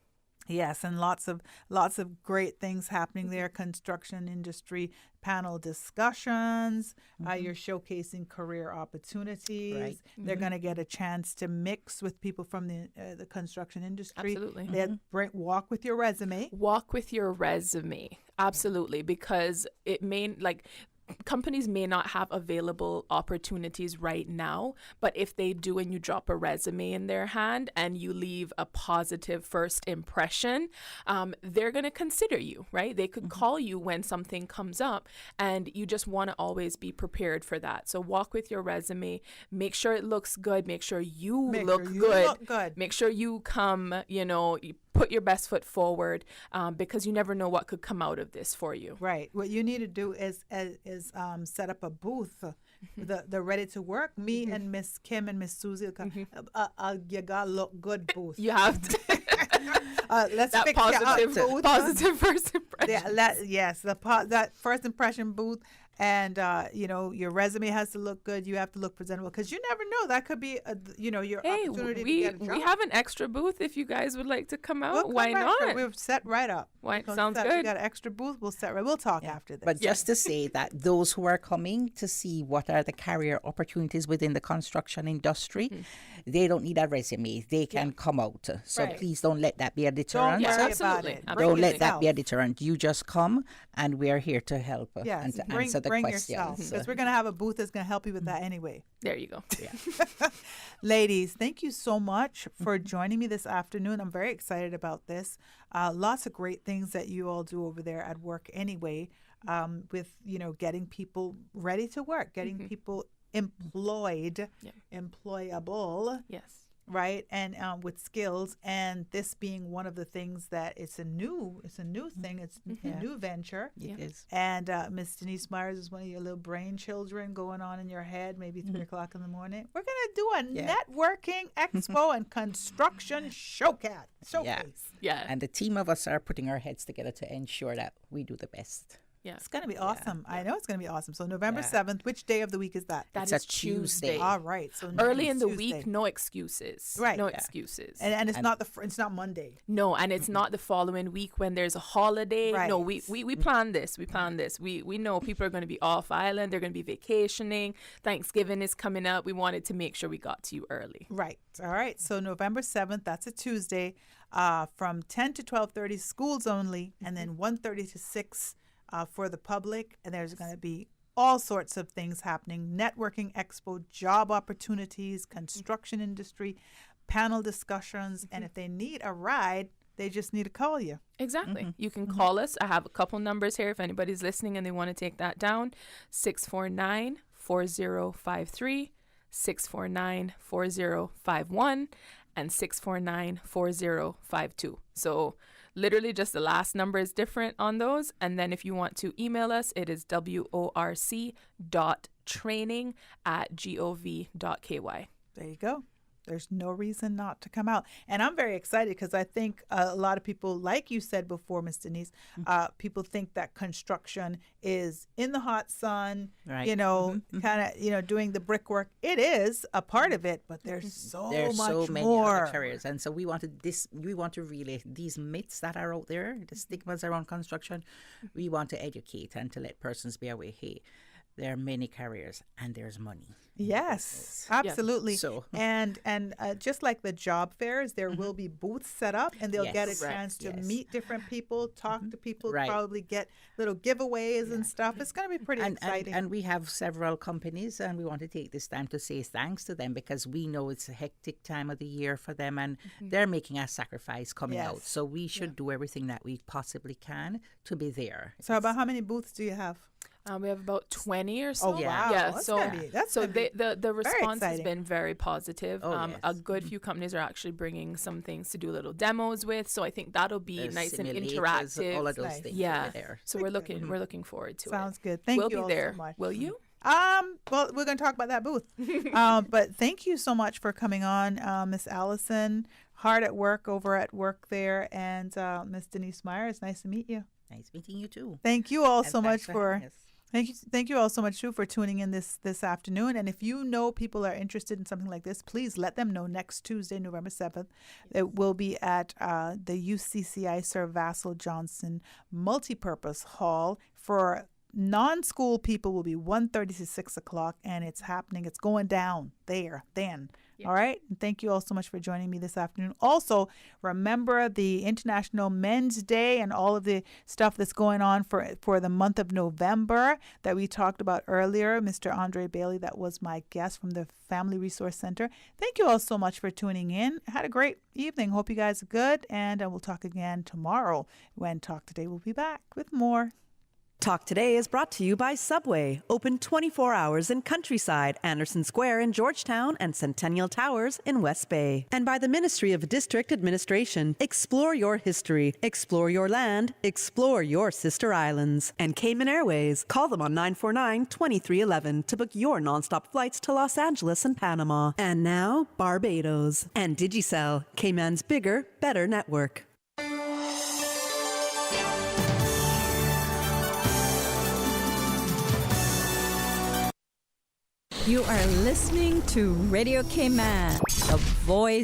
Yes, and lots of great things happening there. Construction industry panel discussions. You're showcasing career opportunities. Right. They're going to get a chance to mix with people from the construction industry. Absolutely. Walk with your resume. Walk with your resume. Absolutely, because it may companies may not have available opportunities right now, but if they do and you drop a resume in their hand and you leave a positive first impression, they're going to consider you, right? They could call you when something comes up, and you just want to always be prepared for that. So walk with your resume, make sure it looks good, make sure you look good, make sure you come, you put your best foot forward, because you never know what could come out of this for you. Right. What you need to do is set up a booth, the ready to work. Me and Miss Kim and Miss Susie, you gotta look good booth. You have to. Let's that fix positive first impression. That first impression booth. And, your resume has to look good. You have to look presentable, because you never know. That could be, your opportunity to get a job. We have an extra booth if you guys would like to come out. Why not? We're set right up. Sounds good. We got an extra booth. We'll set right. We'll talk after this. But just to say that those who are coming to see what are the career opportunities within the construction industry, they don't need a resume. They can come out. So please don't let that be a deterrent. Don't worry about it. Don't let that be a deterrent. You just come, and we're here to help and to answer the bring questions. Yourself, because we're going to have a booth that's going to help you with that anyway. There you go. Yeah. Ladies, thank you so much for joining me this afternoon. I'm very excited about this. Lots of great things that you all do over there at work anyway, with, getting people ready to work, getting people employed, employable. Yes. Right, and with skills, and this being one of the things that it's a new thing. It's a new venture. It is. And Miss Denise Myers is one of your little brain children going on in your head, maybe 3 o'clock in the morning. We're gonna do a networking expo and construction showcase. Yeah, and the team of us are putting our heads together to ensure that we do the best. Yeah. It's going to be awesome. I know it's going to be awesome. So November 7th, which day of the week is that? It's a Tuesday. All right. So early in the Tuesday. week, no excuses. Right. No excuses. And it's not Monday. No, and it's not the following week when there's a holiday. Right. No, we plan this. We plan this. We know people are going to be off island. They're going to be vacationing. Thanksgiving is coming up. We wanted to make sure we got to you early. Right. All right. So November 7th, that's a Tuesday, from 10 to 12:30, schools only, and then 1:30 to 6 for the public. And there's going to be all sorts of things happening: networking expo, job opportunities, construction industry, panel discussions. And if they need a ride, they just need to call you. Exactly. You can call us. I have a couple numbers here if anybody's listening and they want to take that down. 649-4053, 649-4051, and 649-4052. So literally just the last number is different on those. And then if you want to email us, it is worc.training@gov.ky. There you go. There's no reason not to come out. And I'm very excited because I think a lot of people, like you said before, Ms. Denise, people think that construction is in the hot sun, Right. kind of, doing the brickwork. It is a part of it, but there's so much many more. other careers. And so we want to really, these myths that are out there, the stigmas around construction, we want to educate and to let persons be aware, hey, there are many careers and there's money. Yes, absolutely. Yeah. So, and just like the job fairs, there will be booths set up, and they'll get a Yes. chance to Yes. meet different people, talk to people, Right. probably get little giveaways and stuff. It's going to be pretty exciting. And we have several companies, and we want to take this time to say thanks to them because we know it's a hectic time of the year for them, and they're making a sacrifice coming out. Yes. So we should do everything that we possibly can to be there. So about how many booths do you have? We have about 20 or so. Oh, wow. Yeah. That's So, gonna be- that's so gonna be the response has exciting. been very positive. Oh, A yes. good few companies are actually bringing some things to do little demos with. So I think that'll be There's nice and simulators, interactive. all of those things Yeah. will be there. So we're looking forward to it. Sounds good. Thank we'll you be all there. so much. Will you? Well, we're going to talk about that booth. But thank you so much for coming on, Miss Allison. Hard at work over at work there, and Miss Denise Meyer. It's nice to meet you. Nice meeting you too. Thank you all And so much thanks for having us. thank you all so much too for tuning in this afternoon. And if you know people are interested in something like this, please let them know. Next Tuesday, November 7th, it will be at the UCCI Sir Vassal Johnson Multipurpose Hall. For non-school people will be 1:30 to 6 o'clock, and it's happening. It's going down there then. All right. And thank you all so much for joining me this afternoon. Also, remember the International Men's Day and all of the stuff that's going on for the month of November that we talked about earlier. Mr. Andre Bailey, that was my guest from the Family Resource Center. Thank you all so much for tuning in. Had a great evening. Hope you guys are good. And we'll talk again tomorrow when Talk Today will be back with more. Talk Today is brought to you by Subway, open 24 hours in Countryside, Anderson Square in Georgetown, and Centennial Towers in West Bay. And by the Ministry of District Administration. Explore your history, explore your land, explore your sister islands. And Cayman Airways. Call them on 949-2311 to book your nonstop flights to Los Angeles and Panama. And now, Barbados. And Digicel, Cayman's bigger, better network. You are listening to Radio Cayman, the voice